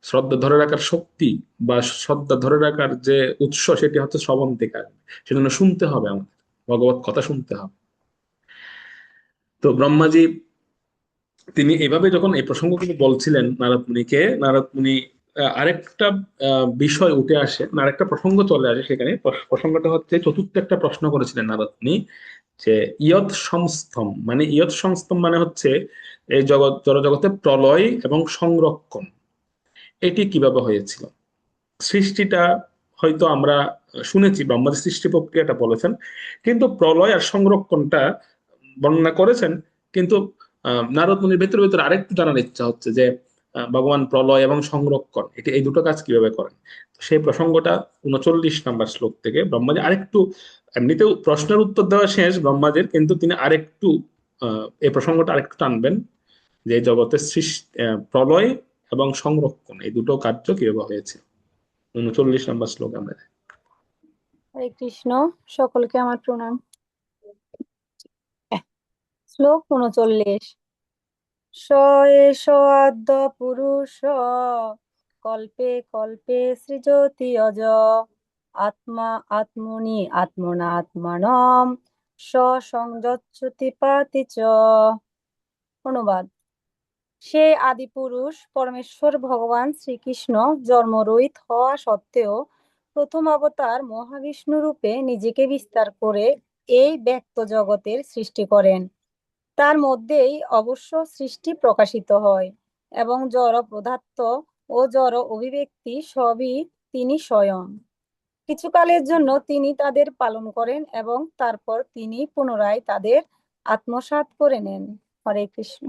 শ্রদ্ধা ধরে রাখার শক্তি বা শ্রদ্ধা ধরে রাখার যে উৎস, সেটি হচ্ছে শ্রবণ থেকে আসবে। সেজন্য শুনতে হবে আমাদের, ভগবত কথা শুনতে হবে। তো ব্রহ্মাজি তিনি এভাবে যখন এই প্রসঙ্গগুলো বলছিলেন নারদ মুনিকে, নারদ মুনি আরেকটা বিষয় উঠে আসে, আরেকটা প্রসঙ্গ চলে আসে সেখানে। প্রসঙ্গটা হচ্ছে চতুর্থ একটা প্রশ্ন করেছিলেন নারদ মুনি, যে ইয়ৎ সংস্থম, মানে ইয়ৎ সংস্থম মানে হচ্ছে এই জড়জগতে প্রলয় এবং সংরক্ষণ, এটি কিভাবে হয়েছিল। সৃষ্টিটা হয়তো আমরা শুনেছি, ব্রহ্মাদের সৃষ্টি প্রক্রিয়াটা বলেছেন, কিন্তু প্রলয় আর সংরক্ষণটা বর্ণনা করেছেন। কিন্তু নারদ মুনির ভেতরে ভেতরে আরেকটু জানার ইচ্ছা হচ্ছে যে ভগবান প্রলয় এবং সংরক্ষণ এটি এই দুটো কাজ কিভাবে করেন। তো সেই প্রসঙ্গটা 39 নম্বর শ্লোক থেকে ব্রহ্মাজি আরেকটু, এমনিতেও প্রশ্নের উত্তর দেওয়া শেষ ব্রহ্মাজির, কিন্তু তিনি আরেকটু এই প্রসঙ্গটা আরেকটু টানবেন, যে জগতের সৃষ্টি, প্রলয় এবং সংরক্ষণ এই দুটো কার্য কিভাবে হয়েছে। 39 নম্বর শ্লোক আমরা। হরে কৃষ্ণ, সকলকে আমার প্রণাম। শ্লোক 39। স এষ আদ্য পুরুষ কল্পে কল্পে সৃজতি অজ আত্মা আত্মনি আত্মনাত্মানম স সংযচ্ছতি পাতি চ। অনুবাদ: সে আদিপুরুষ পরমেশ্বর ভগবান শ্রীকৃষ্ণ জন্মরহিত হওয়া সত্ত্বেও প্রথম অবতার মহাবিষ্ণু রূপে নিজেকে বিস্তার করে এই ব্যক্ত জগতের সৃষ্টি করেন। তার মধ্যেই অবশ্য সৃষ্টি প্রকাশিত হয় এবং জড় পদার্থ ও জড় অভিব্যক্তি সবই তিনি স্বয়ং। কিছুকালের জন্য তিনি তাদের পালন করেন এবং তারপর তিনি পুনরায় তাদের আত্মসাৎ করে নেন। হরে কৃষ্ণ।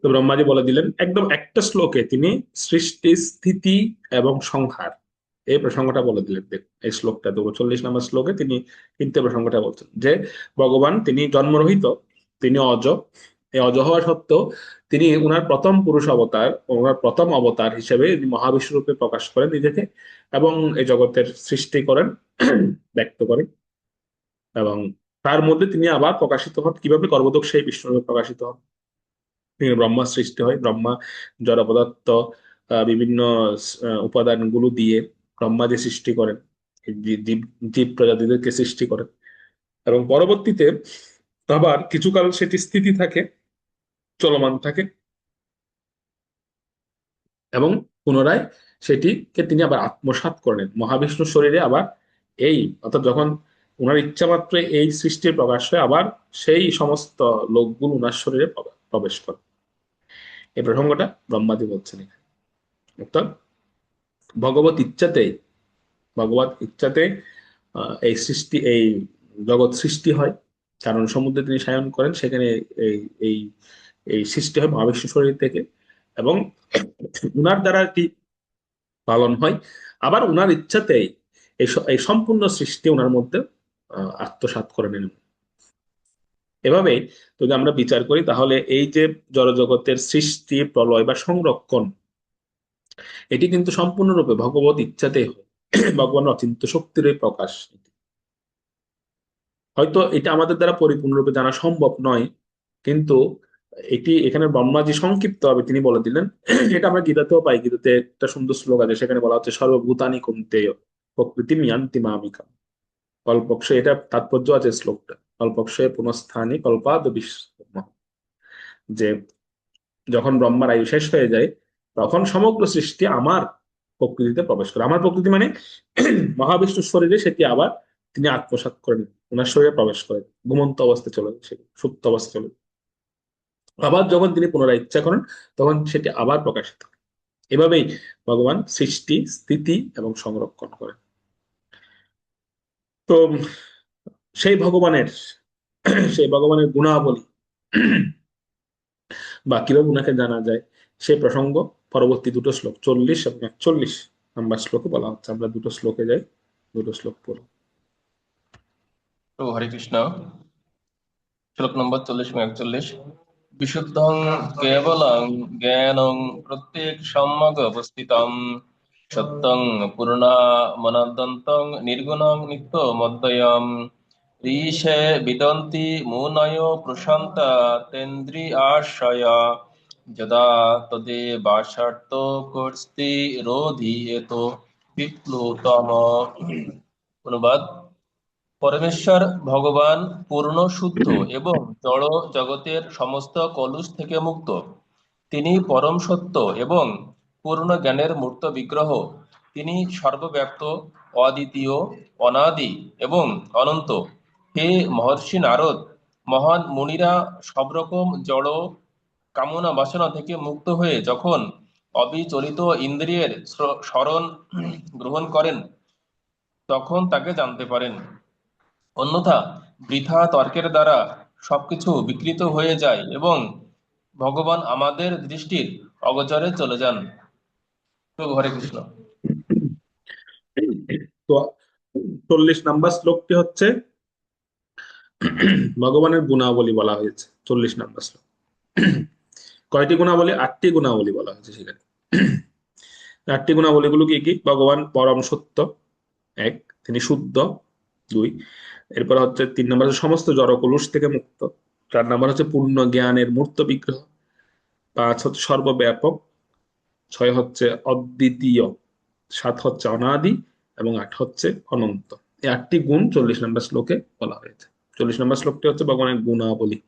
তো ব্রহ্মাজি বলে দিলেন একদম একটা শ্লোকে তিনি সৃষ্টি, স্থিতি এবং সংহার এই প্রসঙ্গটা বলে দিলেন। এই শ্লোকটা ৪৪ নম্বর শ্লোকে তিনি কিন্তু প্রসঙ্গটা বলছেন যে ভগবান তিনি জন্মরহিত, তিনি অজ। এই অজ হওয়া সত্ত্বেও তিনি উনার প্রথম পুরুষ অবতার, ওনার প্রথম অবতার হিসেবে মহাবিষ্ণু রূপে প্রকাশ করেন নিজেকে এবং এই জগতের সৃষ্টি করেন, ব্যক্ত করেন। এবং তার মধ্যে তিনি আবার প্রকাশিত হন কিভাবে? গর্ভোদক সেই বিষ্ণুরূপে প্রকাশিত হন। ব্রহ্মা সৃষ্টি হয়, ব্রহ্মা জড় পদার্থ বিভিন্ন উপাদানগুলো দিয়ে ব্রহ্মা যে সৃষ্টি করেন, জীব জীব প্রজাতিদেরকে সৃষ্টি করেন এবং পরবর্তীতে আবার কিছুকাল সেটি স্থিতি থাকে, চলমান থাকে এবং পুনরায় সেটিকে তিনি আবার আত্মসাৎ করেন মহাবিষ্ণুর শরীরে। আবার এই অর্থাৎ যখন ওনার ইচ্ছা মাত্র এই সৃষ্টির প্রকাশ হয়, আবার সেই সমস্ত লোকগুলো ওনার শরীরে প্রবেশ করে। এই প্রসঙ্গটা ব্রহ্মাজি বলছেন এখানে। অর্থাৎ ভগবত ইচ্ছাতেই, ভগবত ইচ্ছাতে এই সৃষ্টি, এই জগৎ সৃষ্টি হয়। কারণ সমুদ্রে তিনি সায়ন করেন, সেখানে এই এই এই সৃষ্টি হয় মহাবিষ্ণু শরীর থেকে এবং উনার দ্বারা এটি পালন হয়। আবার উনার ইচ্ছাতেই এই সম্পূর্ণ সৃষ্টি উনার মধ্যে আত্মসাৎ করে নেন। এভাবেই যদি আমরা বিচার করি তাহলে এই যে জড়জগতের সৃষ্টি, প্রলয় বা সংরক্ষণ, এটি কিন্তু সম্পূর্ণরূপে ভগবত ইচ্ছাতেই হয়, ভগবানের অচিন্ত শক্তির প্রকাশ। হয়তো এটা আমাদের দ্বারা পরিপূর্ণরূপে জানা সম্ভব নয়, কিন্তু এটি এখানে ব্রহ্মাজি সংক্ষিপ্ত ভাবে তিনি বলে দিলেন। এটা আমরা গীতাতেও পাই। গীতাতে একটা সুন্দর শ্লোক আছে, সেখানে বলা হচ্ছে সর্বভূতানি কুন্তেয় প্রকৃতি মিয়ান্তি মামিকা কল্পক্ষে। এটা তাৎপর্য আছে শ্লোকটা, কল্পক্ষে পুনঃস্থানি কল্পাদ বিশ্ব, যে যখন ব্রহ্মার আয়ু শেষ হয়ে যায় তখন সমগ্র সৃষ্টি আমার প্রকৃতিতে প্রবেশ করে। আমার প্রকৃতি মানে মহাবিষ্ণুর শরীরে সেটি আবার তিনি আত্মসাৎ করেন, ওনার শরীরে প্রবেশ করেন, ঘুমন্ত অবস্থায় চলে যায়, সুপ্ত অবস্থায় চলে। আবার যখন তিনি পুনরায় ইচ্ছা করেন তখন সেটি আবার প্রকাশিত। এভাবেই ভগবান সৃষ্টি, স্থিতি এবং সংরক্ষণ করেন। তো সেই ভগবানের সেই ভগবানের গুণাবলী বা কিভাবে উনাকে জানা যায় সেই প্রসঙ্গ পরবর্তী দুটো শ্লোক 40 এবং 41 নম্বর শ্লোকে বলা হচ্ছে। আমরা দুটো শ্লোকে যাই, দুটো শ্লোক পড়ব। প্রভু হরে কৃষ্ণ। শ্লোক নম্বর 40 এবং 41। বিশুদ্ধং কেবলং জ্ঞানং প্রত্যেক সম্যগ অবস্থিতং সত্যং পূর্ণামনন্তং নির্গুণং নিত্যমদ্বয়ম ঋষে বিদন্তি মুনয় প্রশান্তা তেন্দ্রিয়াশ্রয়া যদা তদে বাসার্থ কর্স্তি রোধি এত বিপ্লুতম। অনুবাদ: পরমেশ্বর ভগবান পূর্ণ শুদ্ধ এবং জড় জগতের সমস্ত কলুষ থেকে মুক্ত। তিনি পরম সত্য এবং পূর্ণ জ্ঞানের মূর্ত বিগ্রহ। তিনি সর্বব্যাপ্ত, অদ্বিতীয়, অনাদি এবং অনন্ত। হে মহর্ষি নারদ, মহান মুনিরা সব রকম জড় কামনা বাসনা থেকে মুক্ত হয়ে যখন অবিচলিত ইন্দ্রিয়ের শরণ গ্রহণ করেন তখন তাকে জানতে পারেন। অন্যথা বৃথা তর্কের দ্বারা সবকিছু বিকৃত হয়ে যায় এবং ভগবান আমাদের দৃষ্টির অগোচরে চলে যান। প্রভু হরে কৃষ্ণ। তো 40 নম্বর শ্লোকটি হচ্ছে ভগবানের গুণাবলী বলা হয়েছে। 40 নম্বর শ্লোক কয়টি গুণাবলী? 8টি গুণাবলী বলা হয়েছে সেখানে। 8টি গুণাবলীগুলো কি কি? ভগবান পরম সত্য, 1, তিনি শুদ্ধ, 2, এরপর হচ্ছে 3 নম্বর সমস্ত জড়কলুষ থেকে মুক্ত, 4 নম্বর হচ্ছে পূর্ণ জ্ঞানের মূর্ত বিগ্রহ, 5 হচ্ছে সর্বব্যাপক, 6 হচ্ছে অদ্বিতীয়, 7 হচ্ছে অনাদি এবং 8 হচ্ছে অনন্ত। এই 8টি গুণ 40 নম্বর শ্লোকে বলা হয়েছে। 40 নম্বর শ্লোকটি হচ্ছে ভগবানের গুণাবলী,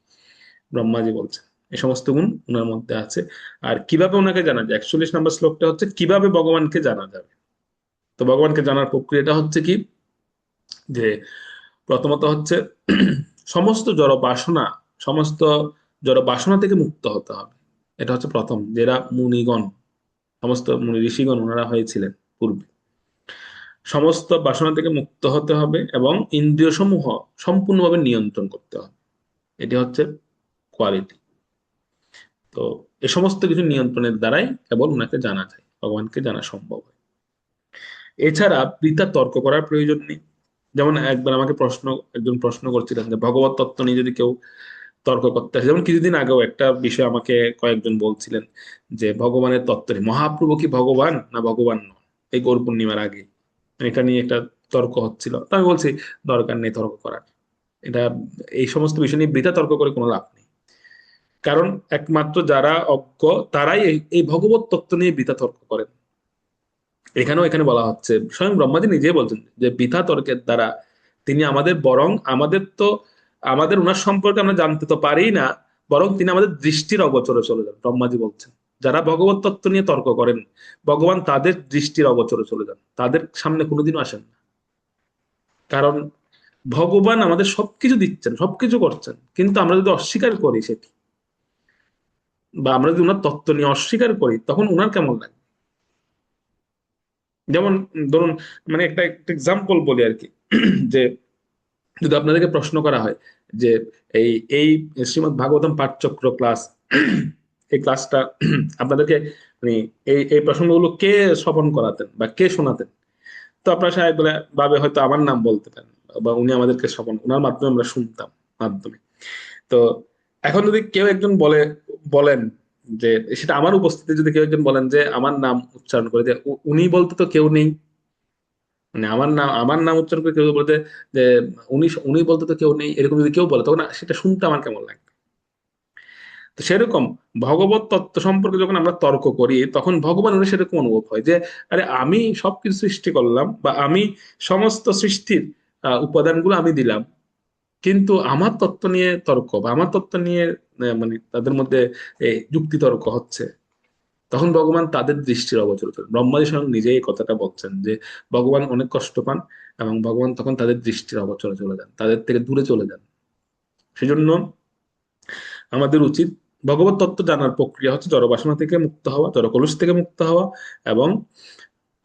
ব্রহ্মাজি বলছেন এই সমস্ত গুণ ওনার মধ্যে আছে। আর কিভাবে ওনাকে জানা যায়, 41 নম্বর শ্লোকটা হচ্ছে কিভাবে ভগবানকে জানা যাবে। তো ভগবানকে জানার প্রক্রিয়াটা হচ্ছে কি, যে প্রথমত হচ্ছে সমস্ত জড় বাসনা, সমস্ত জড় বাসনা থেকে মুক্ত হতে হবে। এটা হচ্ছে প্রথম, যারা মুনিগণ, সমস্ত মুনি ঋষিগণ ওনারা হয়েছিলেন পূর্বে, সমস্ত বাসনা থেকে মুক্ত হতে হবে এবং ইন্দ্রিয় সমূহ সম্পূর্ণভাবে নিয়ন্ত্রণ করতে হবে। এটি হচ্ছে কোয়ালিটি। তো এই সমস্ত কিছু নিয়ন্ত্রণের দ্বারাই কেবল ওনাকে জানা যায়, ভগবানকে জানা সম্ভব হয়। এছাড়া বৃথা তর্ক করার প্রয়োজন নেই। যেমন একবার আমাকে একজন প্রশ্ন করছিলেন যে ভগবত তত্ত্ব নিয়ে যদি কেউ তর্ক করতে আসে, যেমন কিছুদিন আগেও একটা বিষয় আমাকে কয়েকজন বলছিলেন যে ভগবানের তত্ত্ব নিয়ে, মহাপ্রভু কি ভগবান না ভগবান নন, এই গৌর পূর্ণিমার আগে এটা নিয়ে একটা তর্ক হচ্ছিল। তো আমি বলছি দরকার নেই তর্ক করার, এটা এই সমস্ত বিষয় নিয়ে বৃথা তর্ক করে কোনো লাভ নেই। কারণ একমাত্র যারা অজ্ঞ তারাই এই ভগবত তত্ত্ব নিয়ে বৃথা তর্ক করেন। এখানে বলা হচ্ছে, স্বয়ং ব্রহ্মাজি নিজেই বলছেন যে বৃথা তর্কের দ্বারা তিনি আমাদের ওনার সম্পর্কে আমরা জানতে তো পারি না, বরং তিনি আমাদের দৃষ্টির অগোচরে চলে যান। ব্রহ্মাজি বলছেন যারা ভগবত তত্ত্ব নিয়ে তর্ক করেন, ভগবান তাদের দৃষ্টির অগোচরে চলে যান, তাদের সামনে কোনোদিনও আসেন না। কারণ ভগবান আমাদের সবকিছু দিচ্ছেন, সবকিছু করছেন, কিন্তু আমরা যদি অস্বীকার করি সেটি, বা আমরা যদি ওনার তত্ত্ব নিয়ে অস্বীকার করি, তখন ওনার কেমন লাগে। যেমন ধরুন, মানে একটা এক্সাম্পল বলি আর কি, যে যদি আপনাদেরকে প্রশ্ন করা হয় যে এই এই শ্রীমদ্ ভাগবতম পাঠচক্র ক্লাস, এই ক্লাসটা আপনাদেরকে মানে এই প্রসঙ্গগুলো কে শ্রবণ করাতেন বা কে শোনাতেন, তো আপনারা শায়দ ভাবে হয়তো আমার নাম বলতে পারেন, বা উনি আমাদেরকে শ্রবণ, ওনার মাধ্যমে আমরা শুনতাম মাধ্যমে। তো এখন যদি কেউ একজন বলেন যে সেটা আমার উপস্থিতি, যদি কেউ একজন বলেন যে আমার নাম উচ্চারণ করে, যে উনি বলতে তো কেউ নেই, মানে আমার নাম উচ্চারণ করে কেউ বলতে যে উনি উনি বলতে তো কেউ নেই, এরকম যদি কেউ বলে, তখন সেটা শুনতে আমার কেমন লাগবে। তো সেরকম ভগবত তত্ত্ব সম্পর্কে যখন আমরা তর্ক করি, তখন ভগবানের সেরকম অনুভব হয় যে আরে আমি সবকিছু সৃষ্টি করলাম, বা আমি সমস্ত সৃষ্টির উপাদানগুলো আমি দিলাম, কিন্তু আমার তত্ত্ব নিয়ে তর্ক, বা আমার তত্ত্ব নিয়ে মানে তাদের মধ্যে যুক্তি তর্ক হচ্ছে, তখন ভগবান তাদের দৃষ্টির অগোচরে চলে। ব্রহ্মাজি স্বয়ং নিজেই এই কথাটা বলছেন যে ভগবান অনেক কষ্ট পান, এবং ভগবান তখন তাদের দৃষ্টির অগোচরে চলে যান, তাদের থেকে দূরে চলে যান। সেজন্য আমাদের উচিত ভগবত তত্ত্ব জানার প্রক্রিয়া হচ্ছে জড়বাসনা থেকে মুক্ত হওয়া, জড়কলুষ থেকে মুক্ত হওয়া, এবং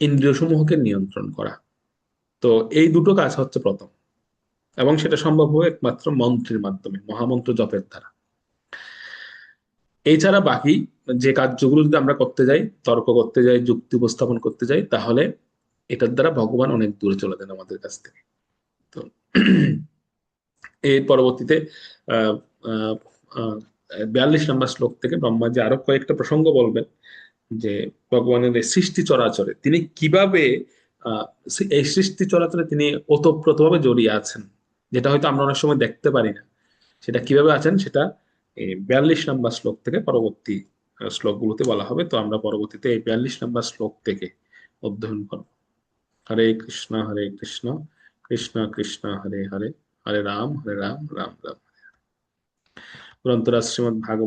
ইন্দ্রিয় সমূহকে নিয়ন্ত্রণ করা। তো এই দুটো কাজ হচ্ছে প্রথম, এবং সেটা সম্ভব হয় একমাত্র মন্ত্রের মাধ্যমে, মহামন্ত্র জপের দ্বারা। এছাড়া বাকি যে কার্যগুলো যদি আমরা করতে যাই, তর্ক করতে যাই, যুক্তি উপস্থাপন করতে যাই, তাহলে এটার দ্বারা ভগবান অনেক দূরে চলে যান আমাদের কাছ থেকে। তো এর পরবর্তীতে আহ আহ আহ 42 নম্বর শ্লোক থেকে ব্রহ্মাজি আরো কয়েকটা প্রসঙ্গ বলবেন, যে ভগবানের এই সৃষ্টি চরাচরে তিনি কিভাবে আহ এই সৃষ্টি চরাচরে তিনি ওতপ্রোতভাবে জড়িয়ে আছেন, যেটা হয়তো আমরা অনেক সময় দেখতে পারি না। সেটা কিভাবে আছেন সেটা এই 42 নম্বর শ্লোক থেকে পরবর্তী শ্লোকগুলোতে বলা হবে। তো আমরা পরবর্তীতে এই 42 নম্বর শ্লোক থেকে অধ্যয়ন করব। হরে কৃষ্ণ কৃষ্ণ কৃষ্ণ হরে হরে, হরে রাম রাম রাম। গ্রন্থরাজ শ্রীমদ্ ভাগবত